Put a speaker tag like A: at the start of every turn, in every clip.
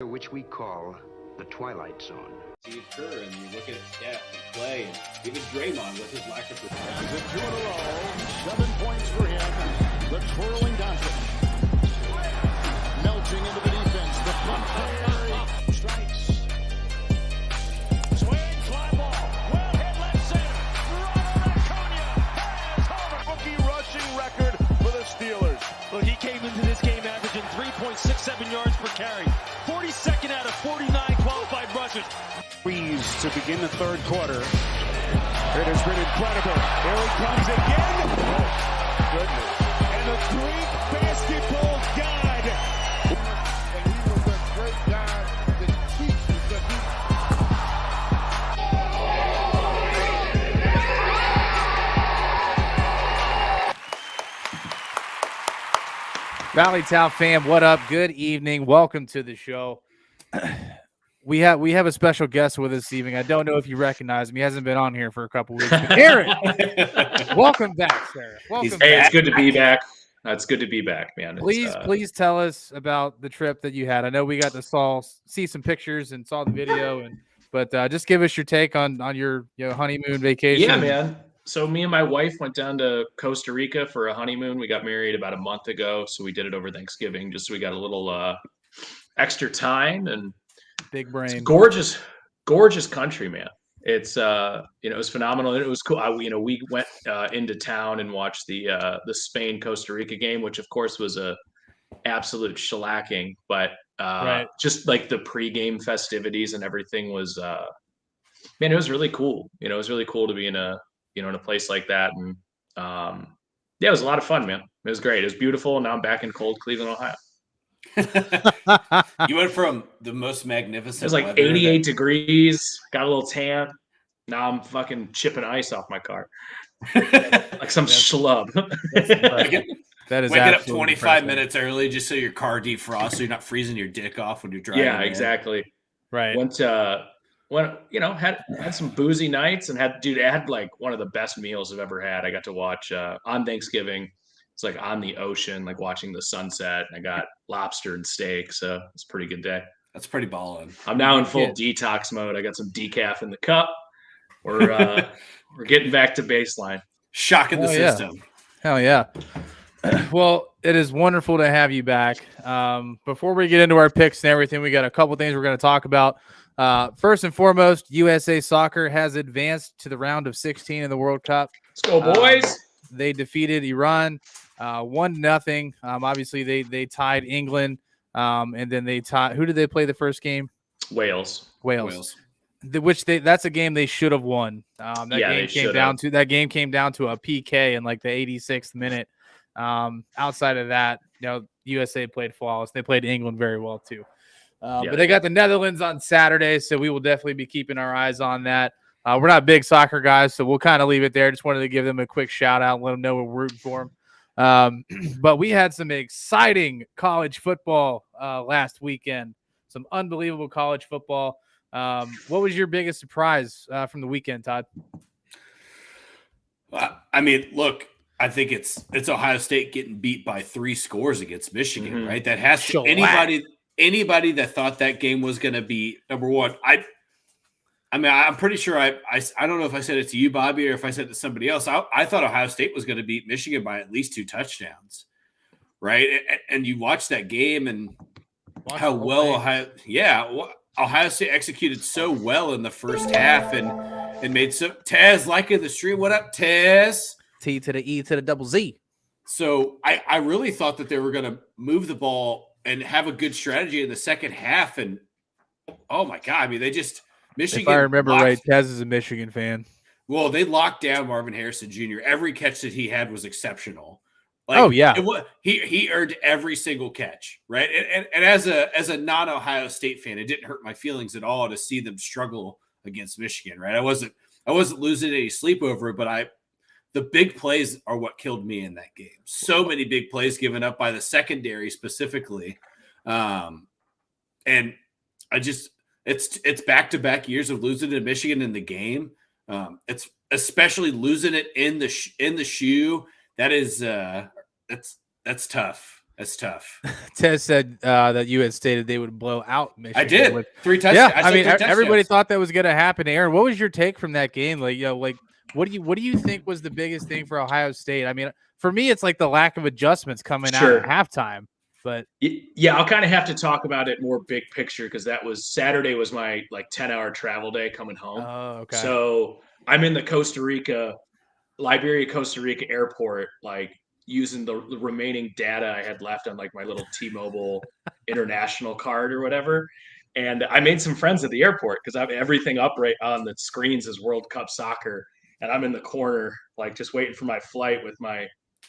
A: which we call the Twilight Zone.
B: Steve Kerr, and you look at Steph and Clay, and even Draymond with his lack of
C: Is it 2 in a row? 7 points for him. The twirling Doncic. Melting into the defense. The front carry. Strikes. Swing, fly ball. Well hit left center. Ronald Acuna has home rookie rushing record for the Steelers.
D: Look, he came into this game averaging 3.67 yards per carry. 42nd out of 49 qualified rushers.
C: Freeze to begin the third quarter. It has been incredible. Here he comes again. Oh, goodness. And a Greek basketball god. And he was a great guy to teach because he...
E: Valley Town fam, what up? Good evening. Welcome to the show. We have a special guest with us this evening. I don't know if you recognize him. He hasn't been on here for a couple weeks. But Aaron, welcome back, sir. Welcome back.
B: Hey, it's good to be back. It's good to be back, man.
E: Please tell us about the trip that you had. I know we got to see some pictures and saw the video, but just give us your take on your honeymoon vacation.
B: Yeah, man. So me and my wife went down to Costa Rica for a honeymoon. We got married about a month ago, so we did it over Thanksgiving, just so we got a little extra time. And
E: big brain.
B: it's gorgeous country, man. It's it was phenomenal. It was cool. We went into town and watched the Spain Costa Rica game, which of course was a absolute shellacking. But just like the pregame festivities and everything was, man, it was really cool. It was really cool to be in a place like that. And it was a lot of fun, man. It was great. It was beautiful. Now I'm back in cold Cleveland, Ohio.
F: You went from the most magnificent.
B: It was like 88 degrees. Got a little tan. Now I'm fucking chipping ice off my car, like some schlub.
E: That is
F: waking up 25 minutes early just so your car defrosts, so you're not freezing your dick off when you're driving.
B: Yeah, exactly.
E: Right.
B: Had some boozy nights and had like one of the best meals I've ever had. I got to watch on Thanksgiving. It's like on the ocean, like watching the sunset. And I got lobster and steak, so it's a pretty good day.
F: That's pretty ballin'.
B: I'm now in full detox mode. I got some decaf in the cup. We're getting back to baseline.
F: Shocking the system.
E: Hell yeah. Well, it is wonderful to have you back. Before we get into our picks and everything, we got a couple things we're going to talk about. First and foremost, USA Soccer has advanced to the round of 16 in the World Cup.
B: Let's go, boys.
E: They defeated Iran 1-0. Obviously, they tied England, and then they tied. Who did they play the first game?
B: Wales.
E: That's a game they should have won. That game came down to a PK in like the 86th minute. Outside of that, USA played flawless. They played England very well too. But they got the Netherlands on Saturday, so we will definitely be keeping our eyes on that. We're not big soccer guys, so we'll kind of leave it there. Just wanted to give them a quick shout out, let them know we're rooting for them. But we had some exciting college football last weekend. Some unbelievable college football. What was your biggest surprise from the weekend, Todd?
F: I mean, look, I think it's Ohio State getting beat by 3 scores against Michigan, right? That has to anybody that thought that game was going to be number one. I mean, I'm pretty sure I don't know if I said it to you, Bobby, or if I said it to somebody else. I thought Ohio State was going to beat Michigan by at least 2 touchdowns, right? And you watch that game and how well Ohio State executed so well in the first half and made so Tez liking the stream. What up, Tez?
E: T to the E to the double Z.
F: So I really thought that they were going to move the ball and have a good strategy in the second half. And oh my God, I mean, Michigan.
E: If I remember right, Tez is a Michigan fan.
F: Well, they locked down Marvin Harrison Jr. Every catch that he had was exceptional. He earned every single catch, right? And as a non-Ohio State fan, it didn't hurt my feelings at all to see them struggle against Michigan, right? I wasn't losing any sleep over it, but the big plays are what killed me in that game. So many big plays given up by the secondary specifically. And it's back-to-back years of losing to Michigan in the game. It's especially losing it in the shoe. That is that's tough. That's tough.
E: Tez said that you had stated they would blow out Michigan.
F: I did. 3 touchdowns.
E: Yeah, I mean, everybody thought that was going to happen. Aaron, what was your take from that game? Like, what do you think was the biggest thing for Ohio State? I mean, for me, it's like the lack of adjustments coming out at halftime. But
B: yeah, I'll kind of have to talk about it more big picture because Saturday was my 10-hour travel day coming home.
E: Oh, okay.
B: So I'm in the Liberia, Costa Rica airport, using the remaining data I had left on my little T-Mobile international card or whatever. And I made some friends at the airport because I have everything up right on the screens is World Cup soccer. And I'm in the corner, just waiting for my flight with my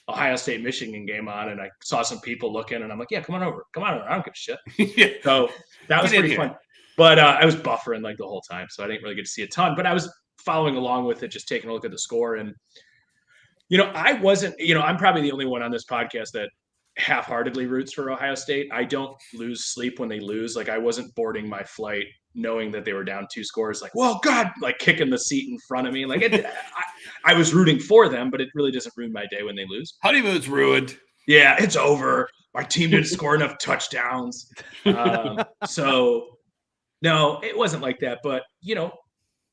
B: Ohio State Michigan game on. And I saw some people looking and I'm like, yeah, come on over. I don't give a shit.
F: Yeah.
B: So that was pretty fun. But I was buffering the whole time. So I didn't really get to see a ton, but I was following along with it, just taking a look at the score. And I wasn't, I'm probably the only one on this podcast that half-heartedly roots for Ohio State. I don't lose sleep when they lose. I wasn't boarding my flight knowing that they were down 2 scores. Well, God, kicking the seat in front of me. I was rooting for them, but it really doesn't ruin my day when they lose.
F: Honeymoon's ruined.
B: Yeah, it's over. Our team didn't score enough touchdowns. So, no, it wasn't like that. But,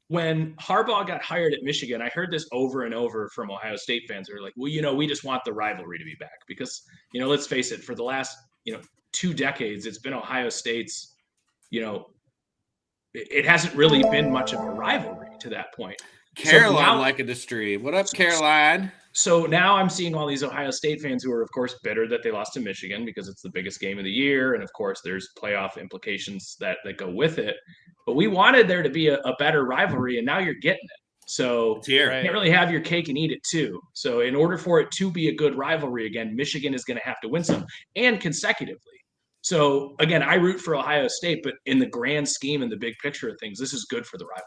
B: when Harbaugh got hired at Michigan, I heard this over and over from Ohio State fans who are like, well, we just want the rivalry to be back because, let's face it, for the last, 2 decades, it's been Ohio State's, it hasn't really been much of a rivalry to that point.
F: Caroline liking the stream. What up, Caroline?
B: So now I'm seeing all these Ohio State fans who are, of course, bitter that they lost to Michigan because it's the biggest game of the year. And, of course, there's playoff implications that go with it. But we wanted there to be a better rivalry, and now you're getting it. So you can't really have your cake and eat it, too. So in order for it to be a good rivalry again, Michigan is going to have to win some, and consecutively. So, again, I root for Ohio State, but in the grand scheme and the big picture of things, this is good for the rivalry.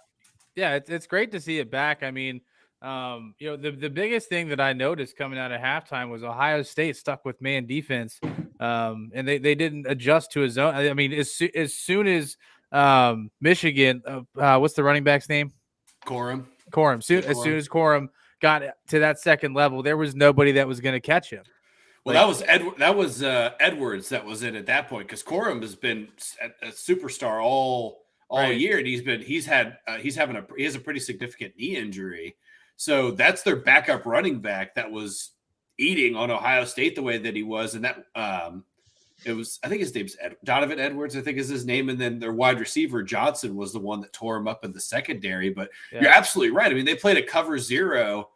E: Yeah, it's great to see it back. I mean, the biggest thing that I noticed coming out of halftime was Ohio State stuck with man defense, and they didn't adjust to a zone. I mean, as soon as Michigan, what's the running back's name?
F: Corum.
E: As soon as Corum got to that second level, there was nobody that was going to catch him.
F: Well, that was Edwards that was in at that point because Corum has been a superstar all year, and he has a pretty significant knee injury. So that's their backup running back that was eating on Ohio State the way that he was, and that it was, I think his name's Donovan Edwards, I think is his name, and then their wide receiver Johnson was the one that tore him up in the secondary. But you're absolutely right. I mean, they played a cover 0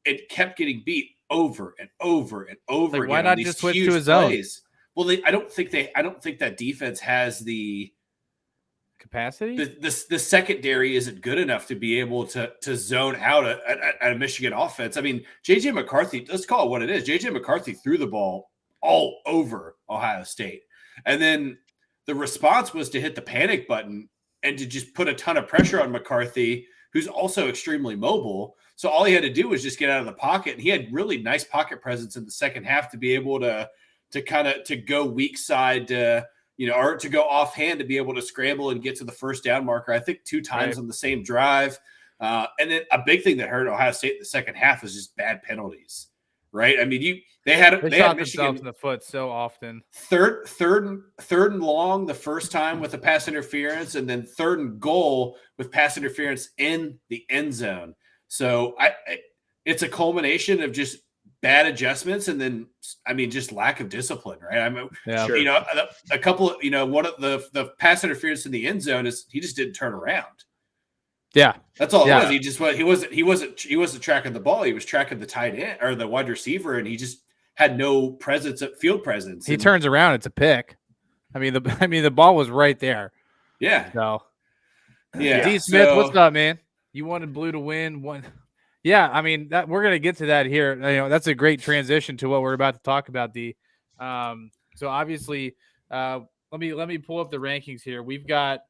F: and kept getting beat over and over and over again.
E: Why not just switch to his own?
F: Well, I don't think that defense has the
E: capacity.
F: The secondary isn't good enough to be able to zone out a Michigan offense. I mean, JJ McCarthy, let's call it what it is. JJ McCarthy threw the ball all over Ohio State. And then the response was to hit the panic button and to just put a ton of pressure on McCarthy, who's also extremely mobile. So all he had to do was just get out of the pocket. And he had really nice pocket presence in the second half to be able to go weak side, or to go offhand to be able to scramble and get to the first down marker, I think 2 times on the same drive. And then a big thing that hurt Ohio State in the second half was just bad penalties, right? I mean, they had Michigan
E: in the foot so often.
F: Third and long the first time with a pass interference, and then 3rd and goal with pass interference in the end zone. So it's a culmination of just bad adjustments, and then just lack of discipline, right? A couple of one of the pass interference in the end zone is he just didn't turn around.
E: Yeah,
F: that's all it was. He wasn't tracking the ball. He was tracking the tight end or the wide receiver, and he just had no field presence.
E: He turns around, it's a pick. I mean the ball was right there.
F: Yeah.
E: So
F: yeah.
E: D Smith, what's up, man? You wanted Blue to win one. Yeah, I mean that we're gonna get to that here. That's a great transition to what we're about to talk about. D. So obviously, let me pull up the rankings here. We've got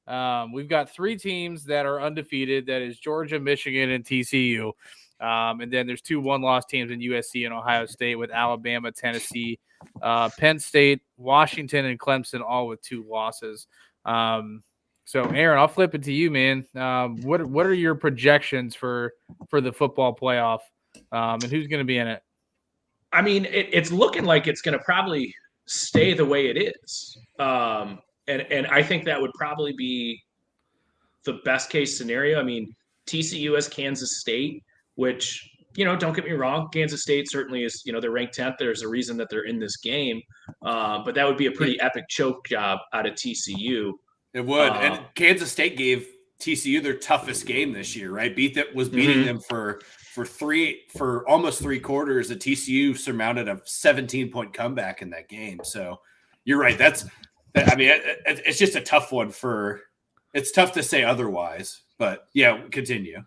E: 3 teams that are undefeated. That is Georgia, Michigan, and TCU. And then there's 2 one-loss teams in USC and Ohio State with Alabama, Tennessee, Penn State, Washington, and Clemson, all with 2 losses. So, Aaron, I'll flip it to you, man. What are your projections for the football playoff, and who's going to be in it?
B: I mean, it's looking like it's going to probably stay the way it is. And I think that would probably be the best case scenario. I mean, TCU has Kansas State, which, don't get me wrong, Kansas State certainly is, they're ranked 10th. There's a reason that they're in this game. But that would be a pretty epic choke job out of TCU.
F: It would. And Kansas State gave TCU their toughest game this year, right? Beating them for almost 3 quarters. The TCU surmounted a 17-point comeback in that game. So you're right. It's just a tough one it's tough to say otherwise, but yeah, continue.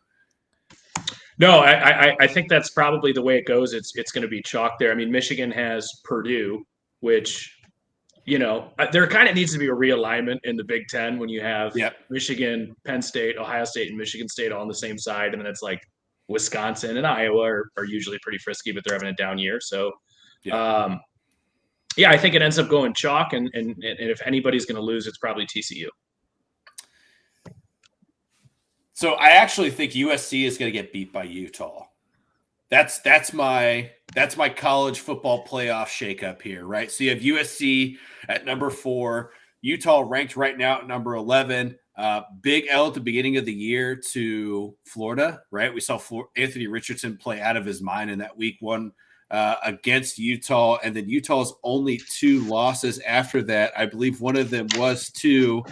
B: No, I think that's probably the way it goes. It's going to be chalk there. I mean, Michigan has Purdue, which, there kind of needs to be a realignment in the Big Ten when you have Michigan, Penn State, Ohio State, and Michigan State all on the same side. And then it's like Wisconsin and Iowa are usually pretty frisky, but they're having a down year. So, I think it ends up going chalk. And if anybody's going to lose, it's probably TCU.
F: So I actually think USC is going to get beat by Utah. That's my college football playoff shakeup here, right? So you have USC at number 4, Utah ranked right now at number 11. Big L at the beginning of the year to Florida, right? We saw Anthony Richardson play out of his mind in that week 1 against Utah, and then Utah's only 2 losses after that. I believe one of them was to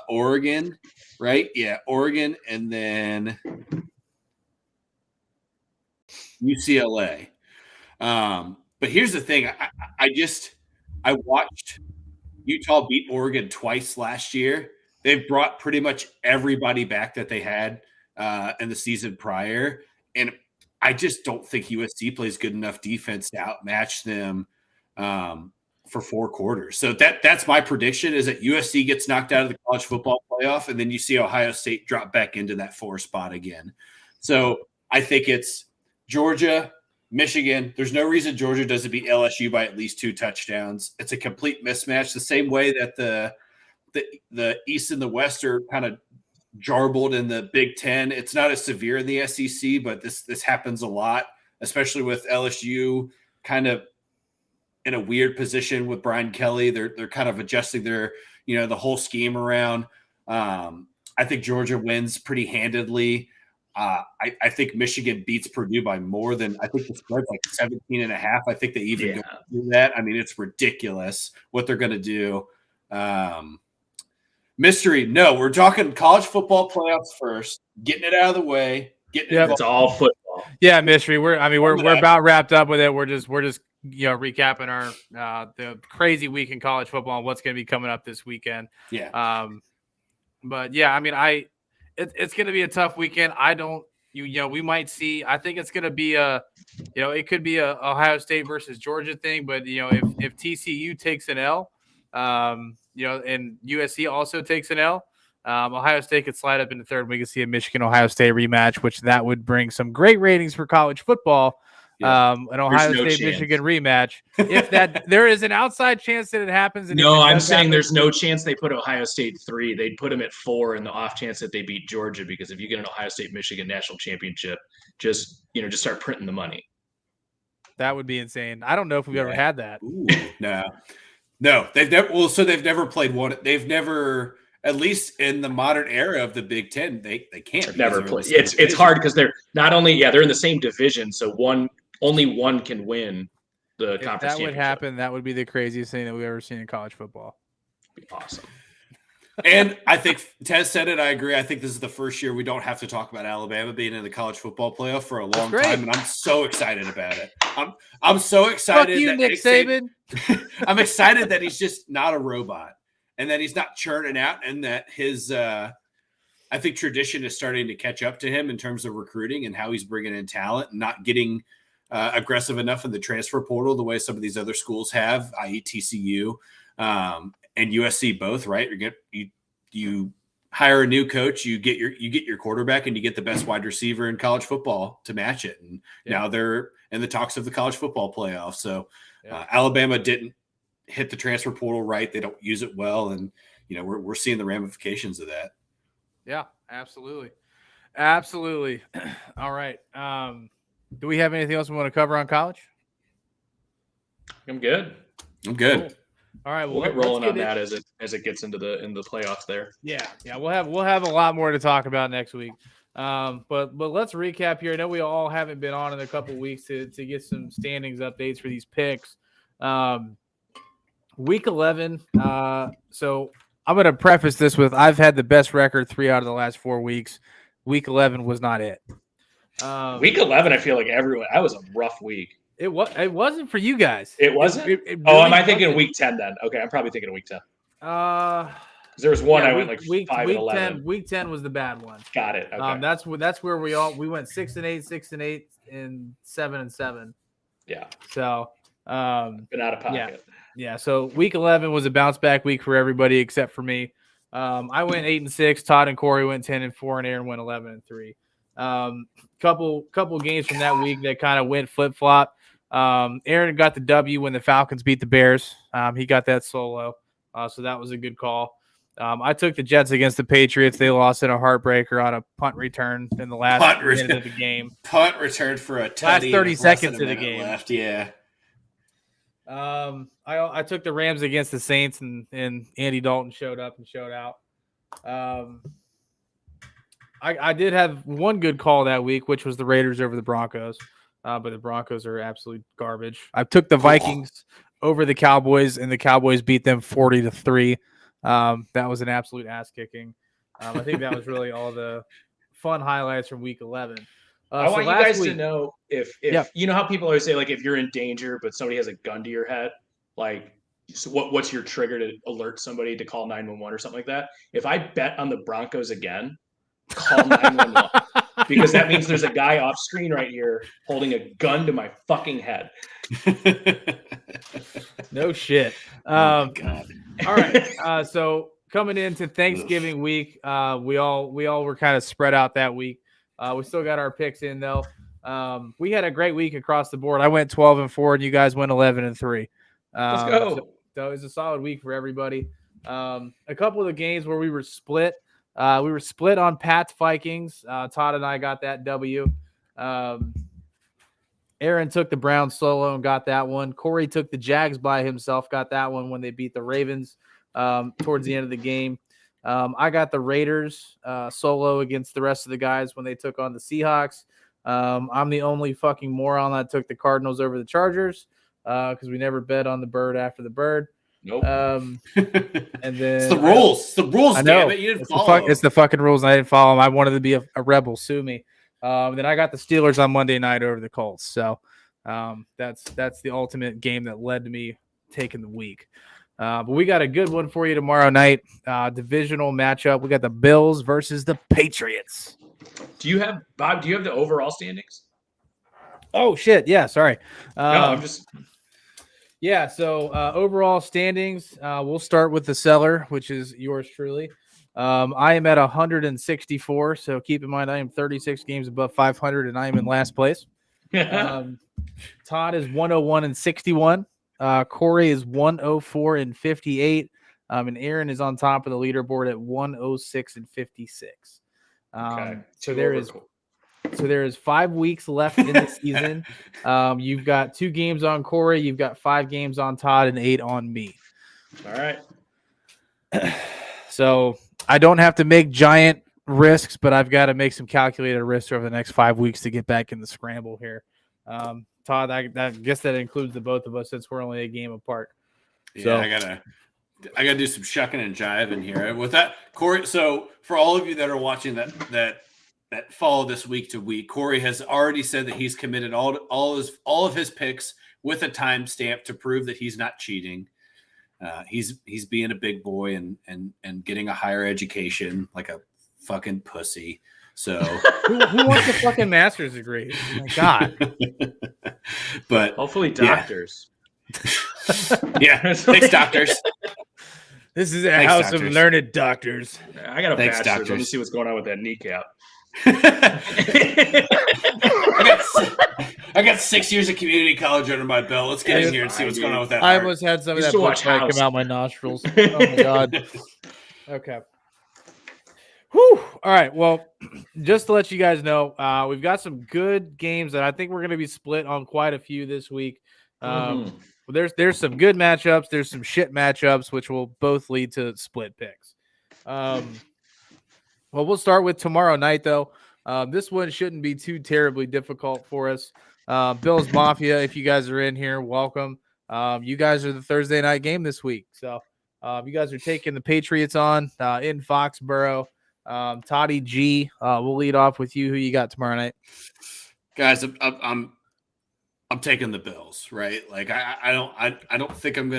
F: Oregon. Right? Yeah, Oregon and then UCLA. But here's the thing. I watched Utah beat Oregon twice last year. They've brought pretty much everybody back that they had in the season prior. And I just don't think USC plays good enough defense to outmatch them for 4 quarters. So that's my prediction, is that USC gets knocked out of the college football playoff, and then you see Ohio State drop back into that 4 spot again. So I think it's Georgia, Michigan. There's no reason Georgia doesn't beat LSU by at least 2 touchdowns. It's a complete mismatch, the same way that the East and the West are kind of jarbled in the Big Ten. It's not as severe in the SEC, but this happens a lot, especially with LSU kind of in a weird position with Brian Kelly. They're kind of adjusting their, the whole scheme around. I think Georgia wins pretty handedly. I think Michigan beats Purdue by more than, I think the spread's like 17.5. I think they even go through that. I mean, it's ridiculous what they're going to do. Mystery. No, we're talking college football playoffs first, getting it out of the way.
B: It's all football.
E: Yeah, mystery. We're about wrapped up with it. We're just recapping our the crazy week in college football and what's going to be coming up this weekend.
F: Yeah.
E: But yeah, I mean, it's going to be a tough weekend. We might see. I think it's going to be it could be a Ohio State versus Georgia thing. But if TCU takes an L, and USC also takes an L, Ohio State could slide up into 3rd. We could see a Michigan-Ohio State rematch, which that would bring some great ratings for college football. An Ohio State-Michigan rematch. If there is an outside chance that it happens. And
B: I'm saying there's no chance they put Ohio State 3. They'd put them at 4 in the off chance that they beat Georgia, because if you get an Ohio State-Michigan national championship, just start printing the money.
E: That would be insane. I don't know if we've ever had that.
F: Ooh, no, they've never. Well, so they've never played one. They've never, at least in the modern era of the Big Ten, they can't.
B: Never play. It's hard because they're not only they're in the same division, so only one can win the conference championship. If that
E: would happen, that would be the craziest thing that we've ever seen in college football.
B: It'd be awesome.
F: And I think Tez said it. I agree. I think this is the first year we don't have to talk about Alabama being in the college football playoff for a long time, and I'm so excited about it. I'm so excited.
E: Fuck you, Nick Saban.
F: I'm excited that he's just not a robot, and that he's not churning out, and that his I think tradition is starting to catch up to him in terms of recruiting and how he's bringing in talent and not getting aggressive enough in the transfer portal the way some of these other schools have, i.e. TCU and USC both, right? You hire a new coach, you get your quarterback, and you get the best wide receiver in college football to match it. And now they're in the talks of the college football playoff. So Alabama didn't hit the transfer portal right. They don't use it well. And, we're seeing the ramifications of that.
E: Yeah, absolutely. Absolutely. All right. Do we have anything else we want to cover on college?
B: I'm good.
F: I'm good.
E: Cool. All right,
B: we'll get rolling on that as it gets into the playoffs there.
E: Yeah, we'll have a lot more to talk about next week. But let's recap here. I know we all haven't been on in a couple weeks to get some standings updates for these picks. Week 11. So I'm going to preface this with I've had the best record 3 out of the last 4 weeks. Week 11 was not it.
B: Week 11, I feel like that was a rough week.
E: It wasn't for you guys.
B: It wasn't?
E: It really
B: am I thinking of week 10 then? Okay, I'm probably thinking of week 10. There was one I went like 5 and 11.
E: Week 10 was the bad one.
B: Got it. Okay.
E: That's where we went 6-8, 6-8, and 7-7.
B: Yeah.
E: So
B: been out of pocket.
E: Yeah. So week 11 was a bounce back week for everybody except for me. I went 8-6. Todd and Corey went 10-4, and Aaron went 11-3. Couple games from that week that kind of went flip flop. Aaron got the W when the Falcons beat the Bears. He got that solo. So that was a good call. I took the Jets against the Patriots. They lost in a heartbreaker on a punt return in the last minute of the game.
F: Punt return for a
E: last 30 seconds of the game
F: left. Yeah.
E: I took the Rams against the Saints, and Andy Dalton showed up and showed out. I did have one good call that week, which was the Raiders over the Broncos. But the Broncos are absolute garbage. I took the Vikings over the Cowboys, and the Cowboys beat them 40-3. That was an absolute ass kicking. I think that was really all the fun highlights from week 11.
B: I want you guys to know if you know how people always say, like, if you're in danger but somebody has a gun to your head, like, so what's your trigger to alert somebody to call 911 or something like that? If I bet on the Broncos again, call 911 because that means there's a guy off screen right here holding a gun to my fucking head.
E: No shit.
F: Oh God.
E: All right. So coming into Thanksgiving week, we all were kind of spread out that week. We still got our picks in though. We had a great week across the board. I went 12-4, and you guys went 11-3.
B: Let's go.
E: So it was a solid week for everybody. A couple of the games where we were split. We were split on Pat's Vikings. Todd and I got that W. Aaron took the Browns solo and got that one. Corey took the Jags by himself, got that one when they beat the Ravens towards the end of the game. I got the Raiders solo against the rest of the guys when they took on the Seahawks. I'm the only fucking moron that took the Cardinals over the Chargers because we never bet on the bird after the bird.
B: Nope.
E: And then
F: it's the rules. It's the rules.
E: I know.
F: Damn it. You didn't follow.
E: It's the fucking rules, and I didn't follow them. I wanted to be a rebel. Sue me. Then I got the Steelers on Monday night over the Colts. So that's the ultimate game that led to me taking the week. But we got a good one for you tomorrow night. Divisional matchup. We got the Bills versus the Patriots.
B: Do you have the overall standings?
E: Oh shit! Yeah, sorry.
B: No, I'm just.
E: Yeah, so overall standings, we'll start with the seller, which is yours truly. I am at 164, so keep in mind I am 36 games above 500, and I am in last place. Todd is 101-61. Corey is 104-58, and Aaron is on top of the leaderboard at 106-56.
B: Okay.
E: So there is 5 weeks left in the season. You've got 2 games on Corey. You've got 5 games on Todd and 8 on me.
B: All right.
E: So I don't have to make giant risks, but I've got to make some calculated risks over the next 5 weeks to get back in the scramble here. Todd, I guess that includes the both of us since we're only a game apart.
F: Yeah,
E: so
F: I gotta do some shucking and jiving here. With that, Corey. So for all of you that are watching that follow this week to week, Corey has already said that he's committed all of his picks with a timestamp to prove that he's not cheating. He's being a big boy and getting a higher education like a fucking pussy. So
E: who wants a fucking master's degree? Oh my God.
F: But
B: hopefully doctors.
F: Yeah, thanks, doctors.
E: This is a house of learned doctors.
B: I got a bachelor's. Doctors. Let me see what's going on with that kneecap.
F: I got 6 years of community college under my belt. Let's get in here and see what's going on with that.
E: I almost had some of that blood come out my nostrils. Oh my God. Okay. Whew. All right. Well, just to let you guys know, we've got some good games that I think we're going to be split on quite a few this week. There's some good matchups. There's some shit matchups, which will both lead to split picks. Well, we'll start with tomorrow night, though. This one shouldn't be too terribly difficult for us. Bills Mafia, if you guys are in here, welcome. You guys are the Thursday night game this week. So you guys are taking the Patriots on in Foxborough. Toddy G, we'll lead off with you. Who you got tomorrow night?
F: Guys, I'm taking the Bills, right? Like I don't think I'm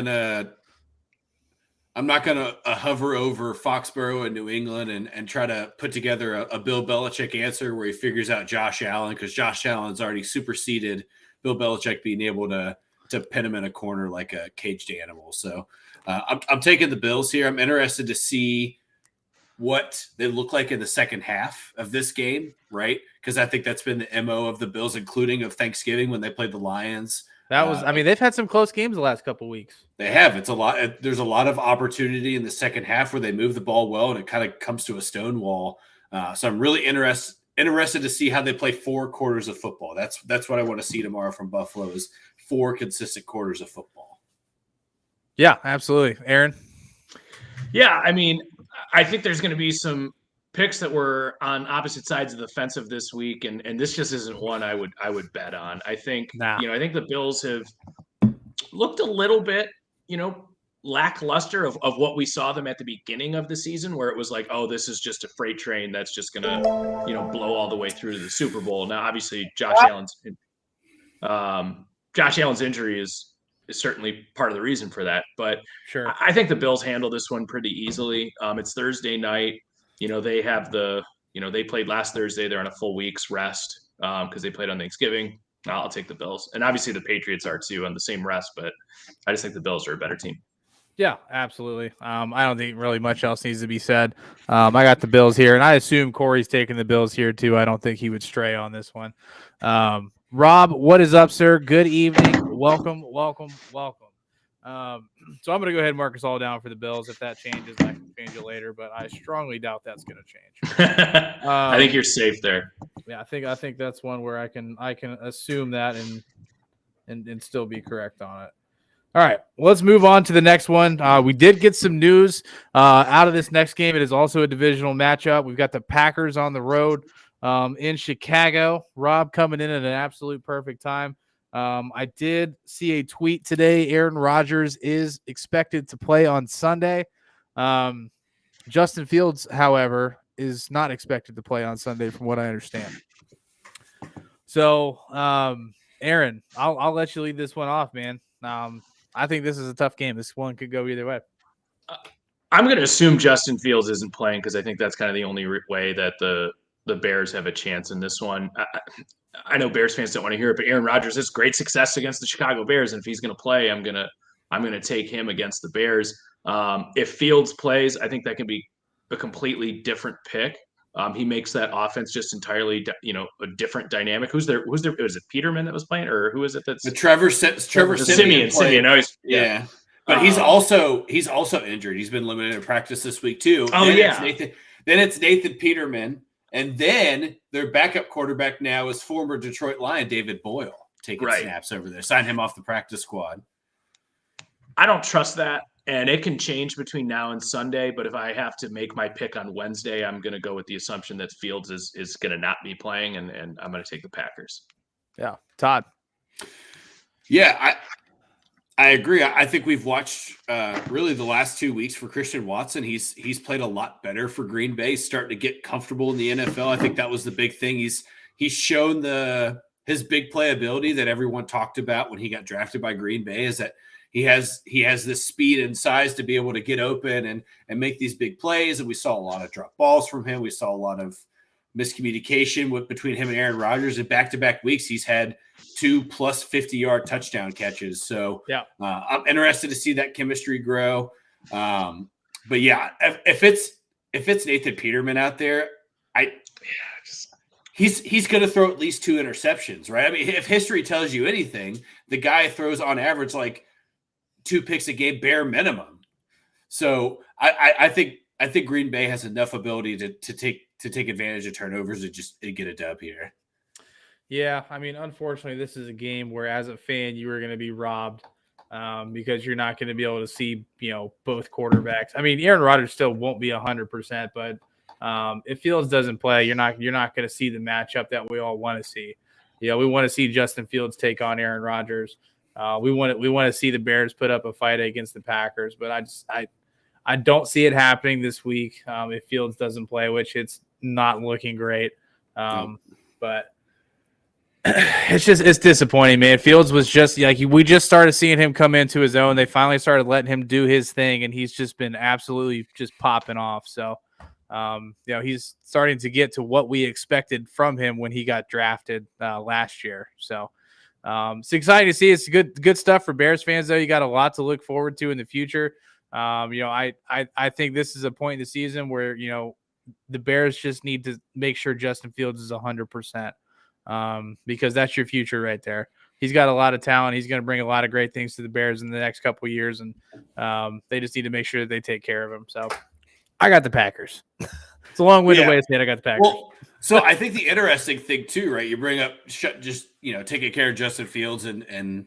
F: not gonna hover over Foxborough in New England and try to put together a Bill Belichick answer where he figures out Josh Allen, because Josh Allen's already superseded Bill Belichick being able to pin him in a corner like a caged animal. So I'm taking the Bills here. I'm interested to see what they look like in the second half of this game, right? Because I think that's been the MO of the Bills, including of Thanksgiving when they played the Lions.
E: That was, they've had some close games the last couple of weeks.
F: They have. It's a lot. There's a lot of opportunity in the second half where they move the ball well, and it kind of comes to a stone wall. So I'm really interested to see how they play 4 quarters of football. That's what I want to see tomorrow from Buffalo, is 4 consistent quarters of football.
E: Yeah, absolutely. Aaron?
B: Yeah, I mean, I think there's going to be some picks that were on opposite sides of the fence of this week, and this just isn't one I would bet on. I think I think the Bills have looked a little bit, lackluster of what we saw them at the beginning of the season, where it was like, oh, this is just a freight train that's just gonna blow all the way through to the Super Bowl. Now, obviously, Josh Allen's injury is certainly part of the reason for that, but
E: sure,
B: I think the Bills handle this one pretty easily. It's Thursday night. They have they played last Thursday. They're on a full week's rest because they played on Thanksgiving. I'll take the Bills. And obviously the Patriots are too on the same rest, but I just think the Bills are a better team.
E: Yeah, absolutely. I don't think really much else needs to be said. I got the Bills here, and I assume Corey's taking the Bills here too. I don't think he would stray on this one. Rob, what is up, sir? Good evening. Welcome. So I'm going to go ahead and mark us all down for the Bills. If that changes, I can change it later, but I strongly doubt that's going to change.
B: I think you're safe there.
E: Yeah, I think that's one where I can assume that and still be correct on it. All right, let's move on to the next one. We did get some news out of this next game. It is also a divisional matchup. We've got the Packers on the road in Chicago. Rob coming in at an absolute perfect time. I did see a tweet today. Aaron Rodgers is expected to play on Sunday. Justin Fields, however, is not expected to play on Sunday from what I understand. So, Aaron, I'll let you lead this one off, man. I think this is a tough game. This one could go either way.
B: I'm going to assume Justin Fields isn't playing because I think that's kind of the only way that the Bears have a chance in this one. I know Bears fans don't want to hear it, but Aaron Rodgers has great success against the Chicago Bears, and if he's going to play, I'm going to take him against the Bears. If Fields plays, I think that can be a completely different pick. He makes that offense just entirely, a different dynamic. Who's there? Was it Peterman that was playing, or who is it? That's
F: Trevor Siemian.
B: Siemian.
F: Yeah. But he's also injured. He's been limited in practice this week too.
B: Oh,
F: then it's Nathan Peterman. And then their backup quarterback now is former Detroit Lion David Boyle taking snaps over there. Sign him off the practice squad.
B: I don't trust that, and it can change between now and Sunday. But if I have to make my pick on Wednesday, I'm going to go with the assumption that Fields is going to not be playing, and I'm going to take the Packers.
E: Yeah, Todd.
F: Yeah, I agree. I think we've watched really the last 2 weeks for Christian Watson. He's played a lot better for Green Bay, starting to get comfortable in the NFL. I think that was the big thing. He's shown his big playability that everyone talked about when he got drafted by Green Bay, is that he has this speed and size to be able to get open and make these big plays. And we saw a lot of drop balls from him. We saw a lot of miscommunication between him and Aaron Rodgers. In back-to-back weeks, he's had 2+ 50-yard touchdown catches. So I'm interested to see that chemistry grow. But yeah, if it's Nathan Peterman out there, he's going to throw at least 2 interceptions, right? I mean, if history tells you anything, the guy throws on average like 2 picks a game, bare minimum. So I think Green Bay has enough ability to take advantage of turnovers and get a dub here.
E: Yeah, I mean, unfortunately, this is a game where, as a fan, you are going to be robbed because you're not going to be able to see, both quarterbacks. I mean, Aaron Rodgers still won't be 100%, but if Fields doesn't play, you're not going to see the matchup that we all want to see. We want to see Justin Fields take on Aaron Rodgers. We want to see the Bears put up a fight against the Packers, but I don't see it happening this week if Fields doesn't play, which it's not looking great. But it's disappointing, man. Fields was just like we just started seeing him come into his own. They finally started letting him do his thing, and he's just been absolutely just popping off. So, he's starting to get to what we expected from him when he got drafted last year. So, it's exciting to see. It's good stuff for Bears fans, though. You got a lot to look forward to in the future. I think this is a point in the season where the Bears just need to make sure Justin Fields is 100%. Because that's your future right there. He's got a lot of talent. He's going to bring a lot of great things to the Bears in the next couple of years, and they just need to make sure that they take care of him. So I got the Packers. It's a long-winded way to say it. I got the Packers.
F: Well, so I think the interesting thing too, right? You bring up taking care of Justin Fields and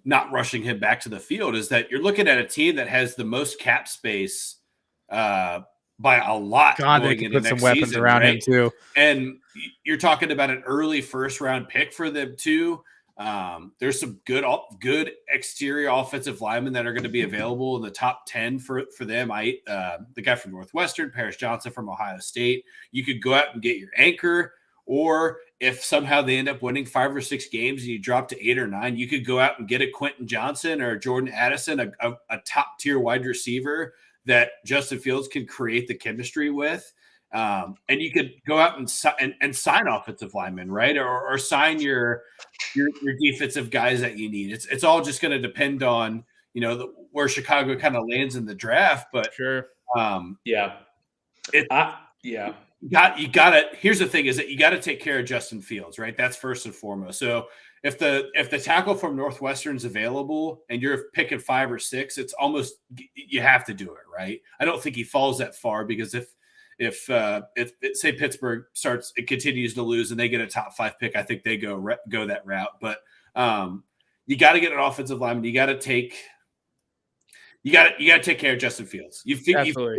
F: not rushing him back to the field is that you're looking at a team that has the most cap space by a lot.
E: God, they can put some weapons
F: season,
E: around
F: right?
E: him too.
F: And you're talking about an early first-round pick for them too. There's some good exterior offensive linemen that are going to be available in the top 10 for them. The guy from Northwestern, Paris Johnson from Ohio State. You could go out and get your anchor, or if somehow they end up winning 5 or 6 games and you drop to 8 or 9, you could go out and get a Quentin Johnson or Jordan Addison, a top-tier wide receiver that Justin Fields can create the chemistry with. And you could go out and sign offensive linemen, right? Or sign your defensive guys that you need. It's all just going to depend on, where Chicago kind of lands in the draft. But
E: sure.
F: You gotta, here's the thing is that you got to take care of Justin Fields, right? That's first and foremost. So if the tackle from Northwestern's available and you're picking 5 or 6, it's almost, you have to do it, right? I don't think he falls that far, because if say Pittsburgh continues to lose and they get a top 5 pick, I think they go that route. But you got to get an offensive lineman. You got to take care of Justin Fields. You've anchor.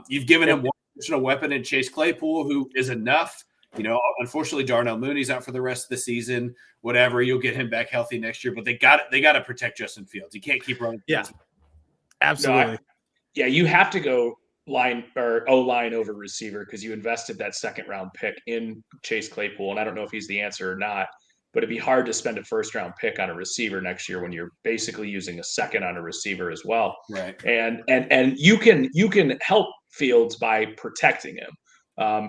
F: You've given him one additional weapon in Chase Claypool, who is enough. Unfortunately, Darnell Mooney's out for the rest of the season. Whatever, you'll get him back healthy next year. But they got to protect Justin Fields. You can't keep running.
E: Yeah, absolutely.
B: You have to go line or O-line over receiver, because you invested that second-round pick in Chase Claypool, and I don't know if he's the answer or not. But it'd be hard to spend a first-round pick on a receiver next year when you're basically using a second on a receiver as well.
F: Right.
B: And you can help Fields by protecting him.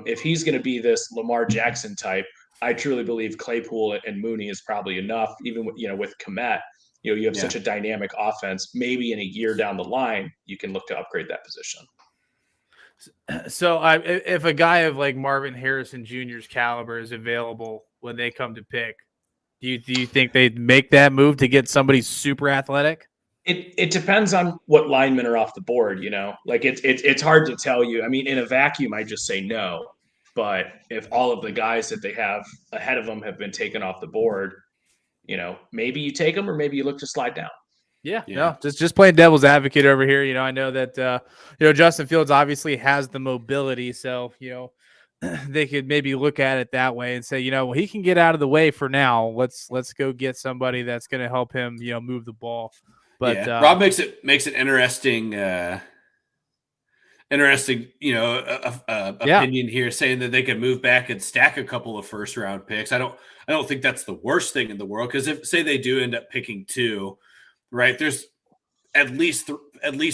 B: If he's going to be this Lamar Jackson type, I truly believe Claypool and Mooney is probably enough. Even with Kmet, you have such a dynamic offense. Maybe in a year down the line, you can look to upgrade that position.
E: So if a guy of like Marvin Harrison Jr.'s caliber is available when they come to pick, do you think they'd make that move to get somebody super athletic?
B: It depends on what linemen are off the board, Like it's hard to tell you. I mean, in a vacuum, I just say no. But if all of the guys that they have ahead of them have been taken off the board, maybe you take them, or maybe you look to slide down.
E: Yeah. No, just playing devil's advocate over here. I know that Justin Fields obviously has the mobility, so they could maybe look at it that way and say, he can get out of the way for now. Let's go get somebody that's going to help him, move the ball. But
F: Rob makes it interesting. Opinion here, saying that they can move back and stack a couple of first round picks. I don't think that's the worst thing in the world, because if say they do end up picking 2, right? There's at least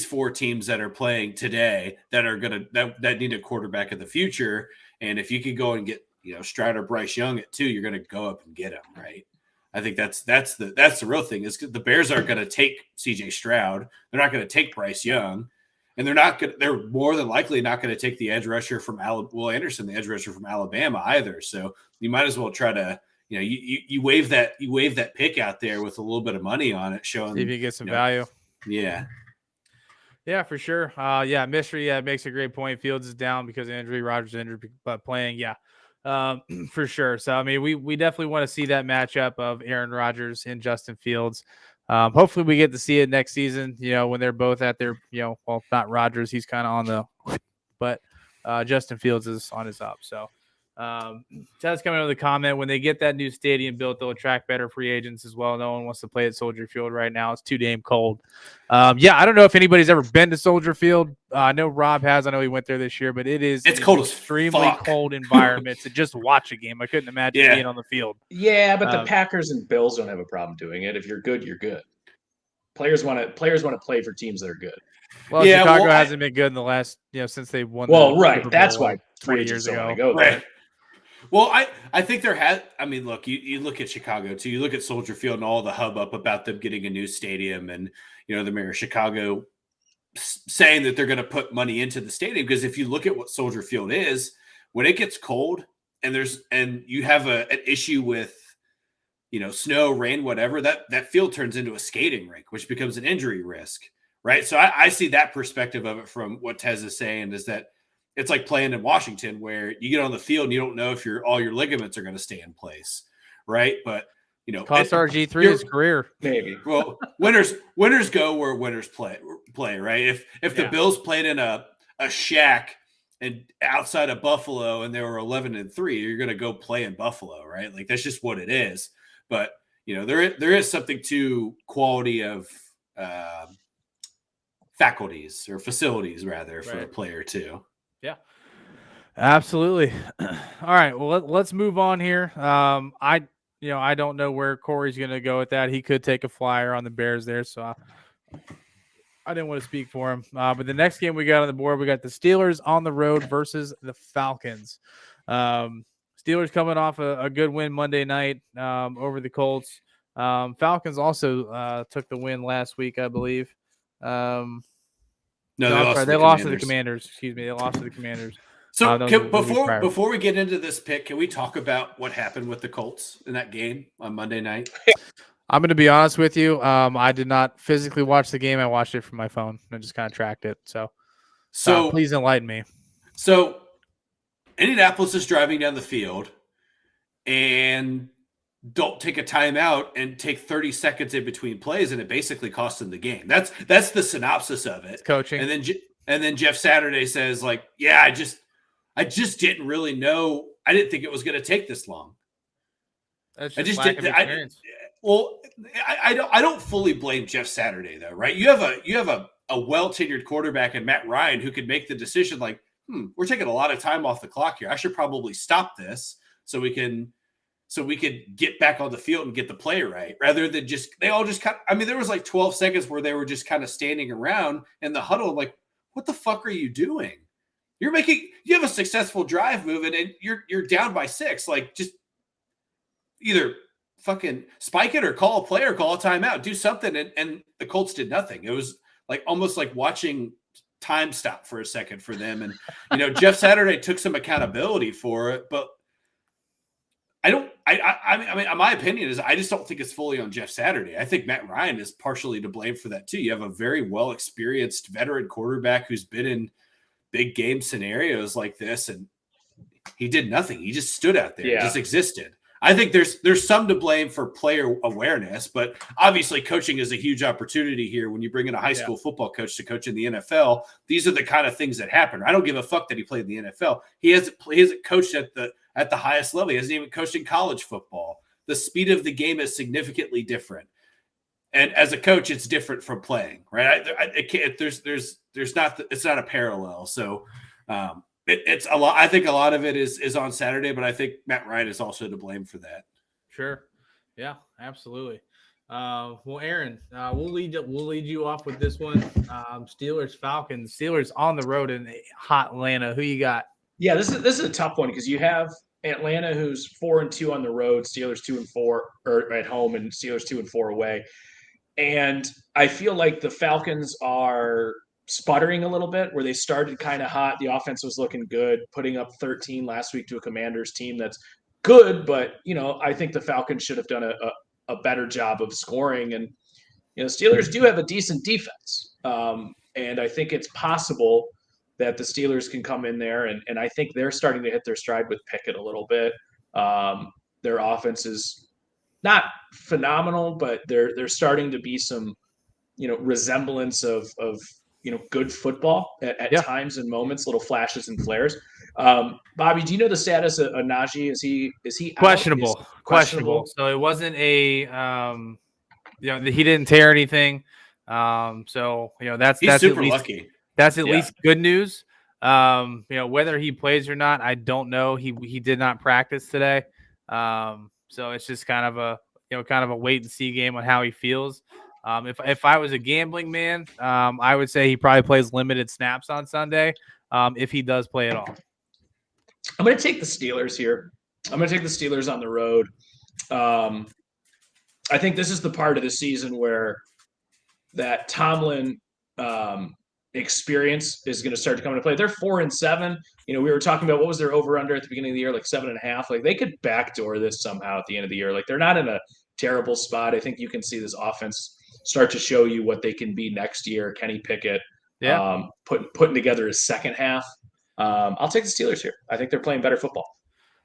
F: 4 teams that are playing today that are that need a quarterback in the future. And if you could go and get Stroud or Bryce Young at 2, you're going to go up and get him, right? I think that's the real thing, is the Bears aren't going to take CJ Stroud. They're not going to take Bryce Young, and they're more than likely not going to take the edge rusher from Will Anderson, the edge rusher from Alabama either. So you might as well try to, you wave that pick out there with a little bit of money on it, showing
E: see if you get some value.
F: Yeah.
E: Yeah, for sure. Mystery makes a great point. Fields is down because of injury. Rodgers is injured, but playing. Yeah. for sure. So I mean, we definitely want to see that matchup of Aaron Rodgers and Justin Fields. Hopefully we get to see it next season, when they're both at their, well, not Rodgers, he's kind of on the, but Justin Fields is on his up. So Ted's coming with a comment. When they get that new stadium built, they'll attract better free agents as well. No one wants to play at Soldier Field right now. It's too damn cold. Yeah, I don't know if anybody's ever been to Soldier Field. I know Rob has. I know he went there this year, but it's
F: cold as
E: extremely cold environment to just watch a game. I couldn't imagine being on the field.
B: Yeah, but the Packers and Bills don't have a problem doing it. If you're good, you're good. Players want to play for teams that are good.
E: Well, yeah, Chicago hasn't been good in the last, since they won.
B: Well, right. That's why 20 years ago.
F: Right. Well, I think there has. I mean, look, you look at Chicago too. You look at Soldier Field and all the hubbub about them getting a new stadium, and the mayor of Chicago saying that they're going to put money into the stadium. Because if you look at what Soldier Field is, when it gets cold and you have an issue with snow, rain, whatever, that field turns into a skating rink, which becomes an injury risk, right? So I see that perspective of it from what Tez is saying, is that it's like playing in Washington where you get on the field and you don't know if all your ligaments are going to stay in place, right? But
E: cost RG3 his career,
B: maybe.
F: Well, winners go where winners play, right? If the Bills played in a shack and outside of Buffalo and they were 11-3, you're going to go play in Buffalo, right? Like that's just what it is. But there is something to quality of faculties or facilities rather for a player too.
E: Yeah, absolutely. All right, well let's move on here. I don't know where Corey's going to go with that. He could take a flyer on the Bears there, so I didn't want to speak for him. But the next game we got on the board, we got the Steelers on the road versus the Falcons. Steelers coming off a good win Monday night over the Colts. Falcons also took the win last week, I believe.
F: They
E: lost to the Commanders. Excuse me, they lost to the Commanders.
F: So before we get into this pick, can we talk about what happened with the Colts in that game on Monday night?
E: I'm going to be honest with you. I did not physically watch the game. I watched it from my phone and just kind of tracked it. So please enlighten me.
F: So Indianapolis is driving down the field and don't take a timeout and take 30 seconds in between plays, and it basically cost them the game. That's the synopsis of it.
E: It's coaching.
F: And then Jeff Saturday says, like, yeah, I just didn't really know. I didn't think it was going to take this long.
E: That's just lack of experience.
F: I don't fully blame Jeff Saturday though, right? You have a well-tenured quarterback in Matt Ryan who could make the decision like, we're taking a lot of time off the clock here. I should probably stop this so we could get back on the field and get the play right, rather than there was like 12 seconds where they were just kind of standing around in the huddle. Like, what the fuck are you doing? You have a successful drive moving and you're down by 6. Like, just either fucking spike it or call a play or call a timeout, do something. And the Colts did nothing. It was like almost like watching time stop for a second for them. And, Jeff Saturday took some accountability for it, but I mean, my opinion is I just don't think it's fully on Jeff Saturday. I think Matt Ryan is partially to blame for that too. You have a very well-experienced veteran quarterback who's been in big game scenarios like this, and he did nothing. He just stood out there, just existed. I think there's some to blame for player awareness, but obviously coaching is a huge opportunity here. When you bring in a high school football coach to coach in the NFL, these are the kind of things that happen. I don't give a fuck that he played in the NFL. He hasn't coached at the highest level. He hasn't even coached in college football. The speed of the game is significantly different. And as a coach, it's different from playing, right? It's not a parallel. So it's a lot. I think a lot of it is on Saturday, but I think Matt Ryan is also to blame for that.
E: Sure. Yeah, absolutely. Well, Aaron, we'll lead you off with this one. Steelers, Falcons. Steelers on the road in hot Atlanta. Who you got?
B: Yeah, this is a tough one because you have Atlanta, who's 4-2 on the road, Steelers 2-4 or at home, and Steelers 2-4 away. And I feel like the Falcons are sputtering a little bit, where they started kind of hot. The offense was looking good, putting up 13 last week to a Commanders team that's good, but I think the Falcons should have done a better job of scoring. And Steelers do have a decent defense, and I think it's possible that the Steelers can come in there, and I think they're starting to hit their stride with Pickett a little bit. Their offense is not phenomenal, but they're starting to be some, resemblance of good football at times and moments, little flashes and flares. Bobby, do you know the status of Najee? Is he
E: questionable?
B: Out?
E: Questionable. So it wasn't he didn't tear anything. So that's
F: super
E: at least
F: lucky.
E: That's at least good news. Whether he plays or not, I don't know. He did not practice today. So it's just kind of a wait and see game on how he feels. If I was a gambling man, I would say he probably plays limited snaps on Sunday, if he does play at all.
B: I'm going to take the Steelers here. I'm going to take the Steelers on the road. I think this is the part of the season where that Tomlin experience is going to start to come into play. They're 4-7. We were talking about what was their over/under at the beginning of the year, like 7.5. Like, they could backdoor this somehow at the end of the year. Like, they're not in a terrible spot. I think you can see this offense start to show you what they can be next year. Kenny Pickett, putting together his second half. I'll take the Steelers here. I think they're playing better football.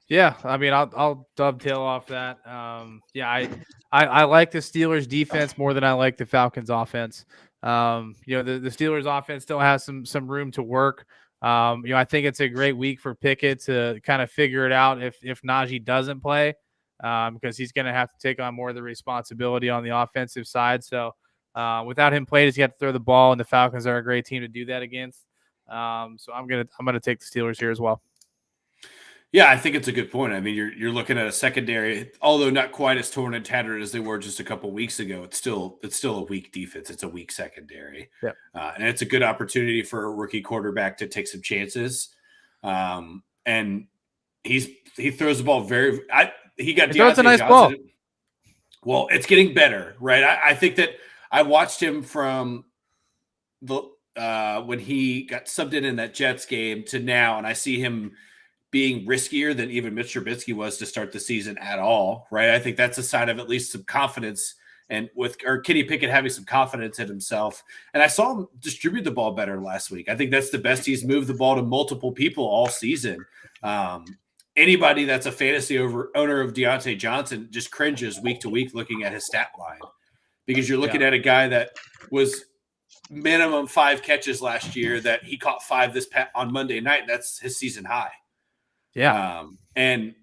E: Yeah, I mean, I'll dovetail off that. I like the Steelers defense more than I like the Falcons offense. The Steelers offense still has some room to work. I think it's a great week for Pickett to kind of figure it out if Najee doesn't play, because he's going to have to take on more of the responsibility on the offensive side. So without him playing, he's got to throw the ball, and the Falcons are a great team to do that against. So I'm gonna take the Steelers here as well.
F: Yeah, I think it's a good point. I mean, you're looking at a secondary, although not quite as torn and tattered as they were just a couple of weeks ago. It's still a weak defense. It's a weak secondary, and it's a good opportunity for a rookie quarterback to take some chances. And he throws the ball he throws a nice ball. Well, it's getting better, right? I think that I watched him from the when he got subbed in that Jets game to now, and I see him being riskier than even Mitch Trubisky was to start the season at all, right? I think that's a sign of at least some confidence, and Kenny Pickett having some confidence in himself. And I saw him distribute the ball better last week. I think that's the best he's moved the ball to multiple people all season. Anybody that's a fantasy owner of Deontay Johnson just cringes week to week looking at his stat line, because you're looking at a guy that was minimum 5 catches last year, that he caught 5 on Monday night. That's his season high.
E: Yeah.
F: And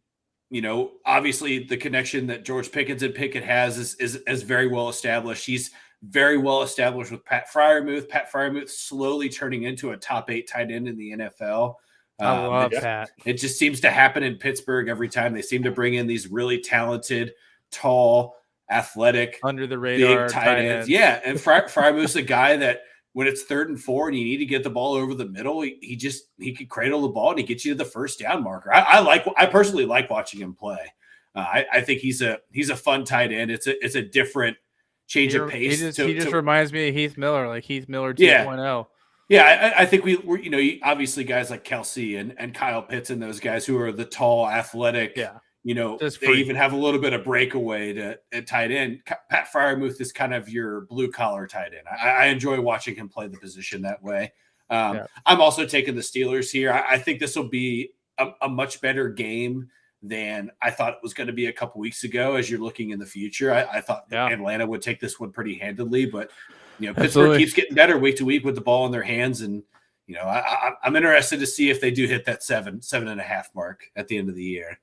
F: obviously the connection that George Pickens and Pickett has is very well established. He's very well established with Pat Freiermuth. Pat Freiermuth slowly turning into a top 8 tight end in the NFL.
E: I love that.
F: It just seems to happen in Pittsburgh every time. They seem to bring in these really talented, tall, athletic,
E: under the radar
F: big tight ends. Yeah, and Freiermuth's a guy that when it's 3rd and 4 and you need to get the ball over the middle, he could cradle the ball and he gets you to the first down marker. I personally like watching him play. I think he's a fun tight end. It's a different change of pace.
E: He just reminds me of Heath Miller, like Heath Miller 2.0.
F: Yeah, I think we're obviously guys like Kelsey and Kyle Pitts and those guys who are the tall, athletic.
E: Yeah.
F: They even have a little bit of breakaway at tight end. Pat Freiermuth is kind of your blue-collar tight end. I enjoy watching him play the position that way. I'm also taking the Steelers here. I think this will be a much better game than I thought it was going to be a couple weeks ago. As you're looking in the future, I thought Atlanta would take this one pretty handily, but Pittsburgh keeps getting better week to week with the ball in their hands, and I'm interested to see if they do hit that 7.5 mark at the end of the year.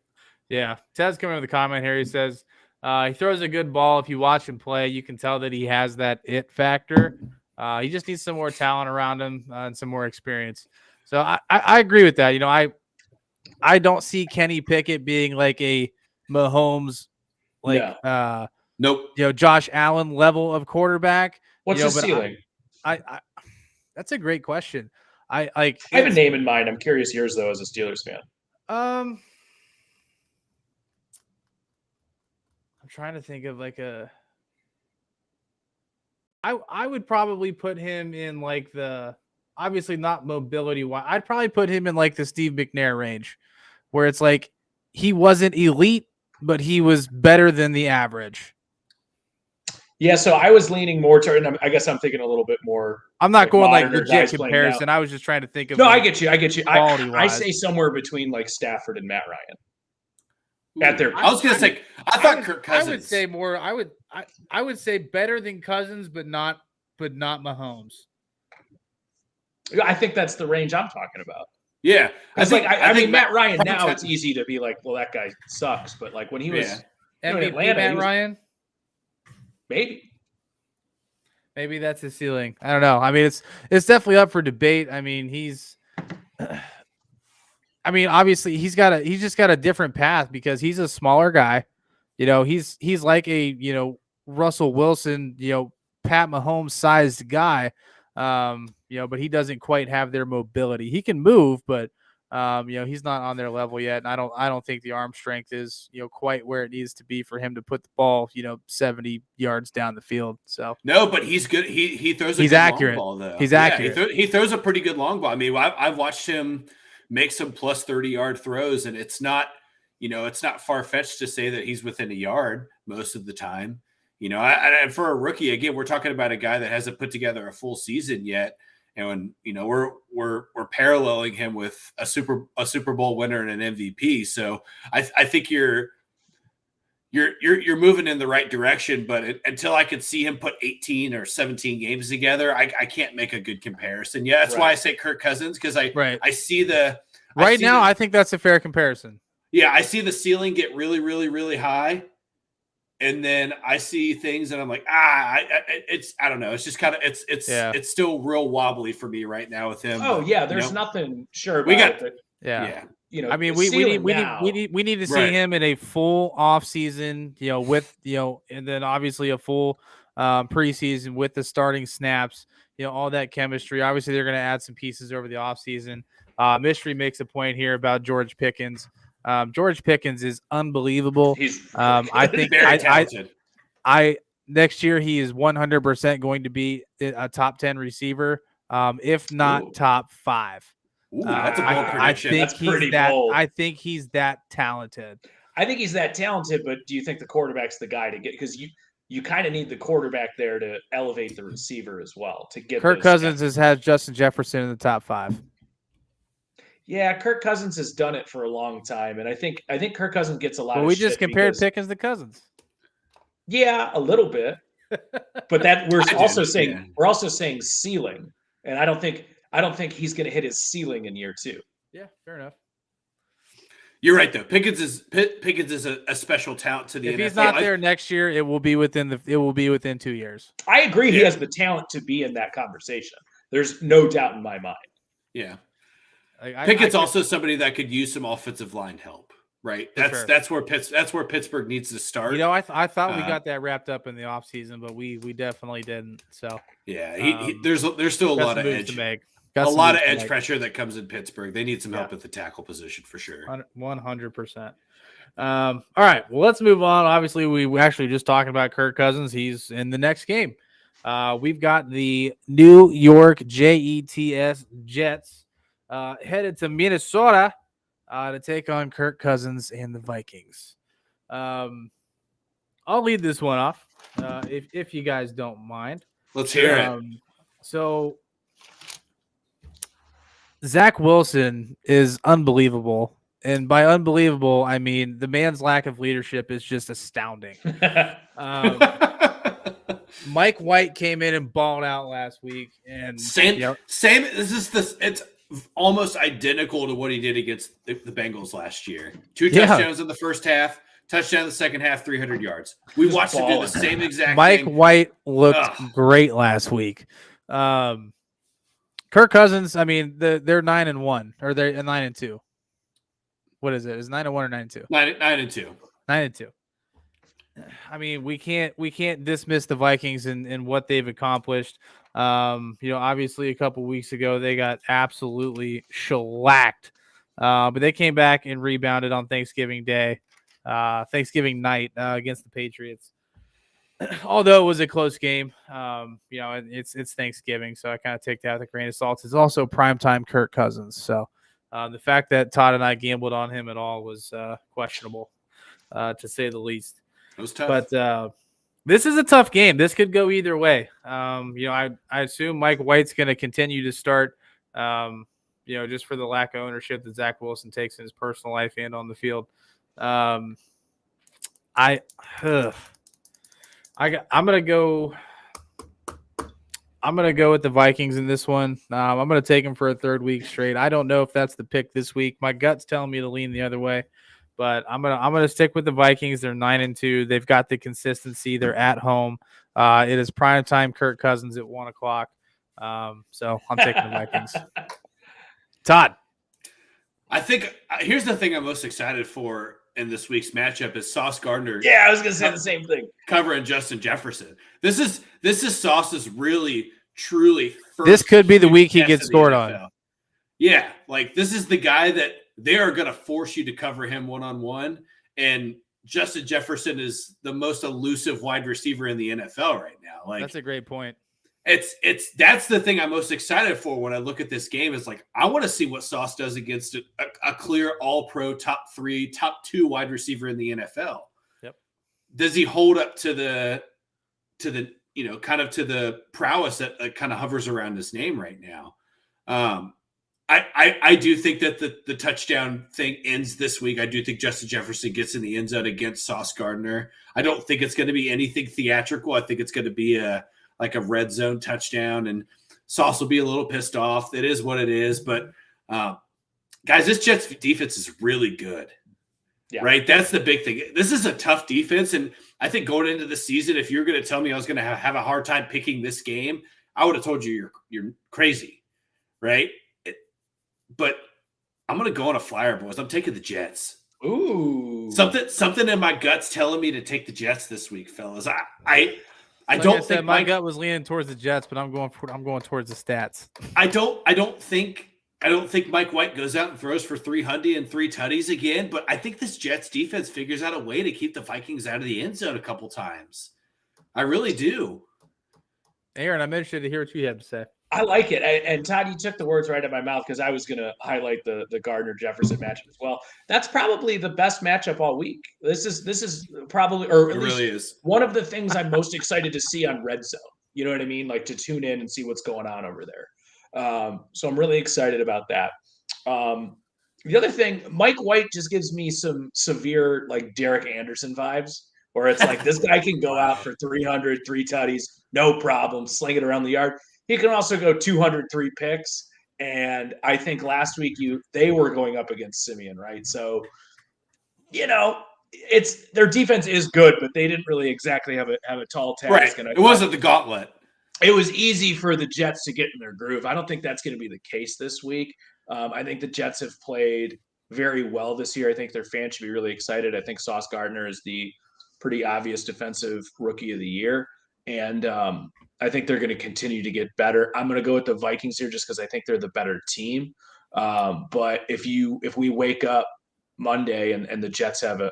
E: Yeah, Ted's coming with a comment here. He says he throws a good ball. If you watch him play, you can tell that he has that it factor. He just needs some more talent around him and some more experience. So I agree with that. I don't see Kenny Pickett being like a Mahomes,
F: nope.
E: Josh Allen level of quarterback.
B: What's his ceiling?
E: I that's a great question. I
B: have a name in mind. I'm curious yours though, as a Steelers fan.
E: I'm trying to think of I would probably put him in like obviously not mobility wise. I'd probably put him in like the Steve McNair range, where it's like he wasn't elite, but he was better than the average.
B: Yeah, so I was leaning more toward, and I guess I'm thinking a little bit more.
E: I'm not going like
B: modern or
E: legit
B: guys playing now.
E: comparison. I was just trying to think of.
B: No,
E: like,
B: I get you.
E: Quality
B: I
E: wise.
B: say somewhere between like Stafford and Matt Ryan. At their,
F: I was gonna say, I thought Kirk Cousins.
E: I would say more. I would say better than Cousins, but not Mahomes.
B: I think that's the range I'm talking about.
F: Yeah,
B: I mean, Matt Ryan now it's easy to be like, well, that guy sucks, but like when he was
E: MVP
B: Atlanta,
E: Matt Ryan,
B: maybe
E: that's his ceiling. I don't know. I mean, it's definitely up for debate. I mean, obviously he's just got a different path because he's a smaller guy. You know, he's like a Russell Wilson, Pat Mahomes sized guy. But he doesn't quite have their mobility. He can move, but he's not on their level yet. And I don't think the arm strength is, quite where it needs to be for him to put the ball, 70 yards down the field. So
F: no, but he's good. He throws.
E: He's accurate.
F: Long ball, though.
E: He's accurate.
F: He throws a pretty good long ball. I mean, I've watched him make some plus 30-yard throws, and it's not far fetched to say that he's within a yard most of the time. And for a rookie, again, we're talking about a guy that hasn't put together a full season yet. And we're paralleling him with a Super Bowl winner and an MVP. So I think you're moving in the right direction. But until I could see him put 18 or 17 games together, I can't make a good comparison. Yeah, that's why I say Kirk Cousins, because I see the
E: I think that's a fair comparison.
F: Yeah, I see the ceiling get really, really, really high. And then I see things and I'm like, I don't know. It's just kind of, it's still real wobbly for me right now with him.
B: Oh yeah. There's nothing sure about
F: we got,
B: it.
F: Yeah.
E: I mean, we need to see him in a full off season, with, and then obviously a full preseason with the starting snaps, all that chemistry. Obviously they're going to add some pieces over the off season. Mystery makes a point here about George Pickens. George Pickens is unbelievable.
B: He's
E: I think
F: very talented.
E: Next year he is 100% going to be a top 10 receiver, if not top 5.
F: Ooh, that's a bold prediction.
B: That's pretty bold.
E: I think he's that talented.
B: I think he's that talented, but do you think the quarterback's the guy to get? Because you kind of need the quarterback there to elevate the receiver as well to get.
E: Kirk Cousins has Justin Jefferson in the top 5.
B: Yeah, Kirk Cousins has done it for a long time, and I think Kirk Cousins gets a lot.
E: Well, we just compared Pickens to Cousins.
B: Yeah, a little bit, but we're also saying ceiling, and I don't think he's going to hit his ceiling in year 2.
E: Yeah, fair enough.
F: You're right though. Pickens is a special talent to the NFL.
E: If he's not there next year, it will be within 2 years.
B: I agree. He has the talent to be in that conversation. There's no doubt in my mind.
F: Yeah. Pickett's also somebody that could use some offensive line help, right? That's where Pittsburgh needs to start.
E: I thought we got that wrapped up in the offseason, but we definitely didn't. So
F: yeah, there's still a lot of edge to make. A lot of edge pressure that comes in Pittsburgh. They need some help at the tackle position for sure.
E: 100%. All right, well, let's move on. Obviously, we actually just talking about Kirk Cousins. He's in the next game. We've got the New York Jets headed to Minnesota to take on Kirk Cousins and the Vikings. I'll lead this one off if you guys don't mind.
F: Let's hear it.
E: So Zach Wilson is unbelievable. And by unbelievable, I mean the man's lack of leadership is just astounding. Mike White came in and balled out last week. And
F: same. It's almost identical to what he did against the Bengals last year. 2 touchdowns in the first half, touchdown in the second half, 300 yards. We watched him do the same exact
E: Mike
F: thing.
E: White looked great last week. Kirk Cousins, I mean, they're 9-1 or they're 9-2. What is it? Is 9-1 or 9-2?
F: 9-2.
E: 9-2. I mean, we can't dismiss the Vikings and what they've accomplished. Obviously a couple weeks ago they got absolutely shellacked, but they came back and rebounded on Thanksgiving night against the Patriots. Although it was a close game, it's Thanksgiving, so I kind of take that with a grain of salt. It's also primetime Kirk Cousins, so the fact that Todd and I gambled on him at all was questionable, to say the least.
F: It was tough.
E: But This is a tough game. This could go either way. I assume Mike White's going to continue to start, just for the lack of ownership that Zach Wilson takes in his personal life and on the field. I'm gonna go with the Vikings in this one. I'm gonna take them for a third week straight. I don't know if that's the pick this week. My gut's telling me to lean the other way, but I'm gonna stick with the Vikings. They're 9-2. They've got the consistency. They're at home. It is primetime Kirk Cousins at 1:00. So I'm taking the Vikings. Todd.
F: I think here's the thing I'm most excited for in this week's matchup is Sauce Gardner.
B: Yeah, I was gonna say the same thing.
F: Covering Justin Jefferson. This is Sauce's really truly first.
E: This could be the week he gets scored on.
F: Yeah, like this is the guy that they are going to force you to cover him one-on-one, and Justin Jefferson is the most elusive wide receiver in the NFL right now. Like
E: that's a great point.
F: That's the thing I'm most excited for when I look at this game is like, I want to see what Sauce does against a clear all-pro top 3, top 2 wide receiver in the NFL.
E: Yep.
F: Does he hold up to the kind of to the prowess that kind of hovers around his name right now? I do think that the touchdown thing ends this week. I do think Justin Jefferson gets in the end zone against Sauce Gardner. I don't think it's going to be anything theatrical. I think it's going to be a red zone touchdown, and Sauce will be a little pissed off. It is what it is. But guys, this Jets defense is really good. Yeah. Right? That's the big thing. This is a tough defense. And I think going into the season, if you're going to tell me I was going to have a hard time picking this game, I would have told you you're crazy. Right? But I'm going to go on a flyer, boys. I'm taking the Jets.
B: Ooh.
F: Something in my gut's telling me to take the Jets this week, fellas. I
E: don't think my gut was leaning towards the Jets, but I'm going towards the stats.
F: I don't think Mike White goes out and throws for 300 and 3 tutties again, but I think this Jets defense figures out a way to keep the Vikings out of the end zone a couple times. I really do.
E: Aaron, I'm interested to hear what you have to say.
B: I like it. And Todd, you took the words right out of my mouth because I was going to highlight the Gardner-Jefferson matchup as well. That's probably the best matchup all week. This is probably, or at least
F: really is
B: one of the things I'm most excited to see on Red Zone. You know what I mean? Like to tune in and see what's going on over there. So I'm really excited about that. The other thing, Mike White just gives me some severe like Derek Anderson vibes, where it's like this guy can go out for 300, 3 tutties, no problem, sling it around the yard. He can also go 203 picks. And I think last week they were going up against Simeon, right? So, their defense is good, but they didn't really exactly have a tall task.
F: Right.
B: And
F: it wasn't the gauntlet.
B: It was easy for the Jets to get in their groove. I don't think that's going to be the case this week. I think the Jets have played very well this year. I think their fans should be really excited. I think Sauce Gardner is the pretty obvious defensive rookie of the year. And I think they're going to continue to get better. I'm going to go with the Vikings here just because I think they're the better team. But if we wake up Monday and the Jets have a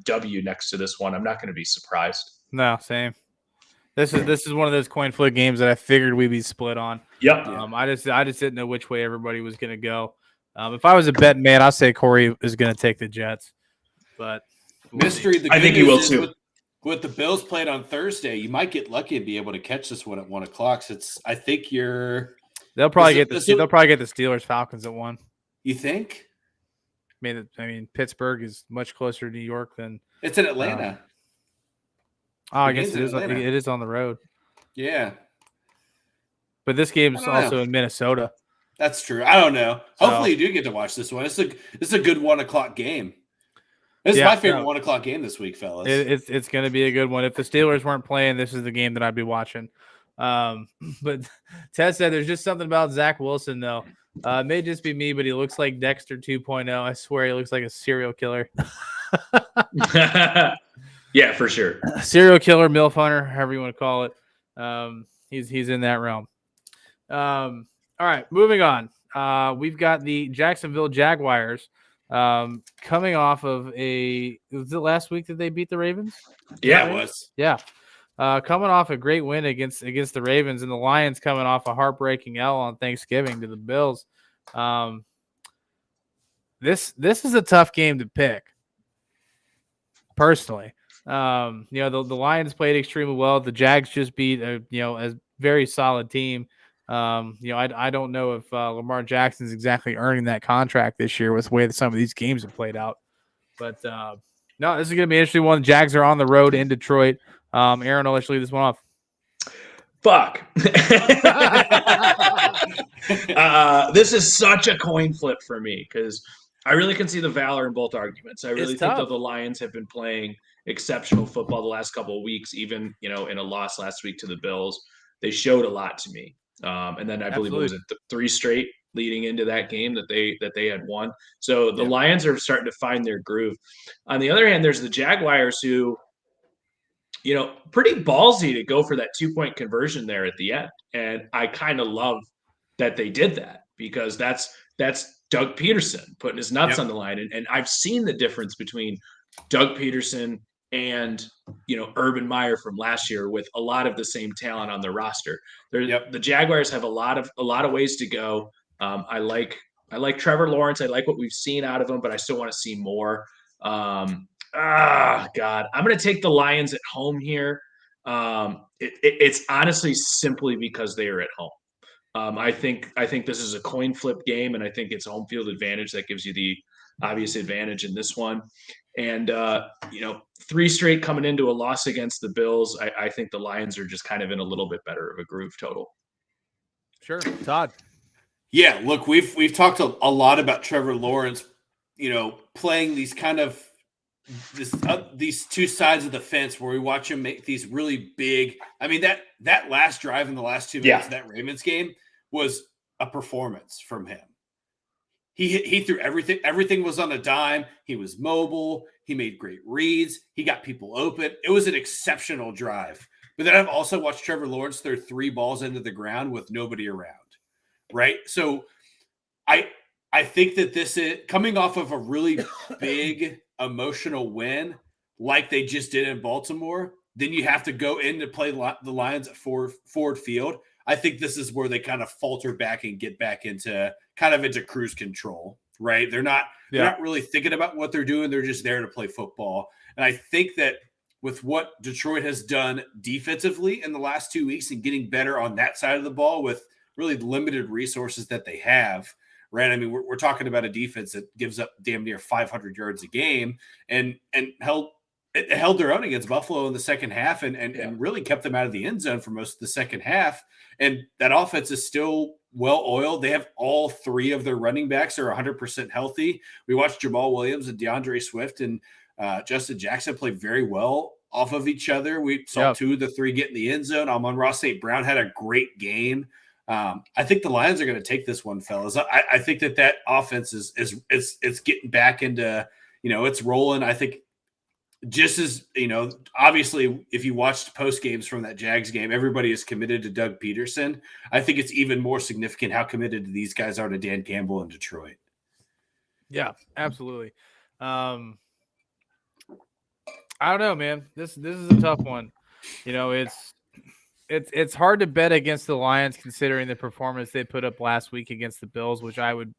B: W next to this one, I'm not going to be surprised.
E: No, same. This is one of those coin flip games that I figured we'd be split on.
B: Yep.
E: I just didn't know which way everybody was going to go. If I was a betting man, I'd say Corey is going to take the Jets. But
F: mystery.
B: I think he will too.
F: With the Bills played on Thursday, you might get lucky and be able to catch this one at 1:00. So I think
E: they'll probably get the Steelers Falcons at 1.
F: You think?
E: I mean, Pittsburgh is much closer to New York than
F: it's in Atlanta.
E: I guess it is. It is on the road.
F: Yeah,
E: but this game is also in Minnesota.
F: That's true. I don't know. Hopefully, you do get to watch this one. It's a good 1:00 game. This is my favorite 1:00 game this week, fellas.
E: It's going to be a good one. If the Steelers weren't playing, this is the game that I'd be watching. But Ted said there's just something about Zach Wilson, though. It may just be me, but he looks like Dexter 2.0. I swear he looks like a serial killer.
B: Yeah, for sure.
E: Serial killer, MILF hunter, however you want to call it. He's in that realm. All right, moving on. We've got the Jacksonville Jaguars coming off of was it last week that they beat the Ravens?
F: Yeah, it was.
E: Yeah. Coming off a great win against the Ravens, and the Lions coming off a heartbreaking L on Thanksgiving to the Bills. This is a tough game to pick, personally. The Lions played extremely well. The Jags just beat a very solid team. I don't know if Lamar Jackson's exactly earning that contract this year with the way that some of these games have played out. But no, this is going to be an interesting one. The Jags are on the road in Detroit. Aaron, I'll let you lead this one off.
B: Fuck. This is such a coin flip for me because I really can see the valor in both arguments. I really think that the Lions have been playing exceptional football the last couple of weeks, even in a loss last week to the Bills. They showed a lot to me. And then I believe it was 3 straight leading into that game that they had won. So the Lions are starting to find their groove. On the other hand, there's the Jaguars who, pretty ballsy to go for that 2-point conversion there at the end. And I kind of love that they did that because that's Doug Peterson putting his nuts on the line. And I've seen the difference between Doug Peterson and Urban Meyer from last year with a lot of the same talent on the roster. The Jaguars have a lot of ways to go. I like Trevor Lawrence. I like what we've seen out of him, but I still want to see more. God, I'm going to take the Lions at home here. It's honestly simply because they are at home. I think this is a coin flip game, and I think it's home field advantage that gives you the obvious advantage in this one. And 3 straight coming into a loss against the Bills, I think the Lions are just kind of in a little bit better of a groove total.
E: Sure, Todd.
F: Yeah, look, we've talked a lot about Trevor Lawrence, playing these kind of these two sides of the fence where we watch him make these really big. I mean, that last drive in the last 2 minutes of that Ravens game was a performance from him. He threw everything. Everything was on a dime. He was mobile. He made great reads. He got people open. It was an exceptional drive. But then I've also watched Trevor Lawrence throw 3 balls into the ground with nobody around. Right. So I think that this is coming off of a really big emotional win like they just did in Baltimore. Then you have to go in to play the Lions at Ford Field. I think this is where they kind of falter back and get back into cruise control, right? They're not really thinking about what they're doing. They're just there to play football. And I think that with what Detroit has done defensively in the last 2 weeks and getting better on that side of the ball with really limited resources that they have, right? I mean, we're talking about a defense that gives up damn near 500 yards a game and held their own against Buffalo in the second half and really kept them out of the end zone for most of the second half. And that offense is still well-oiled. They have all 3 of their running backs are 100% healthy. We watched Jamal Williams and DeAndre Swift and Justin Jackson play very well off of each other. We saw 2 of the 3 get in the end zone. Amon-Ra St. Brown had a great game. I think the Lions are going to take this one, fellas. I think that offense is getting back into, it's rolling. I think just as, obviously if you watched post games from that Jags game, everybody is committed to Doug Peterson. I think it's even more significant how committed these guys are to Dan Campbell in Detroit.
E: Yeah, absolutely. I don't know, man. This is a tough one. It's hard to bet against the Lions considering the performance they put up last week against the Bills, which I would,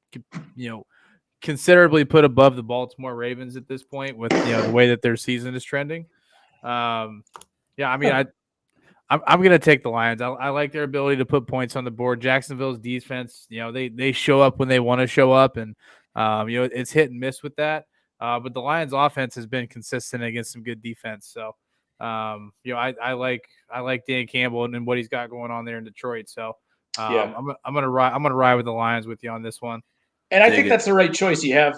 E: considerably put above the Baltimore Ravens at this point with the way that their season is trending. I'm going to take the Lions. I like their ability to put points on the board. Jacksonville's defense, they show up when they want to show up, and it's hit and miss with that. But the Lions' offense has been consistent against some good defense. So, I like Dan Campbell and what he's got going on there in Detroit. So, I'm gonna ride with the Lions with you on this one.
B: And I think that's the right choice. You have,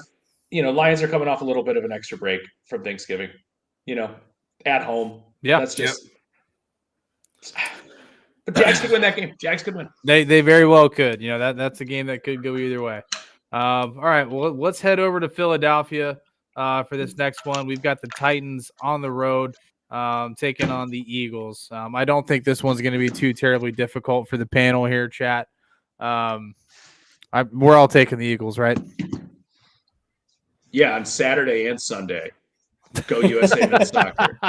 B: Lions are coming off a little bit of an extra break from Thanksgiving, at home.
E: Yeah,
B: that's just. But Jags could win that game. Jags could win.
E: They very well could. That's a game that could go either way. All right, well, let's head over to Philadelphia for this next one. We've got the Titans on the road taking on the Eagles. I don't think this one's going to be too terribly difficult for the panel here, chat. We're all taking the Eagles, right?
B: Yeah, on Saturday and Sunday. Go USA Men's Soccer.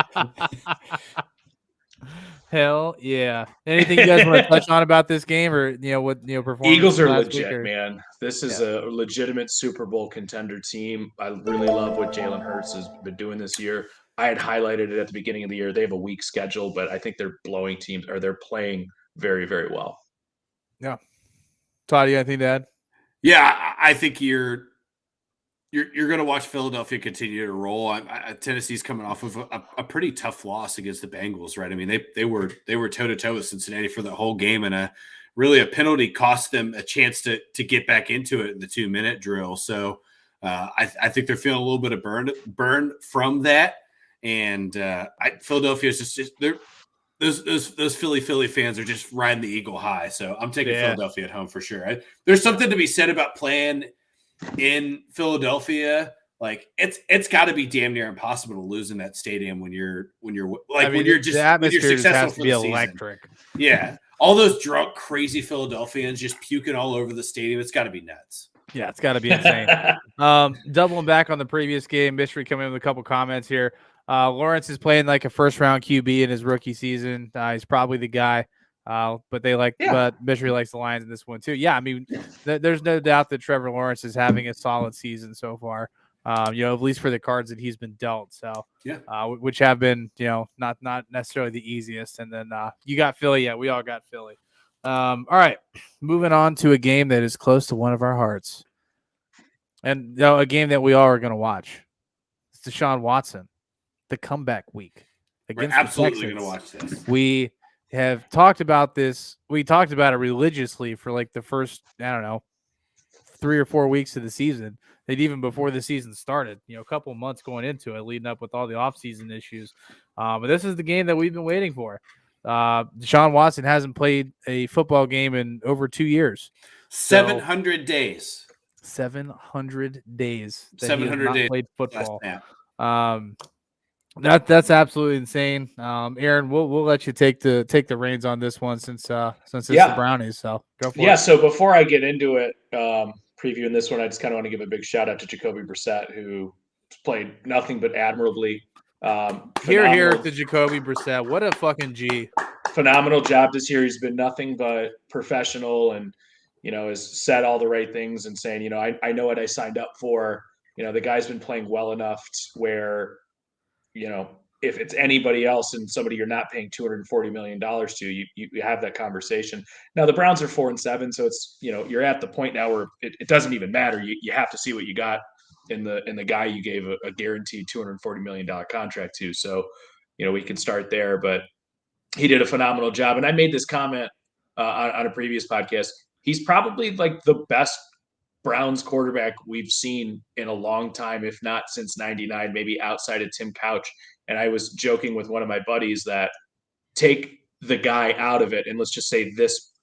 E: Hell yeah. Anything you guys want to touch on about this game, or what performance?
B: Eagles are
E: last
B: legit,
E: week,
B: man. This is a legitimate Super Bowl contender team. I really love what Jalen Hurts has been doing this year. I had highlighted it at the beginning of the year. They have a weak schedule, but I think they're blowing teams, or they're playing very, very well.
E: Yeah. Todd, you got anything to add?
F: Yeah, I think you're going to watch Philadelphia continue to roll. Tennessee's coming off of a pretty tough loss against the Bengals, right? I mean, they were toe to toe with Cincinnati for the whole game, and a penalty cost them a chance to get back into it in the 2-minute drill. So I think they're feeling a little bit of burn from that, and Philadelphia is just those Philly fans are just riding the eagle high. So I'm taking Philadelphia at home for sure. There's something to be said about playing in Philadelphia. Like it's got to be damn near impossible to lose in that stadium when you're successful for the
E: electric.
F: Season. Yeah, all those drunk, crazy Philadelphians just puking all over the stadium. It's got to be nuts.
E: Yeah, it's got to be insane. Doubling back on the previous game, Mystery coming in with a couple comments here. Lawrence is playing like a first-round QB in his rookie season. He's probably the guy. But Mystery likes the Lions in this one too. Yeah, I mean, there's no doubt that Trevor Lawrence is having a solid season so far. At least for the cards that he's been dealt. So, which have been, not necessarily the easiest. And then you got Philly. Yeah, we all got Philly. All right, moving on to a game that is close to one of our hearts, and a game that we all are going to watch. It's Deshaun Watson, the comeback week against
F: We're absolutely going to watch this.
E: We have talked about this. We talked about it religiously for like the first, 3 or 4 weeks of the season. And even before the season started, a couple of months going into it, leading up with all the offseason issues. But this is the game that we've been waiting for. Deshaun Watson hasn't played a football game in over 2 years.
F: 700 days.
E: 700 days.
F: 700 days.
E: Played football. That's absolutely insane. Aaron, we'll let you take the reins on this one since it's the Brownies. So go for it.
B: Yeah. So before I get into it, previewing this one, I just kind of want to give a big shout out to Jacoby Brissett, who played nothing but admirably.
E: Here to Jacoby Brissett. What a fucking G.
B: Phenomenal job this year. He's been nothing but professional and, has said all the right things and saying, I know what I signed up for. The guy's been playing well enough where, if it's anybody else and somebody you're not paying $240 million to, you have that conversation. Now the Browns are 4-7, so it's you're at the point now where it doesn't even matter. You have to see what you got in the guy you gave a guaranteed $240 million contract to. So we can start there, but he did a phenomenal job. And I made this comment on a previous podcast. He's probably like the best Browns quarterback we've seen in a long time, if not since '99, maybe outside of Tim Couch. And I was joking with one of my buddies that take the guy out of it, and let's just say this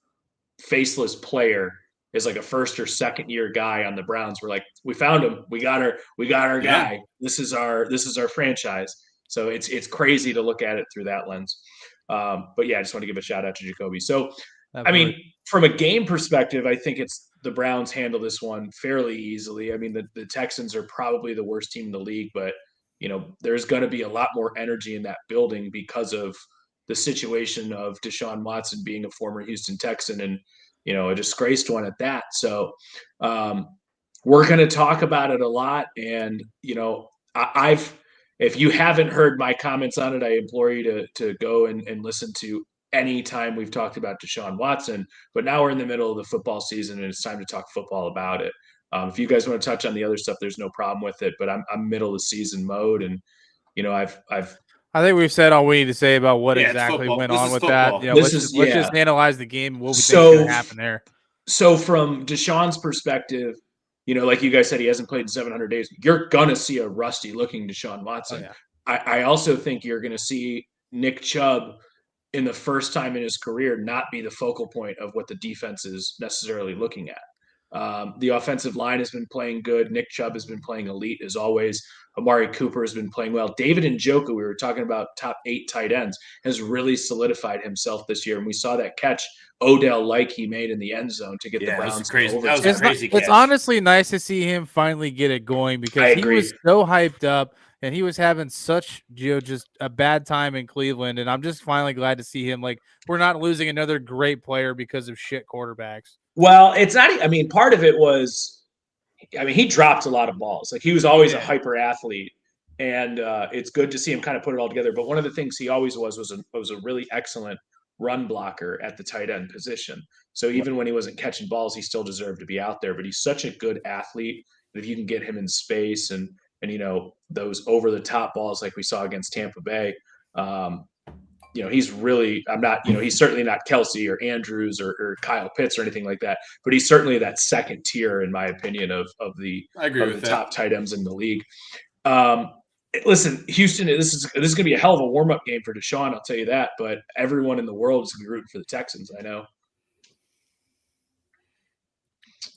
B: faceless player is like a first or second year guy on the Browns. We're like, we found him. We got our guy. This is our franchise. So it's crazy to look at it through that lens. But yeah, I just want to give a shout out to Jacoby. So, I mean, from a game perspective, I think the Browns handle this one fairly easily. I mean, the Texans are probably the worst team in the league, but there's going to be a lot more energy in that building because of the situation of Deshaun Watson being a former Houston Texan and, a disgraced one at that. So we're going to talk about it a lot. And, if you haven't heard my comments on it, I implore you to go and listen to any time we've talked about Deshaun Watson. But now we're in the middle of the football season and it's time to talk football about it. If you guys want to touch on the other stuff, there's no problem with it, but I'm middle of season mode. And,
E: I think we've said all we need to say about what exactly went on with football. That. Let's just analyze the game. What we think is going to happen there.
B: So from Deshaun's perspective, like you guys said, he hasn't played in 700 days. You're going to see a rusty looking Deshaun Watson. Oh, yeah. I also think you're going to see Nick Chubb in the first time in his career not be the focal point of what the defense is necessarily looking at. The offensive line has been playing good. Nick Chubb has been playing elite as always. Amari Cooper has been playing well. David Njoku, we were talking about top 8 tight ends, has really solidified himself this year. And we saw that catch Odell he made in the end zone to get the Browns over.
F: That was a crazy catch.
E: It's honestly nice to see him finally get it going because he was so hyped up. and he was having such just a bad time in Cleveland. And I'm just finally glad to see him. Like, we're not losing another great player because of shit quarterbacks.
B: Well, it's not. I mean, part of it was, I mean, he dropped a lot of balls. Like, he was always a hyper athlete, and it's good to see him kind of put it all together. But one of the things he always was a really excellent run blocker at the tight end position. So even when he wasn't catching balls, he still deserved to be out there. But he's such a good athlete that if you can get him in space and those over the top balls like we saw against Tampa Bay, he's really, he's certainly not Kelsey or Andrews or Kyle Pitts or anything like that, but he's certainly that second tier, in my opinion, of the top tight ends in the league. Listen, Houston, this is going to be a hell of a warm-up game for Deshaun, I'll tell you that, but everyone in the world is going to be rooting for the Texans, I know.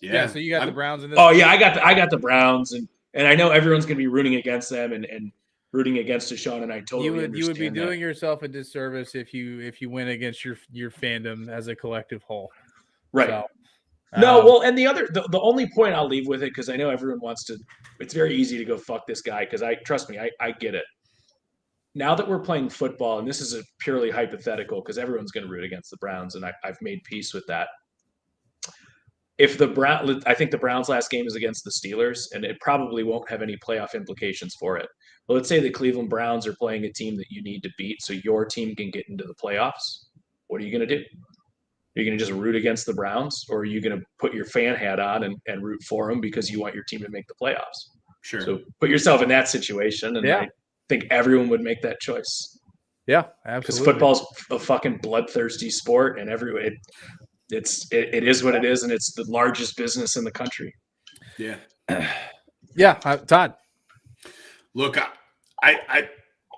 E: Yeah, so you got the Browns in this.
B: Oh, yeah, I got the Browns, and I know everyone's going to be rooting against them and rooting against Deshaun, and I totally understand
E: you would be
B: that.
E: doing yourself a disservice if you went against your fandom as a collective whole.
B: Right.
E: So,
B: no, well, and the only point I'll leave with it, because I know everyone wants to, it's very easy to go fuck this guy, because trust me, I get it. Now that we're playing football, and this is a purely hypothetical, because everyone's going to root against the Browns, and I've made peace with that. I think the Browns' last game is against the Steelers, and it probably won't have any playoff implications for it. But let's say the Cleveland Browns are playing a team that you need to beat so your team can get into the playoffs. What are you going to do? Are you going to just root against the Browns, or are you going to put your fan hat on and root for them because you want your team to make the playoffs?
F: Sure.
B: So put yourself in that situation, and I think everyone would make that choice.
E: Yeah, absolutely.
B: Because football's a fucking bloodthirsty sport, and it is what it is, and it's the largest business in the country.
F: Yeah.
E: Yeah, Todd.
F: Look, I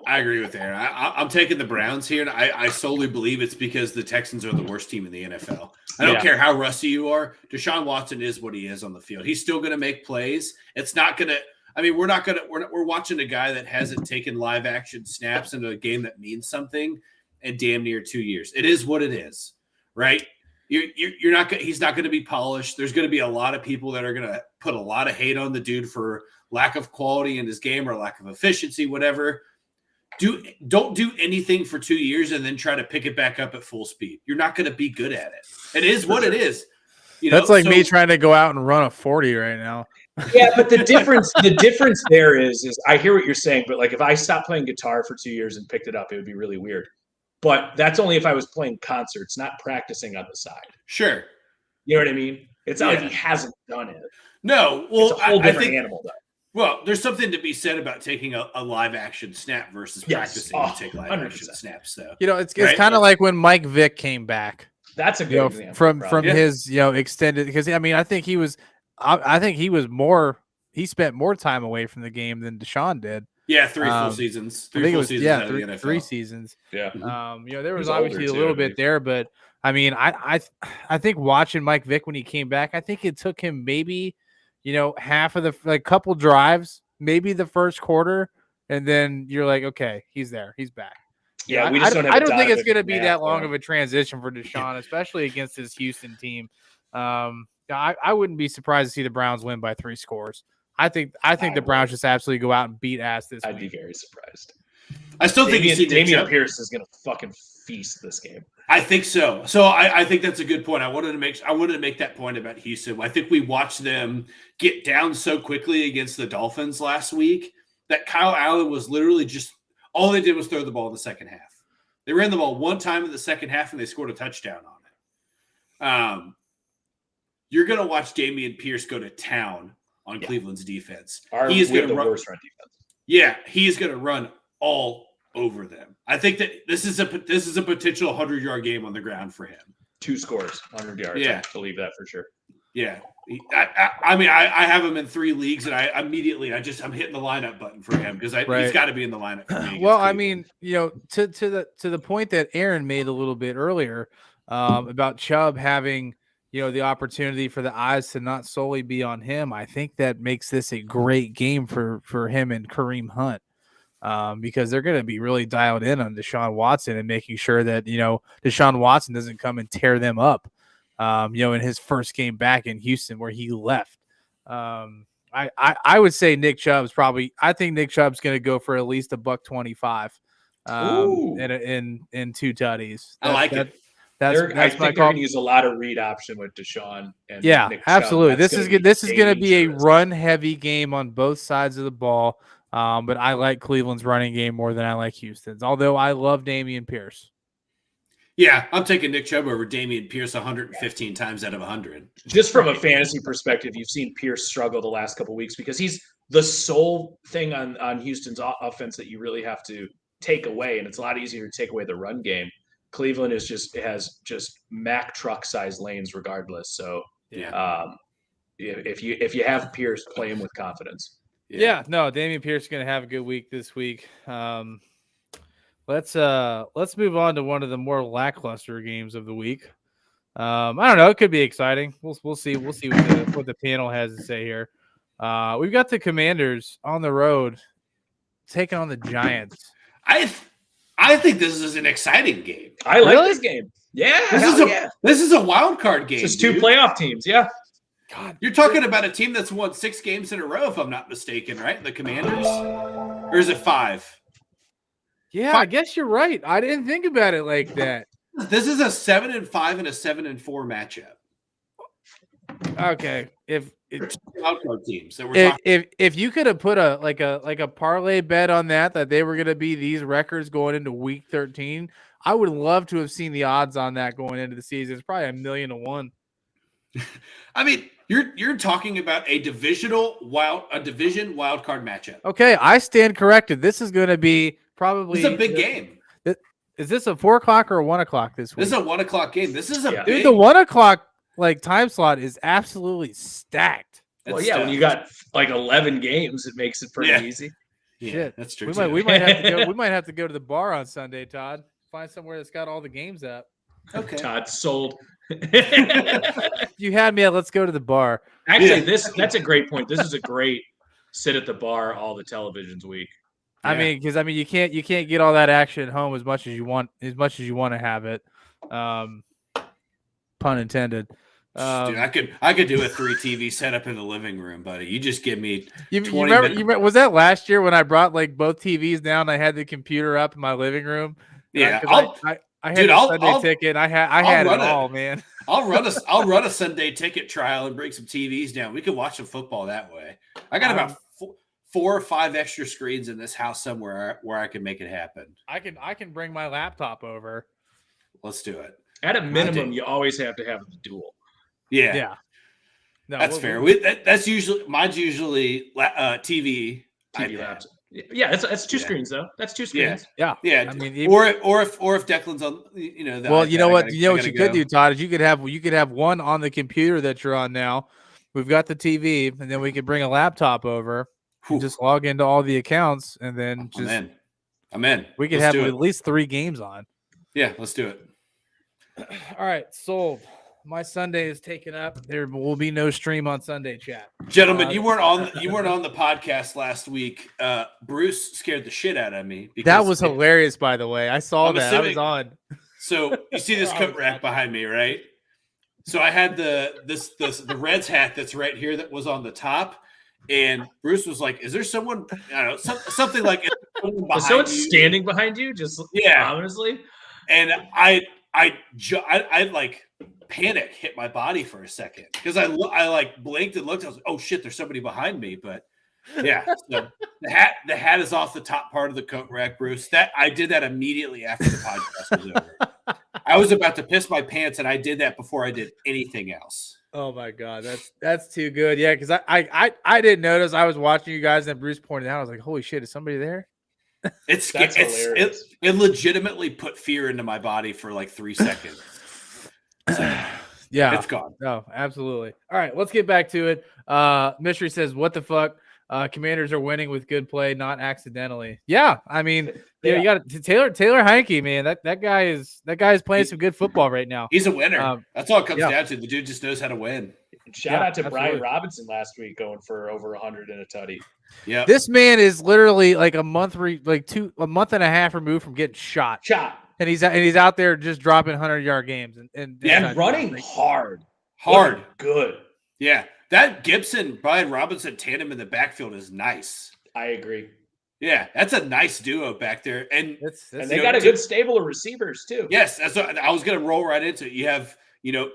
F: agree with Aaron. I'm taking the Browns here, and I solely believe it's because the Texans are the worst team in the NFL. I don't care how rusty you are. Deshaun Watson is what he is on the field. He's still going to make plays. It's not going to – I mean, we're watching a guy that hasn't taken live action snaps into a game that means something in damn near 2 years. It is what it is, right? You're not. He's not going to be polished. There's going to be a lot of people that are going to put a lot of hate on the dude for lack of quality in his game or lack of efficiency, whatever. Don't do anything for 2 years and then try to pick it back up at full speed. You're not going to be good at it. It is what it is.
E: That's like me trying to go out and run a 40 right now.
B: Yeah, but the difference there is I hear what you're saying, but like if I stopped playing guitar for 2 years and picked it up, it would be really weird. But that's only if I was playing concerts, not practicing on the side.
F: Sure.
B: You know what I mean? It's not like he hasn't done it.
F: No. Well,
B: it's a whole different animal, though.
F: Well, there's something to be said about taking a live action snap versus practicing to take live
B: 100%.
F: action snaps, though.
E: It's kind of like when Mike Vick came back.
B: That's a good example.
E: From his extended, because I mean I think he spent more time away from the game than Deshaun did.
F: Yeah, 3 full seasons. 3 full seasons out of the NFL.
E: 3 seasons.
B: Yeah.
E: There was obviously a little bit there, but I mean, I think watching Mike Vick when he came back, I think it took him maybe, half of the couple drives, maybe the first quarter, and then you're like, okay, he's there, he's back.
B: Yeah, we just I
E: don't think it's going to be that long of a transition for Deshaun, especially against his Houston team. I wouldn't be surprised to see the Browns win by 3 scores. I think the Browns just absolutely go out and beat ass this week.
B: I'd be very surprised.
F: I still think
B: Dameon Pierce is going to fucking feast this game.
F: I think so. So I think that's a good point. I wanted to make that point about Houston. I think we watched them get down so quickly against the Dolphins last week that Kyle Allen was literally just all they did was throw the ball in the second half. They ran the ball one time in the second half and they scored a touchdown on it. You're going to watch Dameon Pierce go to town on Cleveland's defense. He is going to run worst run defense. Yeah, he is going to run all over them. I think that this is a potential 100-yard game on the ground for him.
B: 2 scores, 100 yards.
F: Yeah,
B: I believe that for sure.
F: Yeah, I mean, I have him in 3 leagues, and I'm hitting the lineup button for him because he's got to be in the lineup for me.
E: Well, I mean, to the point that Aaron made a little bit earlier about Chubb having the opportunity for the eyes to not solely be on him, I think that makes this a great game for him and Kareem Hunt. Because they're going to be really dialed in on Deshaun Watson and making sure that, Deshaun Watson doesn't come and tear them up, in his first game back in Houston where he left. I would say Nick Chubb's probably. I think Nick Chubb's going to go for at least $125, in 2 tutties.
F: I like it.
B: I think they're going to use a lot of read option with Deshaun and Nick
E: absolutely.
B: Chubb.
E: This is going to be a run heavy game on both sides of the ball. But I like Cleveland's running game more than I like Houston's. Although I love Dameon Pierce.
F: Yeah, I'm taking Nick Chubb over Dameon Pierce 115 times out of 100.
B: Just from a fantasy perspective, you've seen Pierce struggle the last couple of weeks because he's the sole thing on Houston's offense that you really have to take away, and it's a lot easier to take away the run game. Cleveland has just Mack truck size lanes regardless. So if you have Pierce, play him with confidence.
E: Yeah, no, Dameon Pierce is going to have a good week this week. Let's move on to one of the more lackluster games of the week. I don't know. It could be exciting. We'll see. We'll see what the panel has to say here. We've got the Commanders on the road taking on the Giants.
F: I think this is an exciting game.
B: I like this game. Yeah,
F: this is a wild card game.
B: It's just 2 playoff teams. Yeah.
F: God, you're talking about a team that's won 6 games in a row, if I'm not mistaken, right? The Commanders, or is it 5?
E: Yeah, 5. I guess you're right. I didn't think about it like that.
F: This is a 7-5 and a 7-4 matchup.
E: Okay, if
F: wildcard teams that we're
E: if you could have put a parlay bet on that they were going to be these records going into week 13, I would love to have seen the odds on that going into the season. It's probably 1,000,000 to 1.
F: I mean, you're talking about a division wild card matchup.
E: Okay, I stand corrected. This is going to be probably
F: it's a big game.
E: Is this a 4 o'clock or a 1 o'clock this week?
F: This is a 1 o'clock game. This is a
E: dude. The 1 o'clock time slot is absolutely stacked.
B: Well, when you got 11 games, it makes it pretty easy.
F: Yeah,
E: shit,
F: that's true.
E: We might have to go. We might have to go to the bar on Sunday, Todd. Find somewhere that's got all the games up.
F: Okay,
B: Todd sold.
E: You had me at let's go to the bar.
B: Actually, that's a great point. This is a great sit at the bar all the televisions week.
E: Yeah. I mean, you can't get all that action at home as much as you want to have it. Pun intended.
F: Dude, I could do a 3 TV setup in the living room, buddy. You just give me.
E: You remember? Was that last year when I brought both TVs down? I had the computer up in my living room.
F: Yeah,
E: I had a Sunday ticket. I had it all, man.
F: I'll run a Sunday ticket trial and bring some TVs down. We can watch some football that way. I got about 4 or 5 extra screens in this house somewhere where I can make it happen.
E: I can bring my laptop over.
F: Let's do it.
B: At a minimum, you always have to have the dual.
F: Yeah. No, that's fair. That's usually mine's TV.
B: TV laptop. Yeah, that's 2 screens though. That's 2 screens.
E: Yeah.
F: I mean, or if Declan's on,
E: well, you know what you could do, Todd, is you could have one on the computer that you're on now. We've got the TV, and then we could bring a laptop over. And just log into all the accounts, and then
F: I'm in.
E: We could have at least 3 games on.
F: Yeah, let's do it.
E: All right, sold. My Sunday is taken up. There will be no stream on Sunday, chat.
F: Gentlemen, you weren't on the podcast last week. Bruce scared the shit out of me.
E: That was hilarious, by the way. I saw that. I was on.
F: So you see this coat rack behind me, right? So I had the Reds hat that's right here that was on the top, and Bruce was like, "Is there someone? I don't know, something like
B: was someone standing behind you, just ominously?"
F: And I like panic hit my body for a second because I blinked and looked. I was like, "Oh shit, there's somebody behind me." But yeah, so the hat is off the top part of the coat rack, Bruce. That I did that immediately after the podcast was over. I was about to piss my pants, and I did that before I did anything else.
E: Oh my god, that's too good. Yeah, because I didn't notice. I was watching you guys, and Bruce pointed out. I was like, "Holy shit, is somebody there?"
F: It legitimately put fear into my body for 3 seconds. So,
E: yeah,
F: it's gone.
E: No, absolutely. All right, let's get back to it. Mystery says, "What the fuck? Commanders are winning with good play, not accidentally." Yeah, I mean, you got Taylor Heineke, man. That guy is playing some good football right now.
F: He's a winner. That's all it comes down to. The dude just knows how to win.
B: Shout out to Brian Robinson last week going for over 100 in a tutty.
F: Yeah,
E: this man is literally a month and a half removed from getting shot, and he's out there just dropping 100-yard games and
B: running hard,
F: good.
B: Yeah,
F: that Gibson Brian Robinson tandem in the backfield is nice.
B: I agree.
F: Yeah, that's a nice duo back there, and
B: they got a good stable of receivers too.
F: Yes, that's what I was going to roll right into it. You have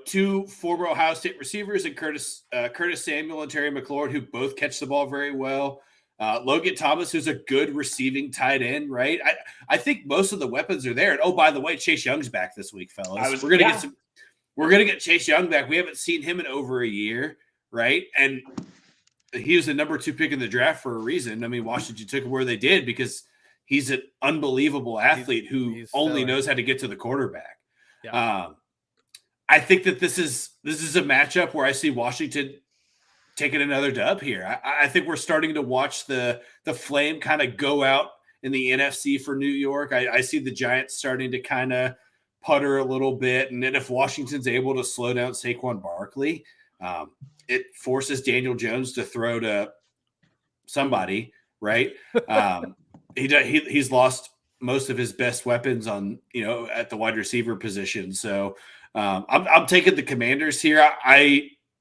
F: 2 former Ohio State receivers and Curtis Samuel and Terry McLaurin, who both catch the ball very well. Logan Thomas, who's a good receiving tight end, right? I think most of the weapons are there. And oh, by the way, Chase Young's back this week, fellas. We're gonna get Chase Young back. We haven't seen him in over a year, right? And he was the number 2 pick in the draft for a reason. I mean, Washington took him where they did because he's an unbelievable athlete who only knows how to get to the quarterback. Yeah. I think that this is a matchup where I see Washington taking another dub here. I think we're starting to watch the flame kind of go out in the NFC for New York. I see the Giants starting to kind of putter a little bit. And then if Washington's able to slow down Saquon Barkley, it forces Daniel Jones to throw to somebody, right? He's lost most of his best weapons on, at the wide receiver position. So I'm taking the Commanders here.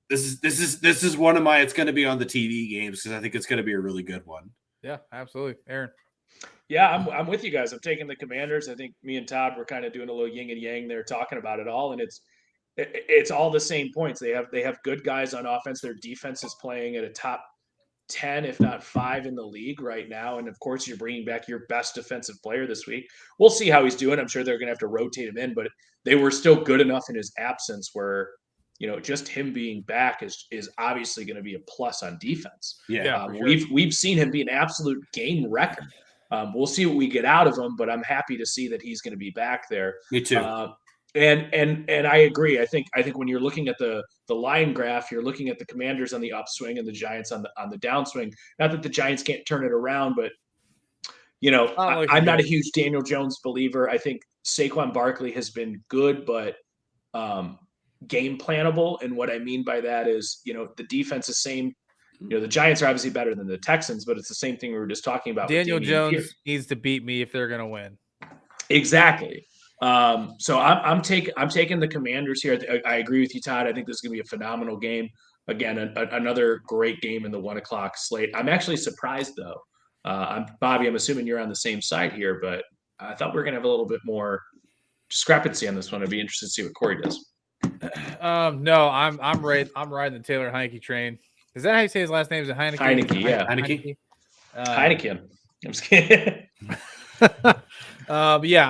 F: This is one of my, it's going to be on the TV games because I think it's going to be a really good one.
E: Yeah, absolutely. Aaron.
B: Yeah, I'm with you guys. I'm taking the Commanders. I think me and Todd were kind of doing a little yin and yang there, talking about it all, and it's all the same points. They have good guys on offense. Their defense is playing at a top 10, if not 5 in the league right now. And of course, you're bringing back your best defensive player this week. We'll see how he's doing. I'm sure they're going to have to rotate him in, but they were still good enough in his absence where, just him being back is obviously going to be a plus on defense.
E: Yeah,
B: sure. We've seen him be an absolute game wrecker. We'll see what we get out of him, but I'm happy to see that he's going to be back there.
F: Me too.
B: And I agree. I think when you're looking at the line graph, you're looking at the Commanders on the upswing and the Giants on the downswing. Not that the Giants can't turn it around, but I'm not a huge Daniel Jones believer. I think Saquon Barkley has been good, but game plannable. And what I mean by that is, the defense is same. The Giants are obviously better than the Texans, but it's the same thing we were just talking about.
E: Daniel Jones needs to beat me if they're going to win.
B: Exactly. So I'm taking the Commanders here. I agree with you, Todd. I think this is going to be a phenomenal game. Again, another great game in the 1:00 slate. I'm actually surprised though. Bobby, I'm assuming you're on the same side here, but I thought we were going to have a little bit more discrepancy on this one. I'd be interested to see what Corey does.
E: No, I'm riding the Taylor Heineke train. Is that how you say his last name? Is it Heineke?
B: Heineke, yeah.
F: Heineke.
B: Heineken. I'm just kidding.
E: Yeah,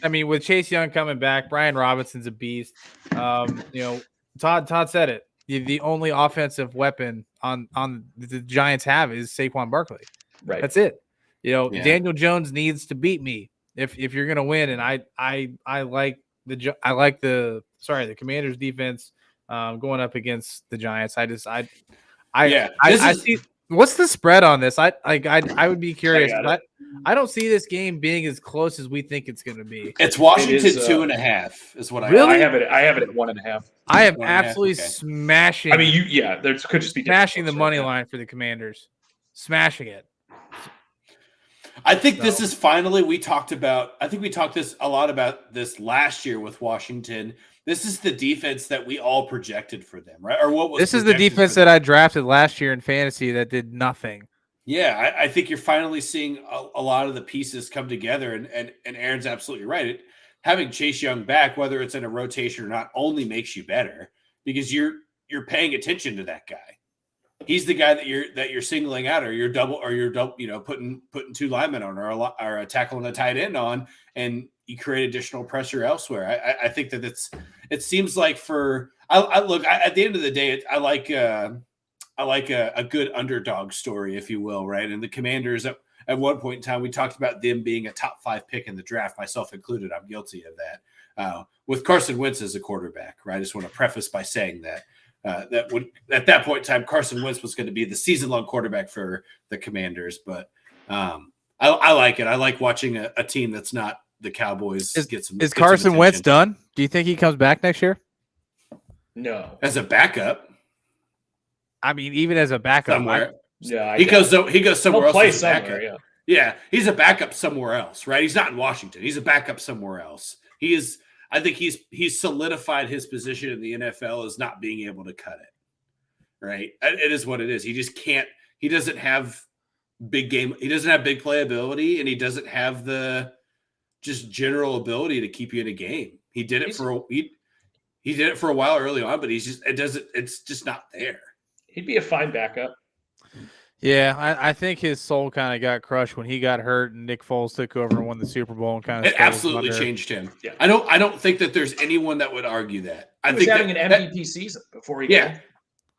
E: I mean, with Chase Young coming back, Brian Robinson's a beast. Todd said it. The only offensive weapon on the Giants have is Saquon Barkley.
B: Right.
E: That's it. Daniel Jones needs to beat me if you're gonna win. And I like the Commanders defense going up against the Giants. I see. What's the spread on this? I would be curious. But I don't see this game being as close as we think it's going to be.
F: It's Washington 2.5 is what I
B: really. I have it at 1.5.
E: I am absolutely smashing.
B: I mean, there could just be
E: smashing the money line for the Commanders, smashing it.
F: I think this is finally we talked a lot about this last year with Washington. This is the defense that we all projected for them, right? Or what was
E: this is the defense that I drafted last year in fantasy that did nothing.
F: Yeah, I think you're finally seeing a lot of the pieces come together, and Aaron's absolutely right. Having Chase Young back, whether it's in a rotation or not, only makes you better because you're paying attention to that guy. He's the guy that you're singling out, or you're putting 2 linemen on, or a tackle and a tight end on, and you create additional pressure elsewhere. I think that it seems like at the end of the day, I like a good underdog story, if you will, right? And the Commanders at one point in time, we talked about them being a top 5 pick in the draft, myself included. I'm guilty of that. With Carson Wentz as a quarterback, right? I just want to preface by saying that. At that point in time, Carson Wentz was going to be the season-long quarterback for the Commanders. But I like it. I like watching a team that's not the Cowboys get some.
E: Is Carson Wentz done? Do you think he comes back next year?
B: No,
F: as a backup.
E: I mean, even as a backup,
F: somewhere. He goes somewhere else.
B: Play somewhere,
F: yeah, he's a backup somewhere else, right? He's not in Washington. He's a backup somewhere else. I think he's solidified his position in the NFL as not being able to cut it. right? It is what it is. He just can't. He doesn't have big game. He doesn't have big playability, and he doesn't have the just general ability to keep you in a game. He did it he did it for a while early on, but it's just not there.
B: He'd be a fine backup.
E: Yeah, I think his soul kind of got crushed when he got hurt and Nick Foles took over and won the Super Bowl and kind of.
F: It absolutely changed him. Yeah. I don't think that there's anyone that would argue that.
B: He was having an MVP season before he got.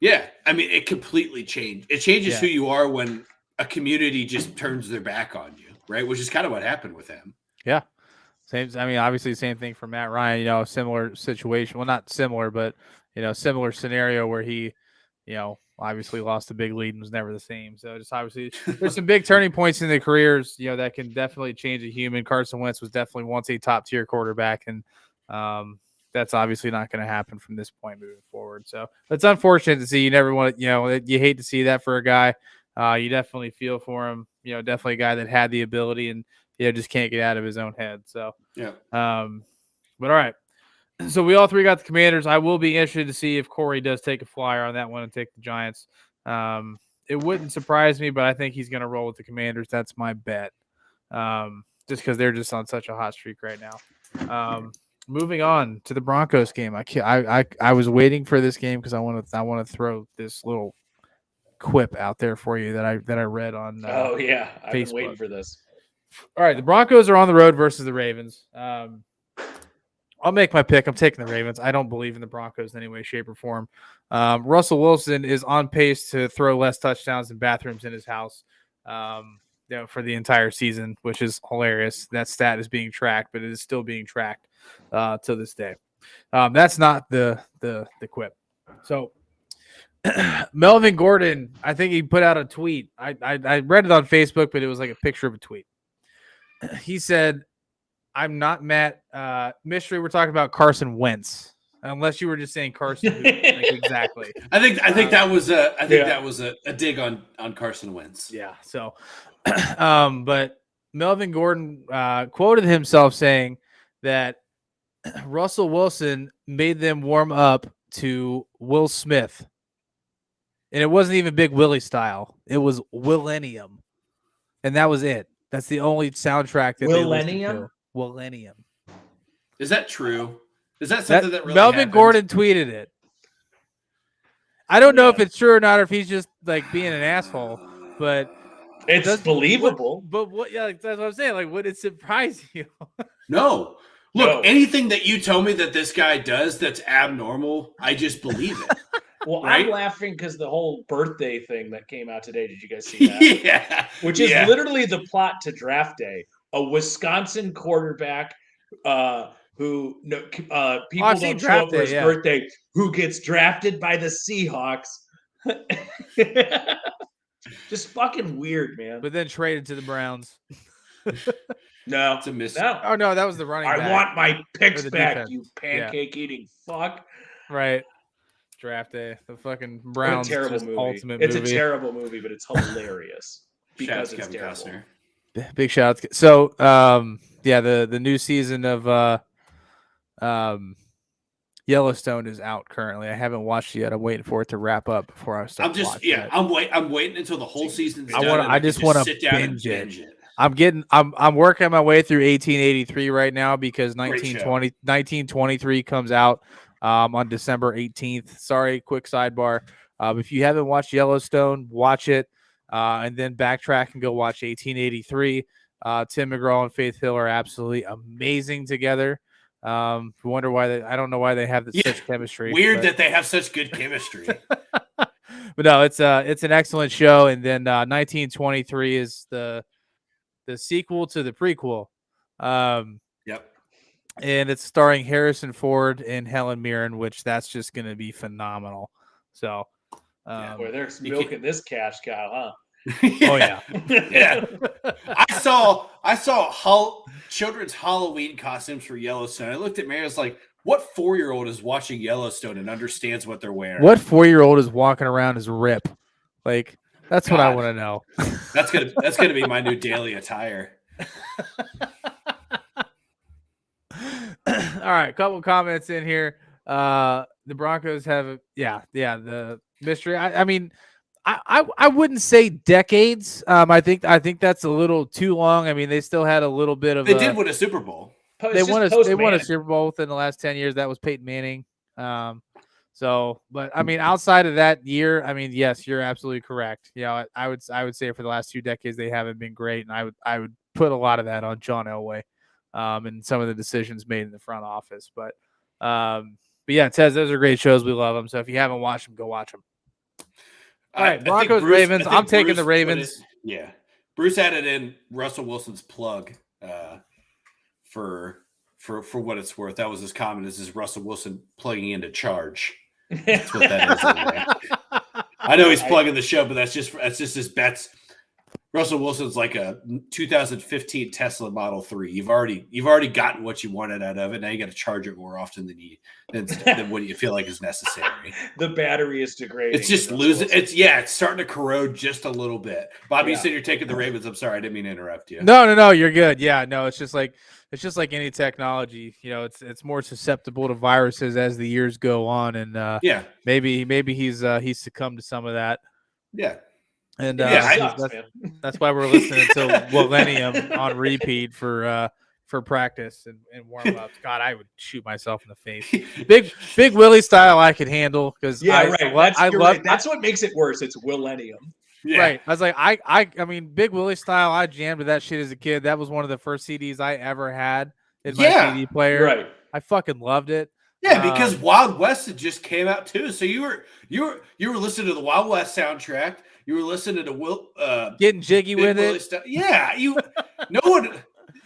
F: Yeah. I mean, it completely changed. It changes who you are when a community just turns their back on you, right? Which is kind of what happened with him.
E: Yeah. Obviously, same thing for Matt Ryan. Similar situation. Well, not similar, but similar scenario where he, obviously lost a big lead and was never the same. So just obviously, there's some big turning points in their careers. That can definitely change a human. Carson Wentz was definitely once a top tier quarterback, and that's obviously not going to happen from this point moving forward. So it's unfortunate to see. You never want to, you hate to see that for a guy. You definitely feel for him. Definitely a guy that had the ability and just can't get out of his own head. So
F: yeah.
E: But all right. So we all three got the Commanders. I will be interested to see if Corey does take a flyer on that one and take the Giants. It wouldn't surprise me, but I think he's going to roll with the Commanders. That's my bet. Just because they're just on such a hot streak right now. Moving on to the Broncos game. I was waiting for this game because I want to throw this little quip out there for you that I read on.
B: I've
E: Facebook.
B: been waiting for this.
E: All right, the Broncos are on the road versus the Ravens. I'll make my pick. I'm taking the Ravens. I don't believe in the Broncos in any way, shape, or form. Russell Wilson is on pace to throw less touchdowns than bathrooms in his house for the entire season, which is hilarious. That stat is being tracked, but it is still being tracked to this day. That's not the quip. So Melvin Gordon, I think he put out a tweet. I read it on Facebook, but it was like a picture of a tweet. He said, I'm not Matt. Mystery, we're talking about Carson Wentz. Unless you were just saying Carson. Exactly.
F: I think that was a dig on Carson Wentz.
E: Yeah. So, but Melvin Gordon quoted himself saying that Russell Wilson made them warm up to Will Smith. And it wasn't even Big Willie style. It was Willennium. And that was it. That's the only soundtrack that they listened to. Willennium.
F: Is that true? Is that something that really
E: Melvin
F: happened?
E: Gordon tweeted it. I don't know if it's true or not, or if he's just like being an asshole, but
B: it's believable.
E: That's what I'm saying. Like, would it surprise you?
F: No. Look, anything that you tell me that this guy does that's abnormal, I just believe it.
B: Well, right? I'm laughing because the whole birthday thing that came out today. Did you guys see that?
F: Yeah.
B: Which is literally the plot to draft day. A Wisconsin quarterback who people don't show up for his birthday, who gets drafted by the Seahawks. Just fucking weird, man.
E: But then traded to the Browns.
B: No,
F: it's a miss.
B: No.
E: Oh no, that was the running back.
B: I want my picks back,
E: defense.
B: you pancake eating fuck.
E: Right. Draft day. The fucking Browns.
B: What a terrible movie.
E: Ultimate
B: it's
E: movie.
B: a terrible movie, but it's hilarious because it's terrible.
F: Costner.
E: Big shout out. So, the new season of Yellowstone is out currently. I haven't watched it yet. I'm waiting for it to wrap up before I start.
F: I'm waiting until the whole season's done.
E: I just want to binge it. I'm working my way through 1883 right now because 1923 comes out on December 18th. Sorry, quick sidebar. If you haven't watched Yellowstone, watch it. And then backtrack and go watch 1883. Tim McGraw and Faith Hill are absolutely amazing together. Wonder why I don't know why they have such chemistry.
F: Weird that they have such good chemistry.
E: But no, it's an excellent show. And then 1923 is the sequel to the prequel.
F: Yep.
E: And it's starring Harrison Ford and Helen Mirren, which that's just going to be phenomenal. So.
B: Boy, they're milking this cash cow, huh?
E: Oh yeah.
F: Yeah. I saw children's Halloween costumes for Yellowstone. I looked at Mary. I was like, "What 4-year-old is watching Yellowstone and understands what they're wearing?
E: What 4-year-old is walking around as Rip? Like that's what I want to know.
F: That's gonna be my new daily attire."
E: All right, couple comments in here. The Broncos have the mystery. I mean, I wouldn't say decades. I think that's a little too long. I mean, they still had a little bit of.
F: They did win a Super Bowl.
E: They won a Super Bowl within the last 10 years. That was Peyton Manning. But I mean, outside of that year, I mean, yes, you're absolutely correct. You know, I would say for the last 2 decades they haven't been great, and I would put a lot of that on John Elway, and some of the decisions made in the front office. But yeah, Tez, those are great shows. We love them. So if you haven't watched them, go watch them. All right, Broncos, Ravens. I'm taking the Ravens.
F: Yeah, Bruce added in Russell Wilson's plug for what it's worth. That was his comment. This is Russell Wilson plugging into charge. That's what that is. Anyway. I know he's plugging the show, but that's just his bets. Russell Wilson's like a 2015 Tesla Model 3. You've already gotten what you wanted out of it. Now you got to charge it more often than what you feel like is necessary.
B: The battery is degrading.
F: It's just losing. It's starting to corrode just a little bit. Bobby, you said you're taking the Ravens. I'm sorry, I didn't mean to interrupt you.
E: No, you're good. Yeah, no, it's just like any technology. You know, it's more susceptible to viruses as the years go on, and maybe he's succumbed to some of that.
F: Yeah.
E: And that's why we're listening to Millennium on repeat for practice and warm ups. God, I would shoot myself in the face. Big Willie style, I could handle because
B: That's what makes it worse. It's Millennium.
E: Yeah. Right. I was like, I mean, Big Willie style. I jammed to that shit as a kid. That was one of the first CDs I ever had in my CD player.
B: Right.
E: I fucking loved it.
F: Yeah, because Wild West had just came out too. So you were listening to the Wild West soundtrack. You were listening to
E: getting jiggy with it.
F: Yeah, no one.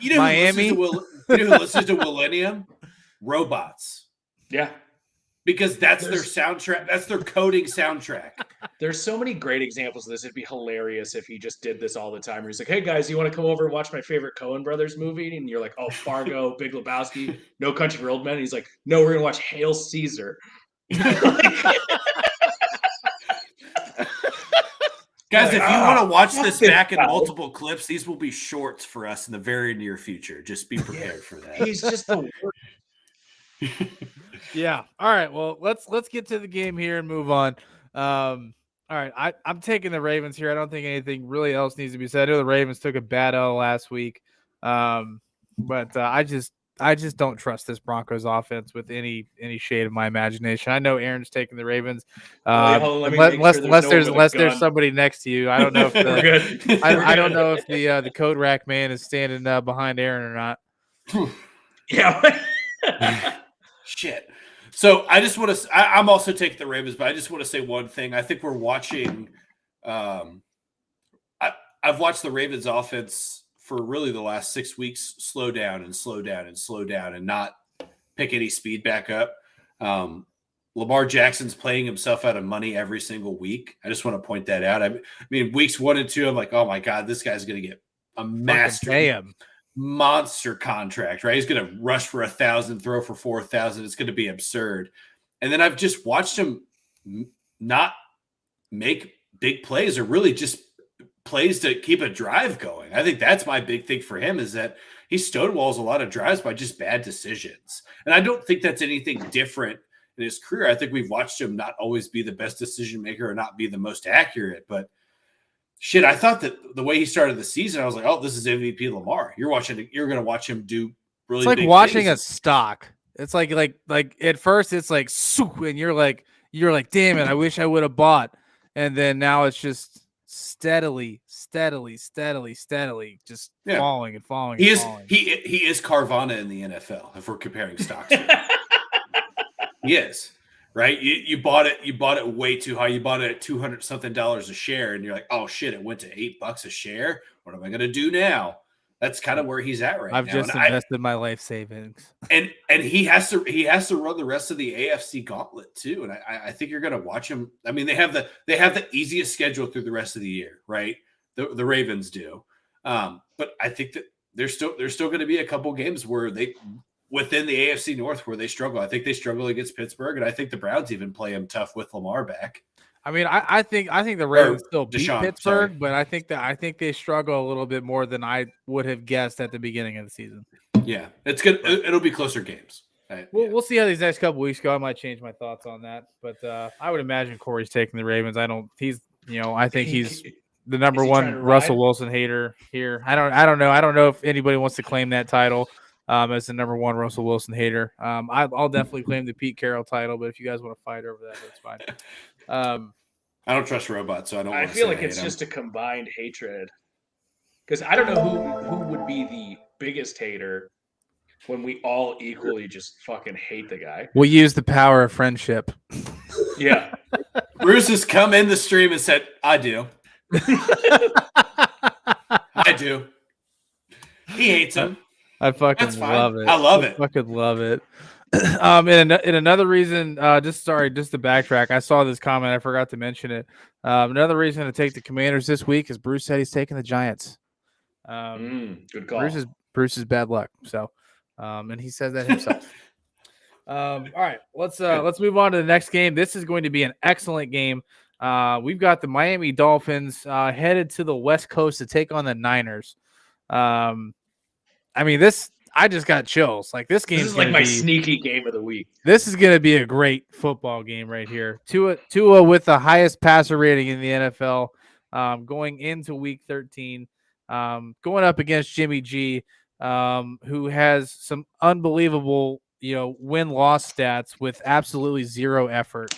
F: You know
E: Miami.
F: Who listens to Millennium? Robots.
B: Yeah,
F: because that's their soundtrack. That's their coding soundtrack.
B: There's so many great examples of this. It'd be hilarious if he just did this all the time. Where he's like, "Hey guys, you want to come over and watch my favorite Coen Brothers movie?" And you're like, "Oh, Fargo, Big Lebowski, No Country for Old Men." And he's like, "No, we're gonna watch Hail Caesar."
F: Guys, if you want to watch this back in multiple clips, these will be shorts for us in the very near future. Just be prepared for that.
B: He's just the worst.
E: Yeah. All right. Well, let's get to the game here and move on. All right. I'm taking the Ravens here. I don't think anything really else needs to be said. I know the Ravens took a bad L last week, but I just don't trust this Broncos offense with any shade of my imagination. I know Aaron's taking the Ravens, unless there's somebody next to you. I don't know if I don't know if the code rack man is standing behind Aaron or not.
B: Yeah.
F: Shit. So I just want to. I'm also taking the Ravens, but I just want to say one thing. I think we're watching. I've watched the Ravens offense for really the last 6 weeks slow down and not pick any speed back up. Lamar Jackson's playing himself out of money every single week. I just want to point that out. I mean, weeks 1 and 2, I'm like, oh my God, this guy's going to get a monster contract, right? He's going to rush for 1,000, throw for 4,000. It's going to be absurd. And then I've just watched him not make big plays or really just plays to keep a drive going. I think that's my big thing for him is that he stonewalls a lot of drives by just bad decisions. And I don't think that's anything different in his career. I think we've watched him not always be the best decision maker or not be the most accurate, but shit, I thought that the way he started the season, I was like, oh, this is MVP Lamar. You're going to watch him do really
E: It's like
F: big
E: watching
F: things.
E: a stock. It's like at first it's like, and you're like, damn it, I wish I would have bought. And then now it's just steadily just falling and falling.
F: He is Carvana in the NFL if we're comparing stocks. He is, right? You bought it way too high. You bought it at $200 something a share, and you're like, oh shit, it went to $8 a share. What am I gonna do now? That's kind of where he's at right now.
E: I've just invested my life savings,
F: and he has to run the rest of the AFC gauntlet too. And I think you're going to watch him. I mean, they have the easiest schedule through the rest of the year, right? The Ravens do, but I think that there's still going to be a couple games where they within the AFC North where they struggle. I think they struggle against Pittsburgh, and I think the Browns even play them tough with Lamar back.
E: I mean, I think the Ravens still beat Pittsburgh, but I think they struggle a little bit more than I would have guessed at the beginning of the season.
F: Yeah, it's good. It'll be closer games.
E: We'll see how these next couple weeks go. I might change my thoughts on that, but I would imagine Corey's taking the Ravens. I think he's the number one Russell Wilson hater here. I don't know. I don't know if anybody wants to claim that title as the number one Russell Wilson hater. I'll definitely claim the Pete Carroll title, but if you guys want to fight over that, that's fine.
F: I don't trust robots, so I don't.
B: I feel like it's just a combined hatred, because I don't know who would be the biggest hater when we all equally just fucking hate the guy.
E: We'll use the power of friendship.
B: Yeah.
F: Bruce has come in the stream and said, I do. I do. He hates him.
E: I fucking love it.
F: I love it.
E: I fucking love it. And another reason, just to backtrack, I saw this comment. I forgot to mention it. Another reason to take the Commanders this week is Bruce said he's taking the Giants.
B: Good call.
E: Bruce's bad luck. So, and he says that himself. All right, let's move on to the next game. This is going to be an excellent game. We've got the Miami Dolphins headed to the West Coast to take on the Niners. I just got chills. Like this game
B: is like my sneaky game of the week.
E: This is going to be a great football game right here. Tua with the highest passer rating in the NFL, going into Week 13, going up against Jimmy G, who has some unbelievable win-loss stats with absolutely zero effort.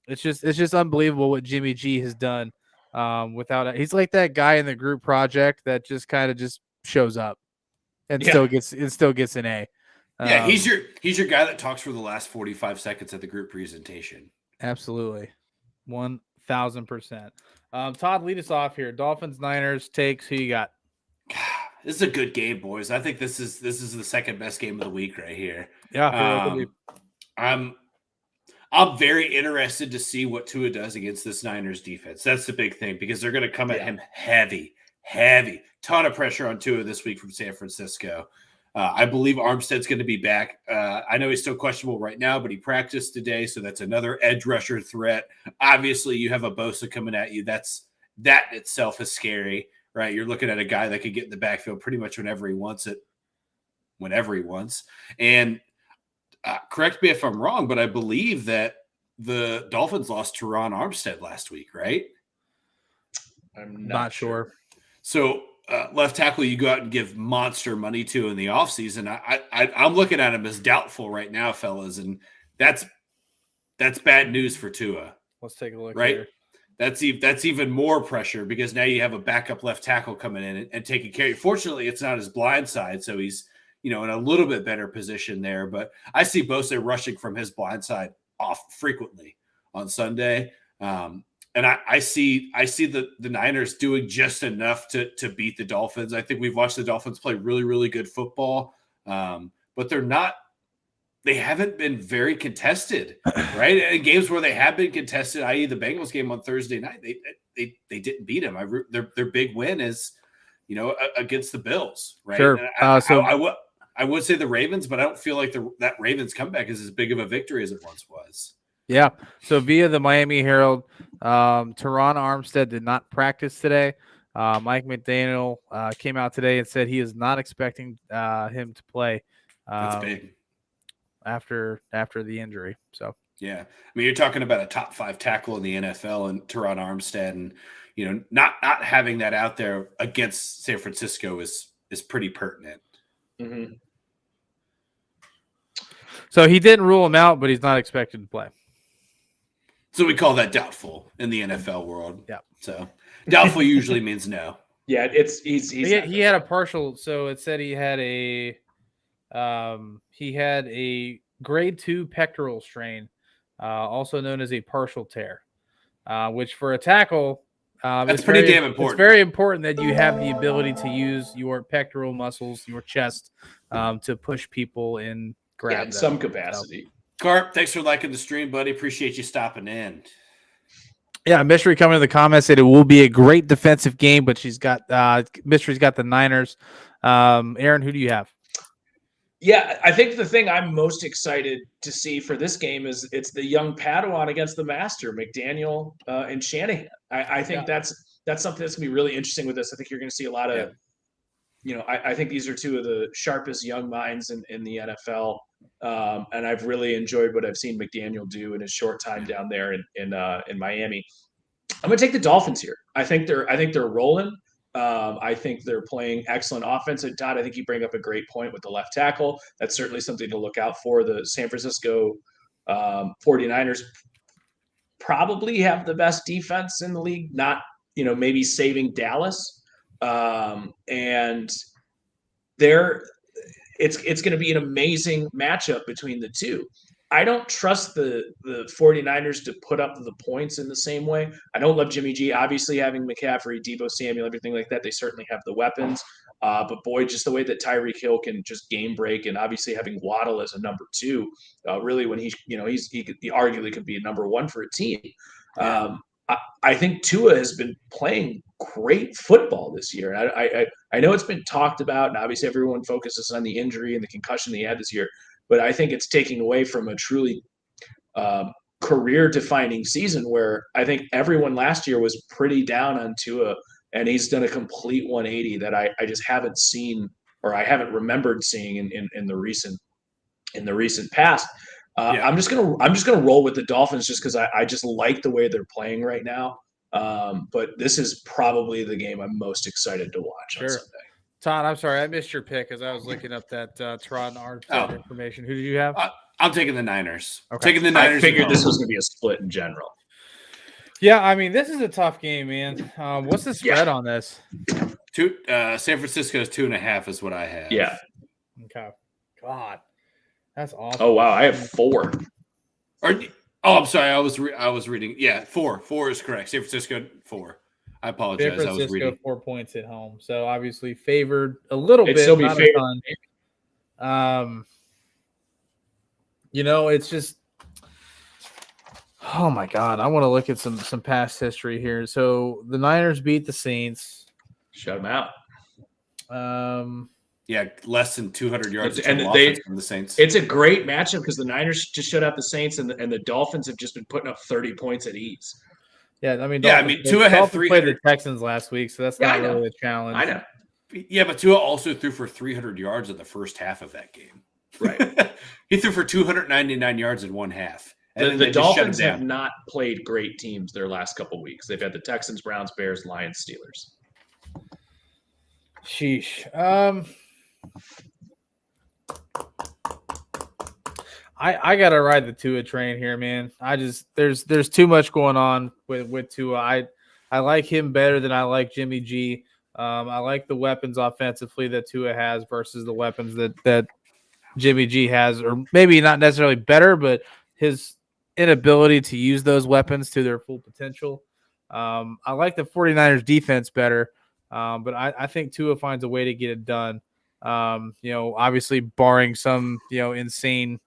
E: It's just unbelievable what Jimmy G has done. He's like that guy in the group project that just kind of just shows up and still gets an A.
F: Yeah, he's your guy that talks for the last 45 seconds at the group presentation.
E: Absolutely, 1,000%. Todd, lead us off here. Dolphins, Niners takes. Who you got?
F: This is a good game, boys. I think this is the second best game of the week right here.
E: Yeah,
F: I'm very interested to see what Tua does against this Niners defense. That's the big thing because they're going to come at him heavy. Ton of pressure on Tua this week from San Francisco. I believe Armstead's going to be back. I know he's still questionable right now, but he practiced today, so that's another edge rusher threat. Obviously, you have a Bosa coming at you. That itself is scary, right? You're looking at a guy that could get in the backfield pretty much whenever he wants. And correct me if I'm wrong, but I believe that the Dolphins lost Teron Armstead last week, right?
E: I'm not sure.
F: So left tackle you go out and give monster money to in the offseason. I'm looking at him as doubtful right now, fellas, and that's bad news for Tua.
E: Let's take a look
F: right
E: here.
F: That's even more pressure because now you have a backup left tackle coming in and taking care of you. Fortunately, it's not his blind side, so he's in a little bit better position there. But I see Bosa rushing from his blind side off frequently on Sunday. And I see the Niners doing just enough to beat the Dolphins. I think we've watched the Dolphins play really, really good football, but they haven't been very contested, right? In games where they have been contested, i.e. the Bengals game on Thursday night, they didn't beat them. Their big win is, against the Bills, right?
E: Sure.
F: I would say the Ravens, but I don't feel like that Ravens comeback is as big of a victory as it once was.
E: Yeah. So via the Miami Herald, Teron Armstead did not practice today. Mike McDaniel came out today and said he is not expecting him to play.
F: That's big.
E: After the injury. So
F: yeah, I mean, you're talking about a top 5 tackle in the NFL and Teron Armstead, and not having that out there against San Francisco is pretty pertinent.
B: Mm-hmm.
E: So he didn't rule him out, but he's not expected to play.
F: So we call that doubtful in the NFL world.
E: Yeah.
F: So doubtful usually means no.
B: Yeah,
E: he had a partial. So it said he had a grade 2 pectoral strain, also known as a partial tear, which for a tackle,
F: that's pretty damn important.
E: It's very important that you have the ability to use your pectoral muscles, your chest, to push people and grab them.
B: In some capacity.
E: So,
F: Carp, thanks for liking the stream, buddy. Appreciate you stopping in.
E: Yeah, Mystery coming in the comments said it will be a great defensive game, but Mystery's got the Niners. Aaron, who do you have?
B: Yeah, I think the thing I'm most excited to see for this game is it's the young Padawan against the master, McDaniel and Shanahan. I think that's something that's going to be really interesting with this. I think you're going to see a lot of I think these are two of the sharpest young minds in the NFL. And I've really enjoyed what I've seen McDaniel do in his short time down there in Miami. I'm going to take the Dolphins here. I think they're rolling. I think they're playing excellent offense. And Todd, I think you bring up a great point with the left tackle. That's certainly something to look out for. The San Francisco 49ers probably have the best defense in the league, not, maybe saving Dallas. And it's going to be an amazing matchup between the two. I don't trust the 49ers to put up the points in the same way. I don't love Jimmy G. Obviously, having McCaffrey, Deebo Samuel, everything like that, they certainly have the weapons. But boy, just the way that Tyreek Hill can just game break, and obviously having Waddle as a number 2, really when he arguably could be a number 1 for a team. I think Tua has been playing great football this year. I know it's been talked about, and obviously everyone focuses on the injury and the concussion he had this year. But I think it's taking away from a truly career-defining season where I think everyone last year was pretty down on Tua, and he's done a complete 180 that I just haven't seen, or I haven't remembered seeing in the recent past. I'm just gonna roll with the Dolphins just because I just like the way they're playing right now. But this is probably the game I'm most excited to watch on Sunday.
E: Todd, I'm sorry, I missed your pick as I was looking up that Todd and Armstead information. Who did you have?
F: I'm taking the Niners.
E: Okay.
F: Taking the Niners.
B: I figured this was going to be a split in general.
E: Yeah, I mean, this is a tough game, man. What's the spread on this?
F: San Francisco's 2.5 is what I have.
B: Yeah.
E: Okay. God, that's awesome.
B: Oh wow, I have 4.
F: I'm sorry. I was reading. Yeah, 4. 4 is correct. San Francisco 4. I apologize.
E: San Francisco,
F: I was reading
E: 4 points at home, so obviously favored a little bit.
B: Still be
E: not
B: favored.
E: A ton. It's just, oh my God, I want to look at some past history here. So the Niners beat the Saints.
B: Shut them out.
F: Yeah, less than 200 yards
B: from
F: the Saints.
B: It's a great matchup because the Niners just shut out the Saints, and the Dolphins have just been putting up 30 points at ease.
E: Yeah, I mean,
F: Tua had 300.
E: Played the Texans last week, so that's not really a challenge.
B: I know.
F: Yeah, but Tua also threw for 300 yards in the first half of that game.
B: Right.
F: He threw for 299 yards in one half. And
B: the Dolphins have not played great teams their last couple of weeks. They've had the Texans, Browns, Bears, Lions, Steelers.
E: Sheesh. I gotta ride the Tua train here, man. There's too much going on with Tua. I like him better than I like Jimmy G. I like the weapons offensively that Tua has versus the weapons that Jimmy G has, or maybe not necessarily better, but his inability to use those weapons to their full potential. I like the 49ers defense better, but I think Tua finds a way to get it done. Obviously barring some, insane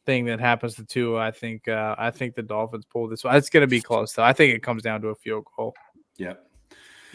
E: thing that happens to Tua, I think the Dolphins pull this one. It's going to be close, though. I think it comes down to a field goal.
F: Yeah.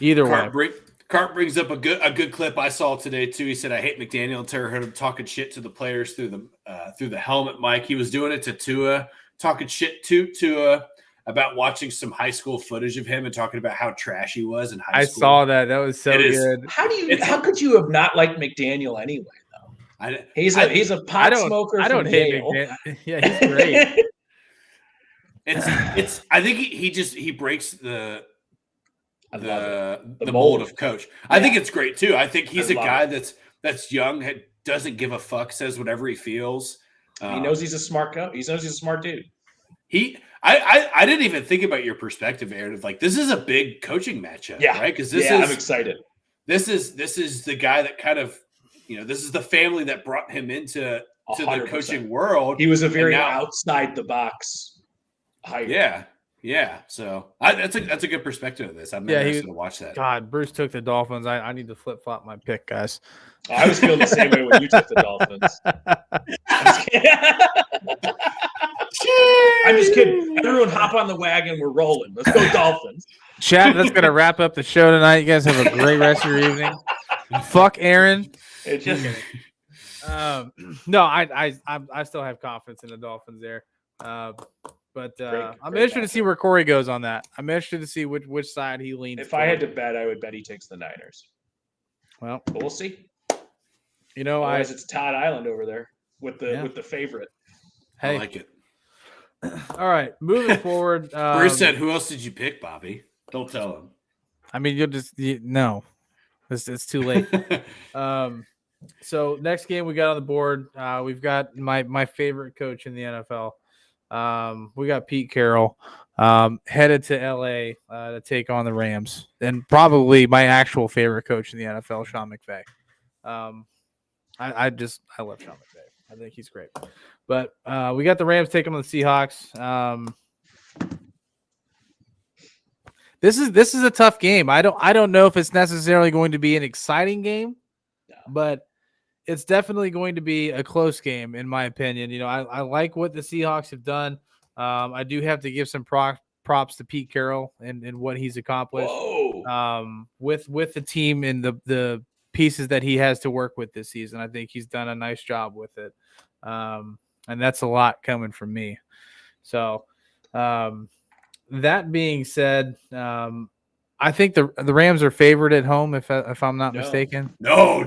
E: Either way.
F: Cart brings up a good clip I saw today too. He said, "I hate McDaniel until I heard him talking shit to the players through the helmet mic. He was doing it to Tua, talking shit to Tua about watching some high school footage of him and talking about how trash he was in high school."
E: I saw that. That was so good.
B: How could you have not liked McDaniel anyway, though? He's a pot smoker.
E: I don't hate McDaniel. Yeah, he's great.
F: It's. I think he breaks the mold of coach. Yeah. I think it's great too. I think he's a guy that's young, doesn't give a fuck, says whatever he feels.
B: He knows he's a smart coach. He knows he's a smart dude.
F: I didn't even think about your perspective, Aaron, of like, this is a big coaching matchup, right? Because
B: I'm excited.
F: This is the guy that kind of, this is the family that brought him into the coaching world.
B: He was a very outside the box hire.
F: Yeah, so that's a good perspective of this. I'm going to watch that.
E: God, Bruce took the Dolphins. I need to flip flop my pick, guys.
B: I was feeling the same way when you took the Dolphins. I'm just kidding. Everyone, hop on the wagon. We're rolling. Let's go Dolphins.
E: Chat. That's going to wrap up the show tonight. You guys have a great rest of your evening. Fuck Aaron. No, I still have confidence in the Dolphins there. But I'm interested to see where Corey goes on that. I'm interested to see which side he leans.
B: If I had to bet, I would bet he takes the Niners.
E: Well,
B: but we'll see.
E: Otherwise
B: it's Todd Island over there with the favorite.
E: Hey.
F: I like it.
E: All right, moving forward.
F: Bruce said, "Who else did you pick, Bobby? Don't tell him."
E: I mean, no, it's too late. So next game we got on the board, we've got my favorite coach in the NFL. We got Pete Carroll headed to LA to take on the Rams, and probably my actual favorite coach in the NFL, Sean McVay. I love Sean McVay. I think he's great. But we got the Rams taking on the Seahawks. This is a tough game. I don't know if it's necessarily going to be an exciting game, but it's definitely going to be a close game, in my opinion. I like what the Seahawks have done. I do have to give some props to Pete Carroll and what he's accomplished with the team and the pieces that he has to work with this season. I think he's done a nice job with it. And that's a lot coming from me. So that being said, I think the Rams are favored at home if I'm not mistaken.
F: No.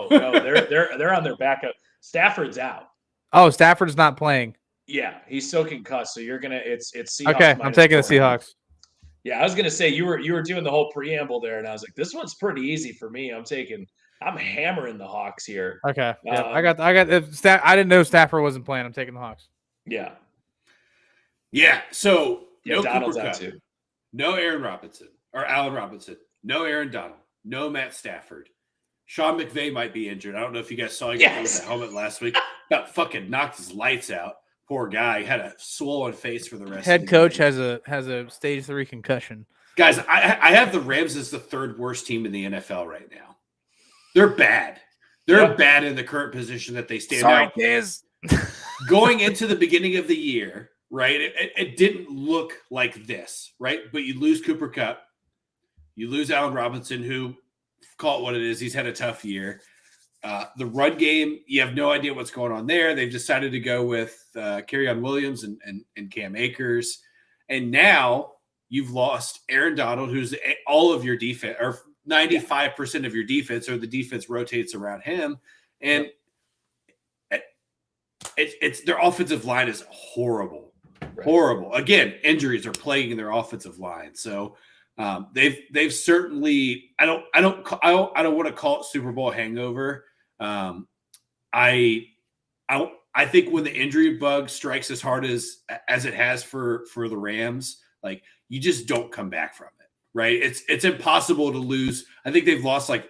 B: They're on their backup. Stafford's out.
E: Oh, Stafford's not playing.
B: Yeah, he's still concussed. So you're gonna it's Seahawks.
E: Okay, I'm taking the Seahawks.
B: Yeah, I was gonna say you were doing the whole preamble there, and I was like, this one's pretty easy for me. I'm hammering the Hawks here.
E: Okay, yeah, I got. I didn't know Stafford wasn't playing. I'm taking the Hawks.
B: Yeah.
F: So no
B: Donald's
F: Cooper
B: out
F: Kupp,
B: too.
F: no Aaron Robinson or Allen Robinson, no Aaron Donald, no Matt Stafford. Sean McVay might be injured. I don't know if you guys saw him with the helmet last week. Got fucking knocked his lights out. Poor guy had a swollen face for the rest.
E: Head
F: of the
E: coach
F: game.
E: has a stage 3 concussion.
F: Guys, I have the Rams as the third worst team in the NFL right now. They're bad. They're bad in the current position that they stand out. Going into the beginning of the year, right? It didn't look like this, right? But you lose Cooper Kupp, you lose Allen Robinson, who, call it what it is, he's had a tough year. The run game, you have no idea what's going on there. They've decided to go with Kerryon Williams and Cam Akers. And now you've lost Aaron Donald, who's all of your defense, or 95% of your defense, or the defense rotates around him. And it's their offensive line is horrible. Right. Horrible. Again, injuries are plaguing their offensive line. So they've certainly, I don't want to call it Super Bowl hangover. I think when the injury bug strikes as hard as it has for the Rams, like, you just don't come back from it, right? It's impossible to lose. I think they've lost, like,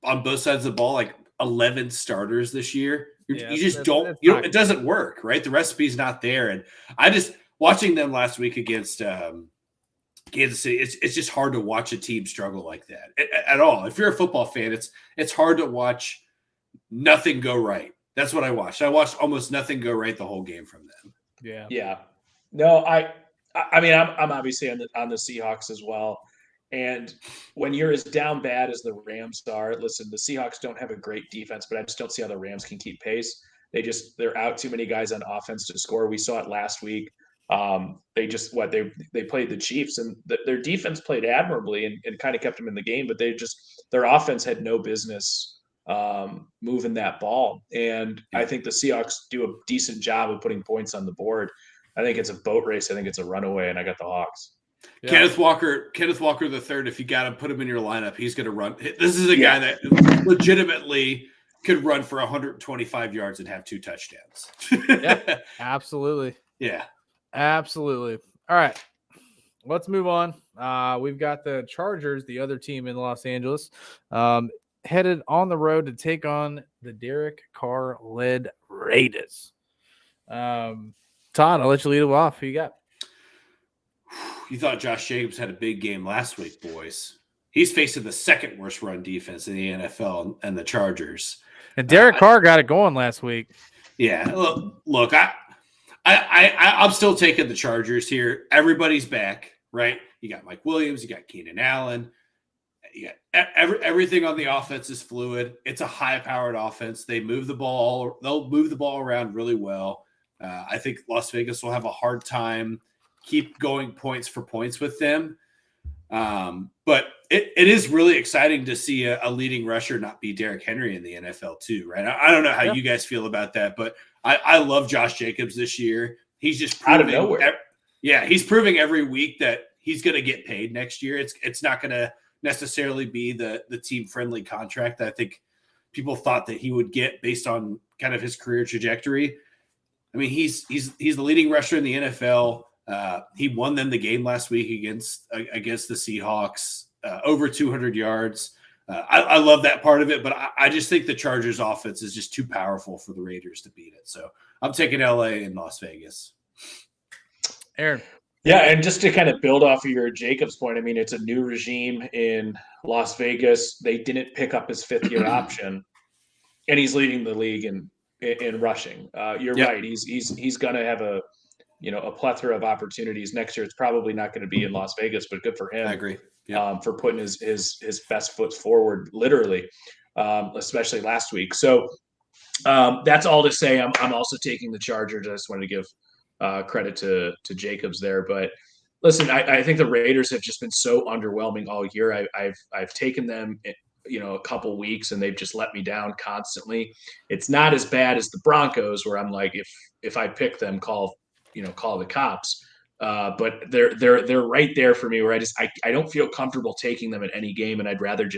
F: on both sides of the ball, like 11 starters this year. You just don't. It doesn't work, right? The recipe's not there. And I just watching them last week against Kansas City. It's just hard to watch a team struggle like that at all. If you're a football fan, it's hard to watch nothing go right. That's what I watched. I watched almost nothing go right the whole game from them.
B: Yeah. No, I mean, I'm obviously on the Seahawks as well. And when you're as down bad as the Rams are, listen, the Seahawks don't have a great defense, but I just don't see how the Rams can keep pace. They're out too many guys on offense to score. We saw it last week. They played the Chiefs, and their defense played admirably and kind of kept them in the game, but their offense had no business moving that ball. And I think the Seahawks do a decent job of putting points on the board. I think it's a boat race. I think it's a runaway, and I got the Hawks.
F: Yeah. Kenneth Walker III, if you got to put him in your lineup, he's going to run. This is a guy that legitimately could run for 125 yards and have 2 touchdowns.
E: Yeah, absolutely.
F: Yeah,
E: absolutely. All right, let's move on. We've got the Chargers, the other team in Los Angeles, headed on the road to take on the Derek Carr-led Raiders. Todd, I'll let you lead it off. Who you got?
F: You thought Josh Jacobs had a big game last week, boys. He's facing the second worst run defense in the NFL and the Chargers.
E: And Derek Carr got it going last week.
F: Yeah. Look, I'm still taking the Chargers here. Everybody's back, right? You got Mike Williams, you got Keenan Allen. You got everything on the offense is fluid. It's a high-powered offense. They move the ball. They'll move the ball around really well. I think Las Vegas will have a hard time keep going points for points with them. But it is really exciting to see a leading rusher not be Derrick Henry in the NFL too, right? I don't know how you guys feel about that, but I love Josh Jacobs this year. He's just proving,
B: out of nowhere.
F: He's proving every week that he's going to get paid next year. It's not going to necessarily be the team friendly contract that I think people thought that he would get based on kind of his career trajectory. I mean, he's the leading rusher in the NFL. He won them the game last week against the Seahawks, over 200 yards. I love that part of it, but I just think the Chargers offense is just too powerful for the Raiders to beat it. So I'm taking LA and Las Vegas.
E: Aaron.
B: Yeah, and just to kind of build off of your Jacobs point, I mean, it's a new regime in Las Vegas. They didn't pick up his fifth-year option, and he's leading the league in rushing. You're right. He's going to have a plethora of opportunities next year. It's probably not going to be in Las Vegas, but good for him.
F: I agree.
B: For putting his best foot forward, literally, especially last week. So that's all to say. I'm also taking the Chargers. I just wanted to give credit to Jacobs there. But listen, I think the Raiders have just been so underwhelming all year. I've taken them, a couple weeks, and they've just let me down constantly. It's not as bad as the Broncos, where I'm like, if I pick them, call the cops. But they're right there for me, where I don't feel comfortable taking them in any game, and I'd rather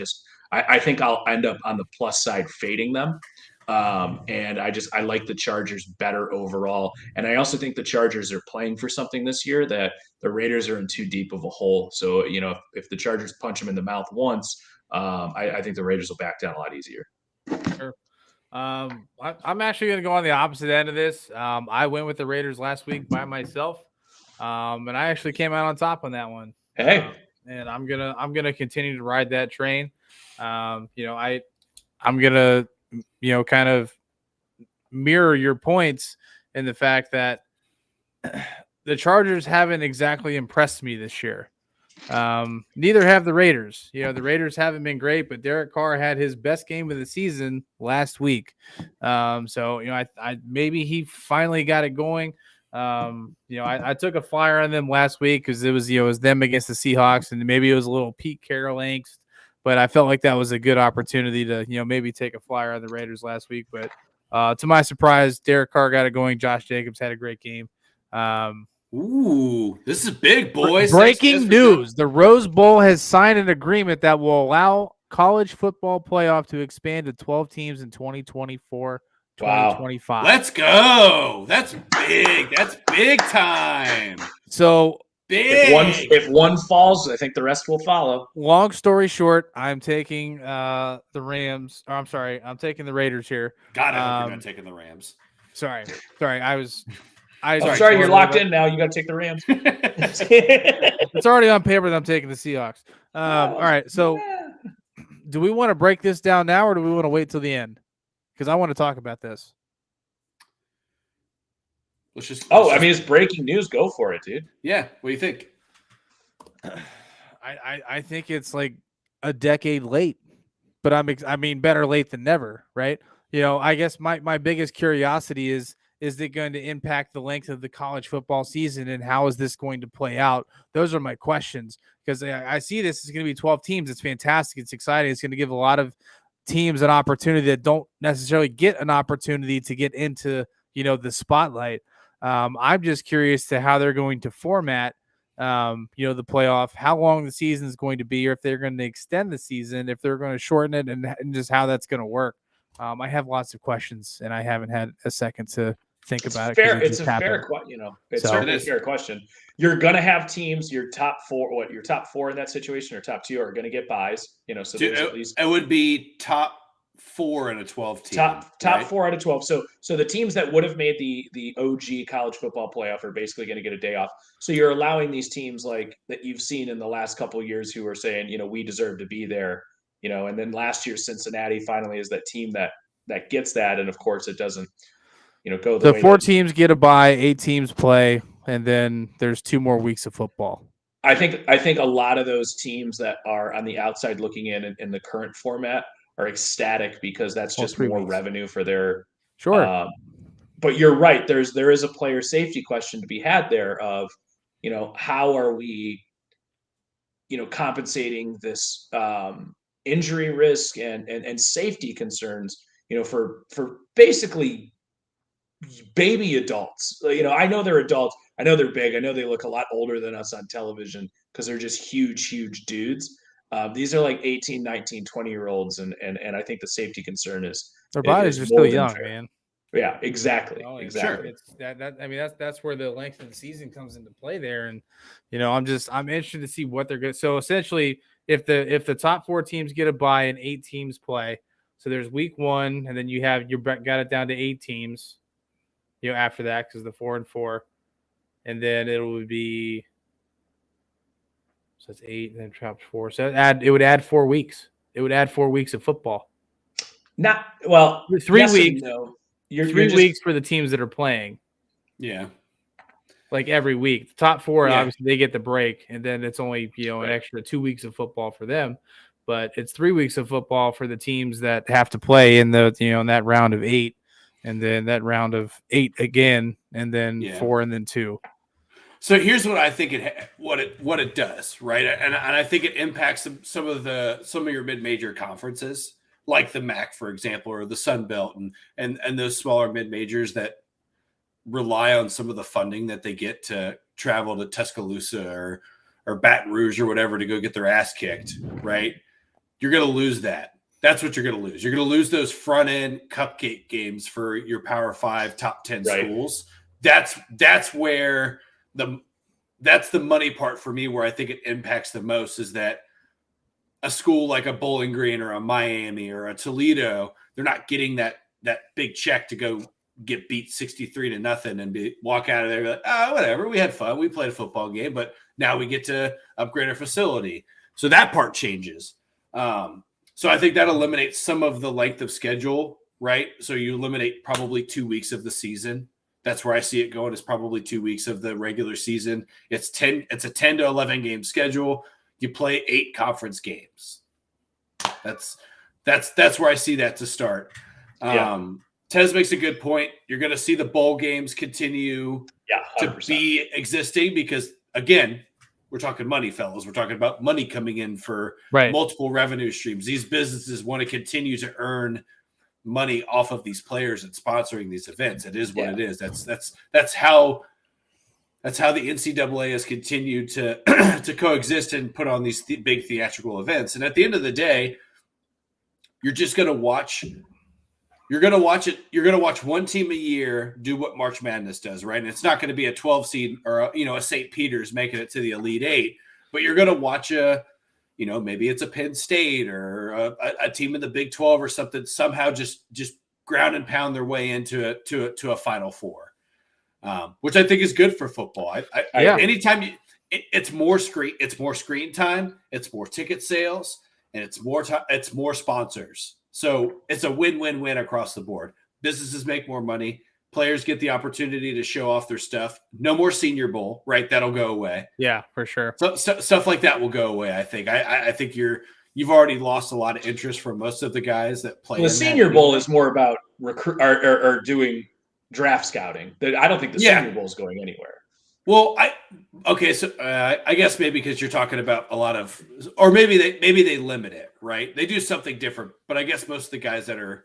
B: I think I'll end up on the plus side fading them. And I like the Chargers better overall. And I also think the Chargers are playing for something this year that the Raiders are in too deep of a hole. So, if the Chargers punch them in the mouth once, I think the Raiders will back down a lot easier.
E: Sure. I'm actually going to go on the opposite end of this. I went with the Raiders last week by myself. And I actually came out on top on that one.
B: Hey,
E: and I'm gonna continue to ride that train. I'm gonna kind of mirror your points in the fact that the Chargers haven't exactly impressed me this year. Neither have the Raiders. The Raiders haven't been great, but Derek Carr had his best game of the season last week. So I maybe he finally got it going. I took a flyer on them last week because it was them against the Seahawks, and maybe it was a little Pete Carroll angst, but I felt like that was a good opportunity to maybe take a flyer on the Raiders last week. But to my surprise, Derek Carr got it going. Josh Jacobs had a great game.
F: Ooh, this is big, boys.
E: Breaking news: the Rose Bowl has signed an agreement that will allow college football playoff to expand to 12 teams in 2024. 2025.
F: Wow. Let's go. That's big. That's big time.
E: So
F: big.
B: If one falls, I think the rest will follow.
E: Long story short, I'm taking the Rams. Or I'm sorry, I'm taking the Raiders here.
F: God, I hope you're not taking the Rams.
E: Sorry.
B: I'm sorry, you're locked in now. You got to take the Rams.
E: It's already on paper that I'm taking the Seahawks. All right. So do we want to break this down now, or do we want to wait till the end? Because I want to talk about this.
B: It's breaking news. Go for it, dude.
F: Yeah. What do you think?
E: I think it's like a decade late, but better late than never, right? I guess my biggest curiosity is it going to impact the length of the college football season, and how is this going to play out? Those are my questions, because I see this is going to be 12 teams. It's fantastic. It's exciting. It's going to give a lot of teams an opportunity that don't necessarily get an opportunity to get into the spotlight. I'm just curious to how they're going to format the playoff, how long the season is going to be, or if they're going to extend the season, if they're going to shorten it, and just how that's going to work. I have lots of questions, and I haven't had a second to think about it.
B: It's a fair question. You're going to have teams, your top four in that situation, or top two, are going to get buys. So at least
F: it would be top 4 in a 12 team.
B: Top 4 out of 12. So the teams that would have made the OG college football playoff are basically going to get a day off. So you're allowing these teams like that you've seen in the last couple of years who are saying, we deserve to be there. And then last year Cincinnati finally is that team that gets that, and of course it doesn't, go the way
E: 4 teams get a bye, 8 teams play, and then there's 2 more weeks of football.
B: I think a lot of those teams that are on the outside looking in the current format are ecstatic, because that's just more revenue for their
E: sure.
B: But you're right. There is a player safety question to be had there of, how are we, compensating this injury risk and safety concerns, for basically baby adults. I know they're adults. I know they're big. I know they look a lot older than us on television because they're just huge dudes. These are like 18, 19, 20-year-olds, and I think the safety concern is
E: their bodies are still young, man.
B: Yeah, exactly.
E: Oh,
B: exactly.
E: It's that's where the length of the season comes into play there, and I'm interested to see what they're going to. So essentially, if the top 4 teams get a bye and 8 teams play, so there's week 1, and then you got it down to 8 teams. After that, because the 4 and 4, and then it would be, so it's 8 and then drops 4. So it would add 4 weeks. It would add 4 weeks of football.
B: 3 weeks.
E: No, 3 weeks for the teams that are playing.
F: Yeah,
E: like every week. The top 4, obviously, they get the break, and then it's only an extra 2 weeks of football for them. But it's 3 weeks of football for the teams that have to play in the in that round of 8. And then that round of 8 again, and then 4, and then 2.
F: So here's what I think what it does, right? And I think it impacts some of your mid-major conferences, like the MAC, for example, or the Sun Belt, and those smaller mid-majors that rely on some of the funding that they get to travel to Tuscaloosa or Baton Rouge or whatever to go get their ass kicked, right? You're going to lose that. That's what you're going to lose. You're going to lose those front-end cupcake games for your Power 5 top 10 schools. That's where that's the money part for me, where I think it impacts the most, is that a school like a Bowling Green or a Miami or a Toledo, they're not getting that big check to go get beat 63-0 and walk out of there like, whatever, we had fun, we played a football game, but now we get to upgrade our facility. So that part changes. So I think that eliminates some of the length of schedule, right? So you eliminate probably 2 weeks of the season. That's where I see it going, is probably 2 weeks of the regular season. It's a 10 to 11 game schedule. You play 8 conference games. That's where I see that to start. Tez makes a good point. You're going to see the bowl games continue to be existing because, again, we're talking money, fellas. We're talking about money coming in for multiple revenue streams. These businesses want to continue to earn money off of these players and sponsoring these events. It is what it is. That's how the NCAA has continued to coexist and put on these big theatrical events. And at the end of the day, you're just going to watch. You're going to watch it. You're going to watch one team a year do what March Madness does, right? And it's not going to be a 12 seed or a St. Peter's making it to the Elite 8, but you're going to watch maybe it's a Penn State or a team in the Big 12 or something, somehow just ground and pound their way into a Final Four, which I think is good for football. Anytime it's more screen time, it's more ticket sales, and it's more sponsors. So it's a win-win-win across the board. Businesses make more money. Players get the opportunity to show off their stuff. No more Senior Bowl, right? That'll go away.
E: Yeah, for sure.
F: So stuff like that will go away, I think. I think you've already lost a lot of interest from most of the guys that play.
B: Well, the Senior Bowl is more about recruit or doing draft scouting. I don't think the Senior Bowl is going anywhere.
F: Well, I guess maybe because you're talking about a lot of, or maybe they limit it, right? They do something different, but I guess most of the guys that are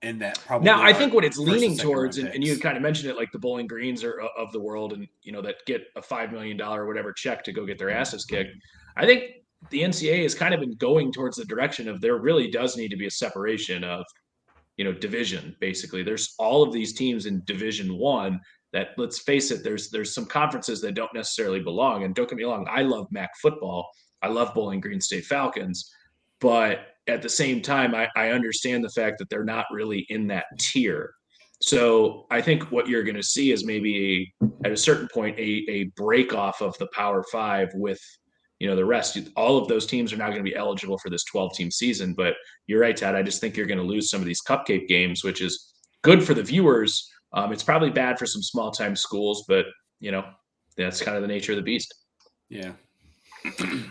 F: in that probably.
B: Now, I think what it's leaning towards, and you kind of mentioned it, like the Bowling Greens of the world, and that get a $5 million or whatever check to go get their asses kicked. I think the NCAA has kind of been going towards the direction of there really does need to be a separation of, division. Basically, there's all of these teams in Division I. That, let's face it, there's some conferences that don't necessarily belong. And don't get me wrong, I love MAC football. I love Bowling Green State Falcons. But at the same time, I understand the fact that they're not really in that tier. So I think what you're going to see is maybe at a certain point, a break off of the Power 5 with, the rest. All of those teams are now going to be eligible for this 12-team season. But you're right, Todd. I just think you're going to lose some of these cupcake games, which is good for the viewers. It's probably bad for some small-time schools, but, that's kind of the nature of the beast.
F: Yeah.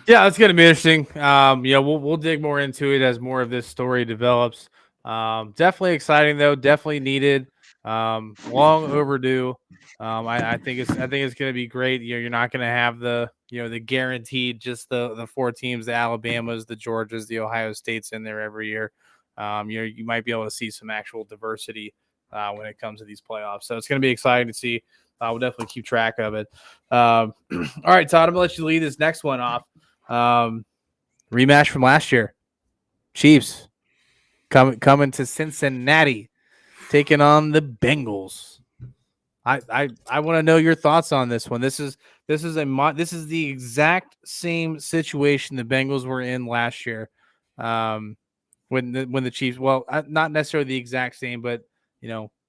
E: Yeah, it's going to be interesting. We'll dig more into it as more of this story develops. Definitely exciting, though. Definitely needed. Long overdue. I think it's going to be great. You're not going to have the the guaranteed, just the 4 teams, the Alabamas, the Georgias, the Ohio States in there every year. You might be able to see some actual diversity when it comes to these playoffs. So it's going to be exciting to see. We'll definitely keep track of it. All right, Todd, I'm going to let you lead this next one off. Rematch from last year. Chiefs coming to Cincinnati, taking on the Bengals. I want to know your thoughts on this one. This is the exact same situation the Bengals were in last year, when the Chiefs. Well, not necessarily the exact same, but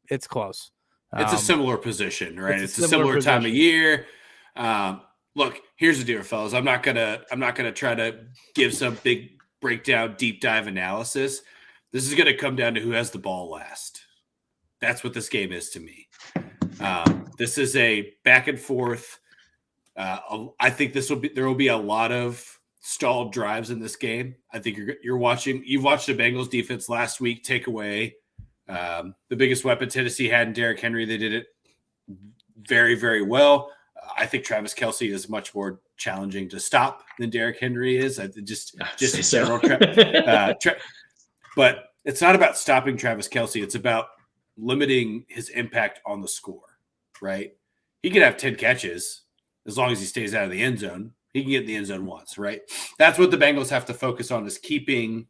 E: it's close.
F: It's a similar position, right? It's a similar time of year. Look, here's the deal, fellas. I'm not gonna try to give some big breakdown, deep dive analysis. This is gonna come down to who has the ball last. That's what this game is to me. This is a back and forth. I think there will be a lot of stalled drives in this game. I think you've watched the Bengals defense last week take away the biggest weapon Tennessee had in Derrick Henry. They did it very, very well. I think Travis Kelce is much more challenging to stop than Derrick Henry is. Just in general. But it's not about stopping Travis Kelce. It's about limiting his impact on the score, right? He can have 10 catches as long as he stays out of the end zone. He can get in the end zone once, right? That's what the Bengals have to focus on, is keeping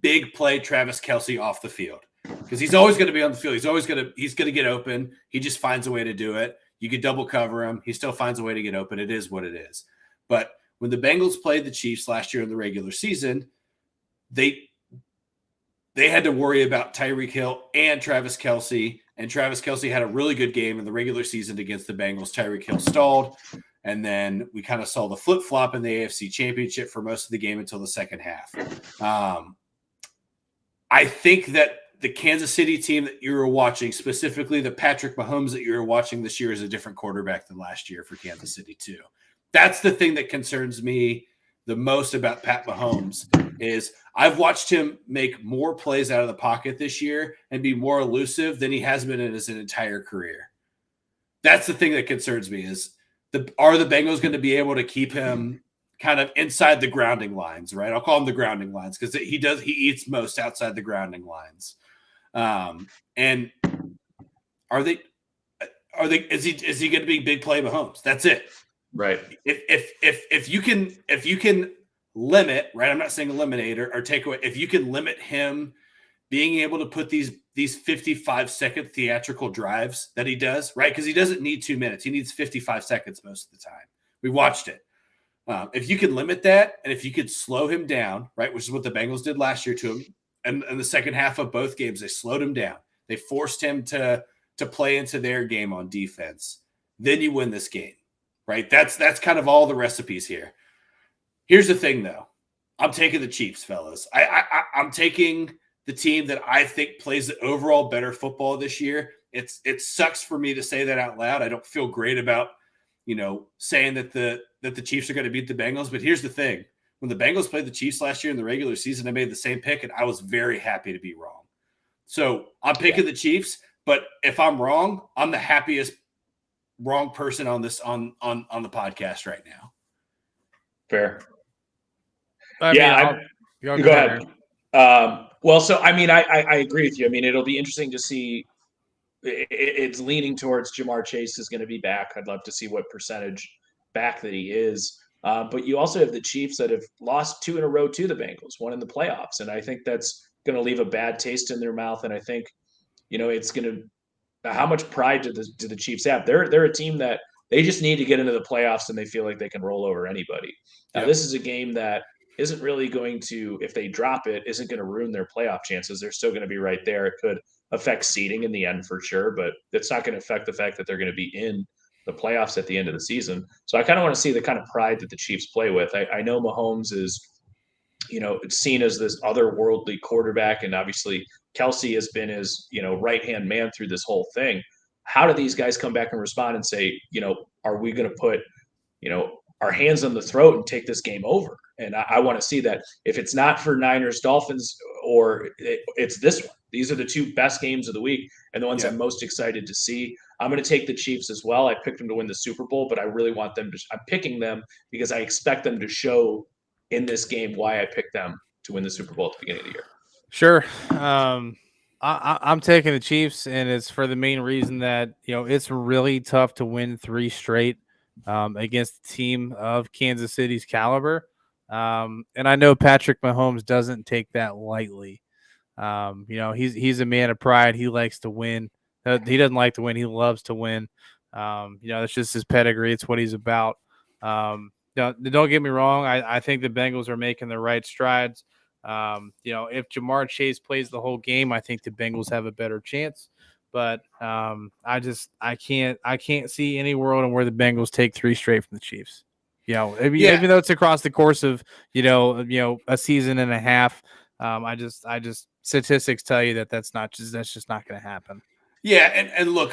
F: big play Travis Kelce off the field, because he's always going to be on the field. He's going to get open. He just finds a way to do it. You could double cover him. He still finds a way to get open. It is what it is. But when the Bengals played the Chiefs last year in the regular season, they had to worry about Tyreek Hill and Travis Kelce. And Travis Kelce had a really good game in the regular season against the Bengals. Tyreek Hill stalled. And then we kind of saw the flip-flop in the AFC Championship for most of the game until the second half. I think that the Kansas City team that you were watching, specifically the Patrick Mahomes that you were watching this year, is a different quarterback than last year for Kansas City too. That's the thing that concerns me the most about Pat Mahomes, is I've watched him make more plays out of the pocket this year and be more elusive than he has been in his entire career. That's the thing that concerns me, is are the Bengals going to be able to keep him kind of inside the grounding lines, right? I'll call them the grounding lines, because he eats most outside the grounding lines. And is he going to be big play Mahomes? That's it.
B: Right.
F: If you can limit, right? I'm not saying eliminate or take away. If you can limit him being able to put these 55-second theatrical drives that he does, right? Because he doesn't need 2 minutes. He needs 55 seconds most of the time. We watched it. If you can limit that, and if you could slow him down, right, which is what the Bengals did last year to him, and in the second half of both games, they slowed him down. They forced him to play into their game on defense. Then you win this game, right? That's kind of all the recipes here. Here's the thing, though. I'm taking the Chiefs, fellas. I'm taking the team that I think plays the overall better football this year. It sucks for me to say that out loud. I don't feel great about, saying that the Chiefs are going to beat the Bengals. But here's the thing. When the Bengals played the Chiefs last year in the regular season, I made the same pick, and I was very happy to be wrong. So I'm picking the Chiefs, but if I'm wrong, I'm the happiest wrong person on this on the podcast right now.
B: Fair.
E: Go
B: ahead. Well, so I agree with you. It'll be interesting to see. It's leaning towards Jamar Chase is going to be back. I'd love to see what percentage back that he is. But you also have the Chiefs that have lost 2 in a row to the Bengals, one in the playoffs. And I think that's going to leave a bad taste in their mouth. And I think, it's going to – how much pride do the Chiefs have? They're a team that they just need to get into the playoffs, and they feel like they can roll over anybody. Now, This is a game that isn't really going to – if they drop it, isn't going to ruin their playoff chances. They're still going to be right there. It could affect seeding in the end for sure, but it's not going to affect the fact that they're going to be in the playoffs at the end of the season. So I kind of want to see the kind of pride that the Chiefs play with. I know Mahomes is, seen as this otherworldly quarterback, and obviously Kelce has been his, right-hand man through this whole thing. How do these guys come back and respond and say, are we going to put, our hands on the throat and take this game over? And I want to see that. If it's not for Niners, Dolphins, or it's this one, These are the two best games of the week and the ones I'm most excited to see. I'm going to take the Chiefs as well. I picked them to win the Super Bowl, but I really want them to – I'm picking them because I expect them to show in this game why I picked them to win the Super Bowl at the beginning of the year.
E: Sure. I'm taking the Chiefs, and it's for the main reason that, it's really tough to win 3 straight against a team of Kansas City's caliber. And I know Patrick Mahomes doesn't take that lightly. He's a man of pride. He likes to win. He doesn't like to win. He loves to win. That's just his pedigree. It's what he's about. Don't get me wrong. I think the Bengals are making the right strides. If Jamar Chase plays the whole game, I think the Bengals have a better chance. But I can't see any world in where the Bengals take 3 straight from the Chiefs. Even though it's across the course of a season and a half. I just statistics tell you that's just not going to happen.
F: Yeah, and look,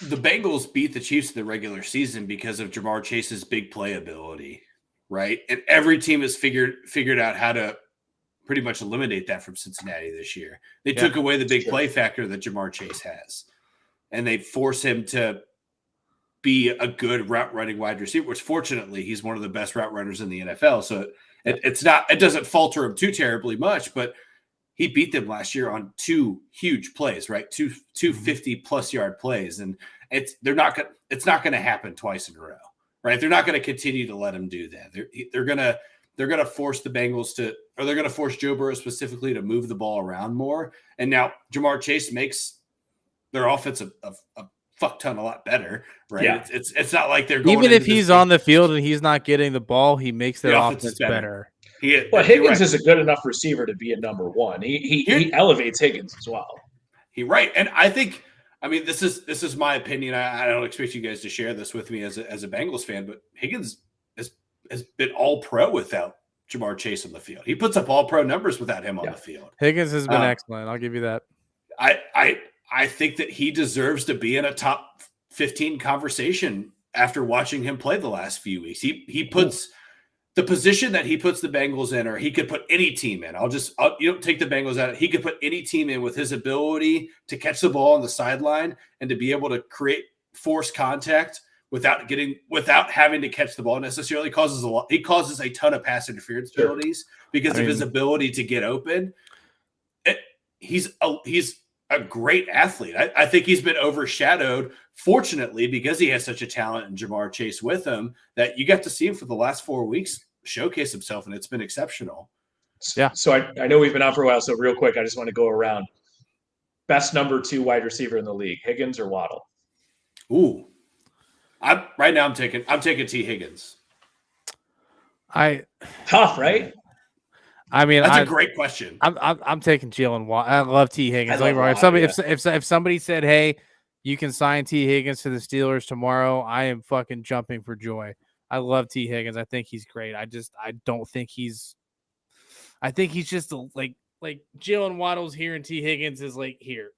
F: the Bengals beat the Chiefs in the regular season because of Jamar Chase's big play ability, right? And every team has figured out how to pretty much eliminate that from Cincinnati this year. They took away the big play factor that Jamar Chase has, and they force him to be a good route running wide receiver, which fortunately he's one of the best route runners in the NFL. So it doesn't falter him too terribly much, but he beat them last year on 2 huge plays, right? Two 50+ yard plays. And it's not going to happen twice in a row, right? They're not going to continue to let him do that. They're going to force the Bengals they're going to force Joe Burrow specifically to move the ball around more. And now Jamar Chase makes their offense a fuck ton a lot better, right?
B: Yeah.
F: It's not like they're going
E: even if he's on the field and he's not getting the ball, he makes their offense better.
B: Higgins is a good enough receiver to be a number 1. He elevates Higgins as well.
F: And I think, this is my opinion. I don't expect you guys to share this with me as a Bengals fan, but Higgins has been all pro without Jamar Chase on the field. He puts up all pro numbers without him on the field.
E: Higgins has been excellent. I'll give you that.
F: I think that he deserves to be in a top 15 conversation after watching him play the last few weeks. He puts the position that he puts the Bengals in, or he could put any team in. You don't take the Bengals out. He could put any team in with his ability to catch the ball on the sideline and to be able to create force contact without having to catch the ball necessarily. He causes a ton of pass interference penalties because of his ability to get open. He's a great athlete. I think he's been overshadowed, fortunately, because he has such a talent in Jamar Chase with him, that you got to see him for the last 4 weeks showcase himself, and it's been exceptional.
B: Yeah. So I know we've been out for a while, so real quick, I just want to go around. Best number 2 wide receiver in the league, Higgins or Waddle?
F: Ooh. Right now I'm taking T. Higgins.
B: Tough, right?
F: That's a great question.
E: I'm taking Jalen Waddle. I love T. Higgins. If somebody said, "Hey, you can sign T. Higgins to the Steelers tomorrow," I am fucking jumping for joy. I love T. Higgins. I think he's great. I don't think he's. I think he's just like Jalen Waddle's here and T. Higgins is like here.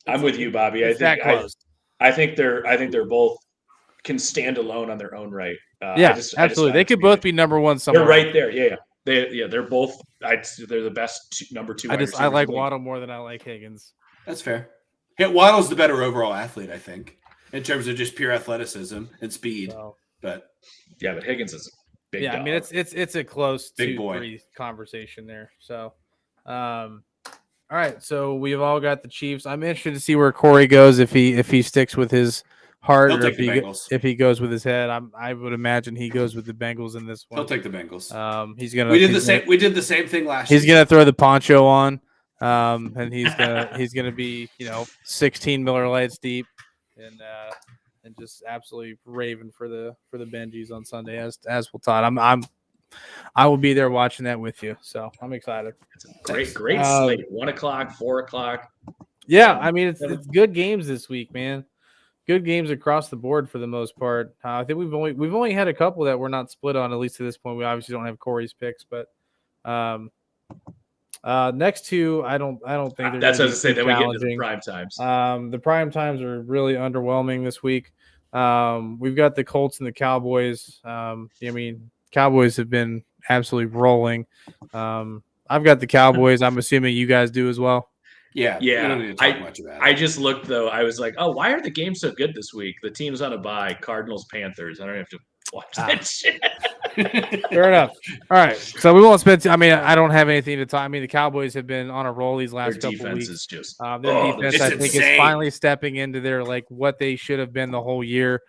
B: I'm with you, Bobby. I think they're both can stand alone on their own right.
E: Absolutely. They could both be number 1 somewhere.
B: They're right there. Yeah. They're both. They're the best number 2.
E: I like Waddle more than I like Higgins.
F: That's fair. Yeah, Waddle's the better overall athlete, I think, in terms of just pure athleticism and speed. But
B: Higgins is a big.
E: Yeah,
B: dog.
E: It's a close
F: big
E: 2-3 conversation there. So, all right. So we've all got the Chiefs. I'm interested to see where Corey goes if he sticks with his heart, or if he goes with his head. I would imagine he goes with the Bengals in this one.
F: He'll take the Bengals.
E: We
F: did the same thing last year.
E: He's gonna throw the poncho on, and he's gonna be 16 Miller Lights deep, and just absolutely raving for the Benjis on Sunday, as will Todd. I will be there watching that with you, so I'm excited.
B: It's a great slate. 1 o'clock, 4 o'clock.
E: Yeah, it's good games this week, man. Good games across the board for the most part. I think we've only had a couple that we're not split on, at least to this point. We obviously don't have Corey's picks, but next 2, I don't think
B: that's what I was saying. Then we get into the prime times.
E: The prime times are really underwhelming this week. We've got the Colts and the Cowboys. Cowboys have been absolutely rolling. I've got the Cowboys. I'm assuming you guys do as well.
F: Yeah. We don't need to talk much about it.
B: I just looked though. I was like, oh, why are the games so good this week? The team's on a bye. Cardinals, Panthers. I don't have to watch that shit.
E: Fair enough. All right. So we won't spend. I don't have anything to talk. I mean, the Cowboys have been on a roll these last couple
B: defense
E: weeks.
B: Is just
E: their defense, I think,
F: insane.
E: is finally stepping into their like what they should have been the whole year.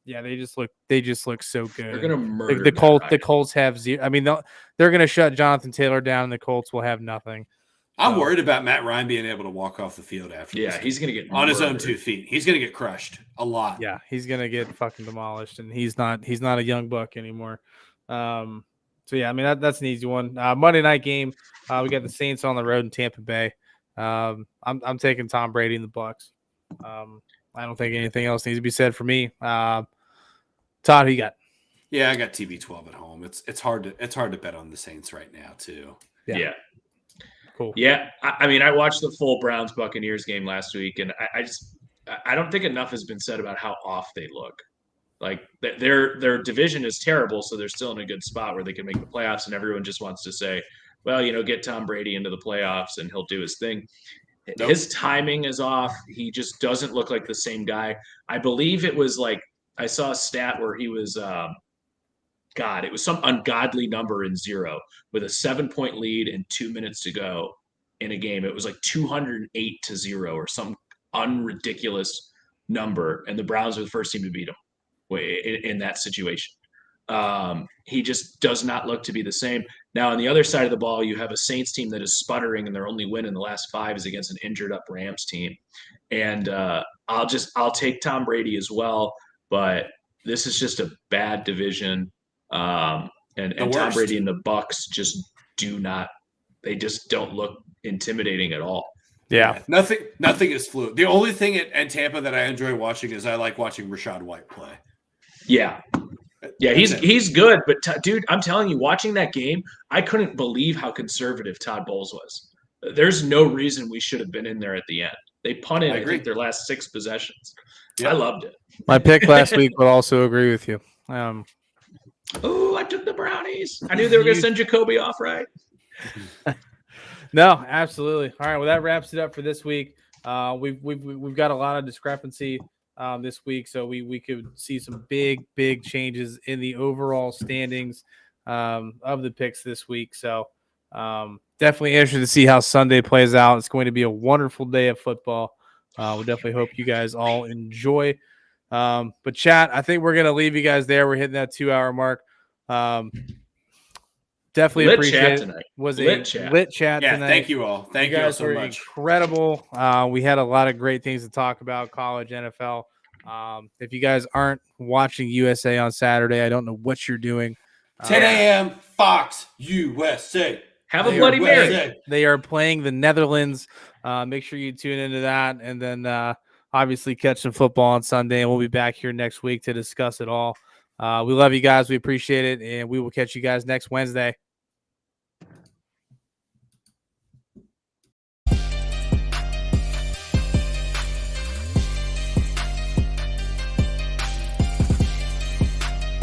E: Yeah, they just look so good.
B: They're gonna murder
E: the Colts. The Colts have zero. I mean, they're gonna shut Jonathan Taylor down, and the Colts will have nothing.
F: I'm worried about Matt Ryan being able to walk off the field after.
B: Yeah, he's gonna get
F: on his own 2 feet. He's gonna get crushed a lot.
E: Yeah, he's gonna get fucking demolished, and he's not a young buck anymore. So yeah, I mean that's an easy one. Monday night game, we got the Saints on the road in Tampa Bay. I'm taking Tom Brady in the Bucs. I don't think anything else needs to be said for me. Todd, who you got?
F: Yeah, I got TB12 at home. It's hard to bet on the Saints right now too.
B: Yeah.
E: Cool.
B: Yeah, I mean, I watched the full Browns Buccaneers game last week, and I don't think enough has been said about how off they look. Like their division is terrible, so they're still in a good spot where they can make the playoffs, and everyone just wants to say, well, get Tom Brady into the playoffs and he'll do his thing. Nope. His timing is off. He just doesn't look like the same guy. I believe it was like I saw a stat where he was it was some ungodly number in zero with a 7-point lead and 2 minutes to go in a game. It was like 208-0 or some unridiculous number. And the Browns were the first team to beat him in that situation. He just does not look to be the same. Now, on the other side of the ball, you have a Saints team that is sputtering, and their only win in the last 5 is against an injured up Rams team. And I'll take Tom Brady as well, but this is just a bad division. And Tom Brady and the Bucs just don't look intimidating at all.
E: Yeah.
F: Nothing is fluid. The only thing at Tampa that I enjoy watching is I like watching Rachaad White play.
B: Yeah. Yeah, he's good, but dude, I'm telling you, watching that game, I couldn't believe how conservative Todd Bowles was. There's no reason we should have been in there at the end. They punted, I think, their last 6 possessions. Yeah. I loved it.
E: My pick last week would also agree with you.
B: I took the Brownies. I knew they were going to send Jacoby off right.
E: No, absolutely. All right, well, that wraps it up for this week. We've got a lot of discrepancy this week, so we could see some big changes in the overall standings of the picks this week. So definitely interested to see how Sunday plays out. It's going to be a wonderful day of football. We definitely hope you guys all enjoy. But chat, I think we're going to leave you guys there. We're hitting that 2-hour mark. Definitely
B: lit
E: appreciate
B: chat
E: it.
B: Tonight.
E: Was
B: lit
E: a
B: chat.
E: lit chat
F: yeah,
E: tonight.
F: Thank you all. Thank you all so much.
E: Incredible. We had a lot of great things to talk about, college, NFL. If you guys aren't watching USA on Saturday, I don't know what you're doing.
F: 10 a.m. Fox USA.
B: Have a Bloody Mary.
E: They are playing the Netherlands. Make sure you tune into that, and then obviously catch some football on Sunday, and we'll be back here next week to discuss it all. We love you guys. We appreciate it, and we will catch you guys next Wednesday.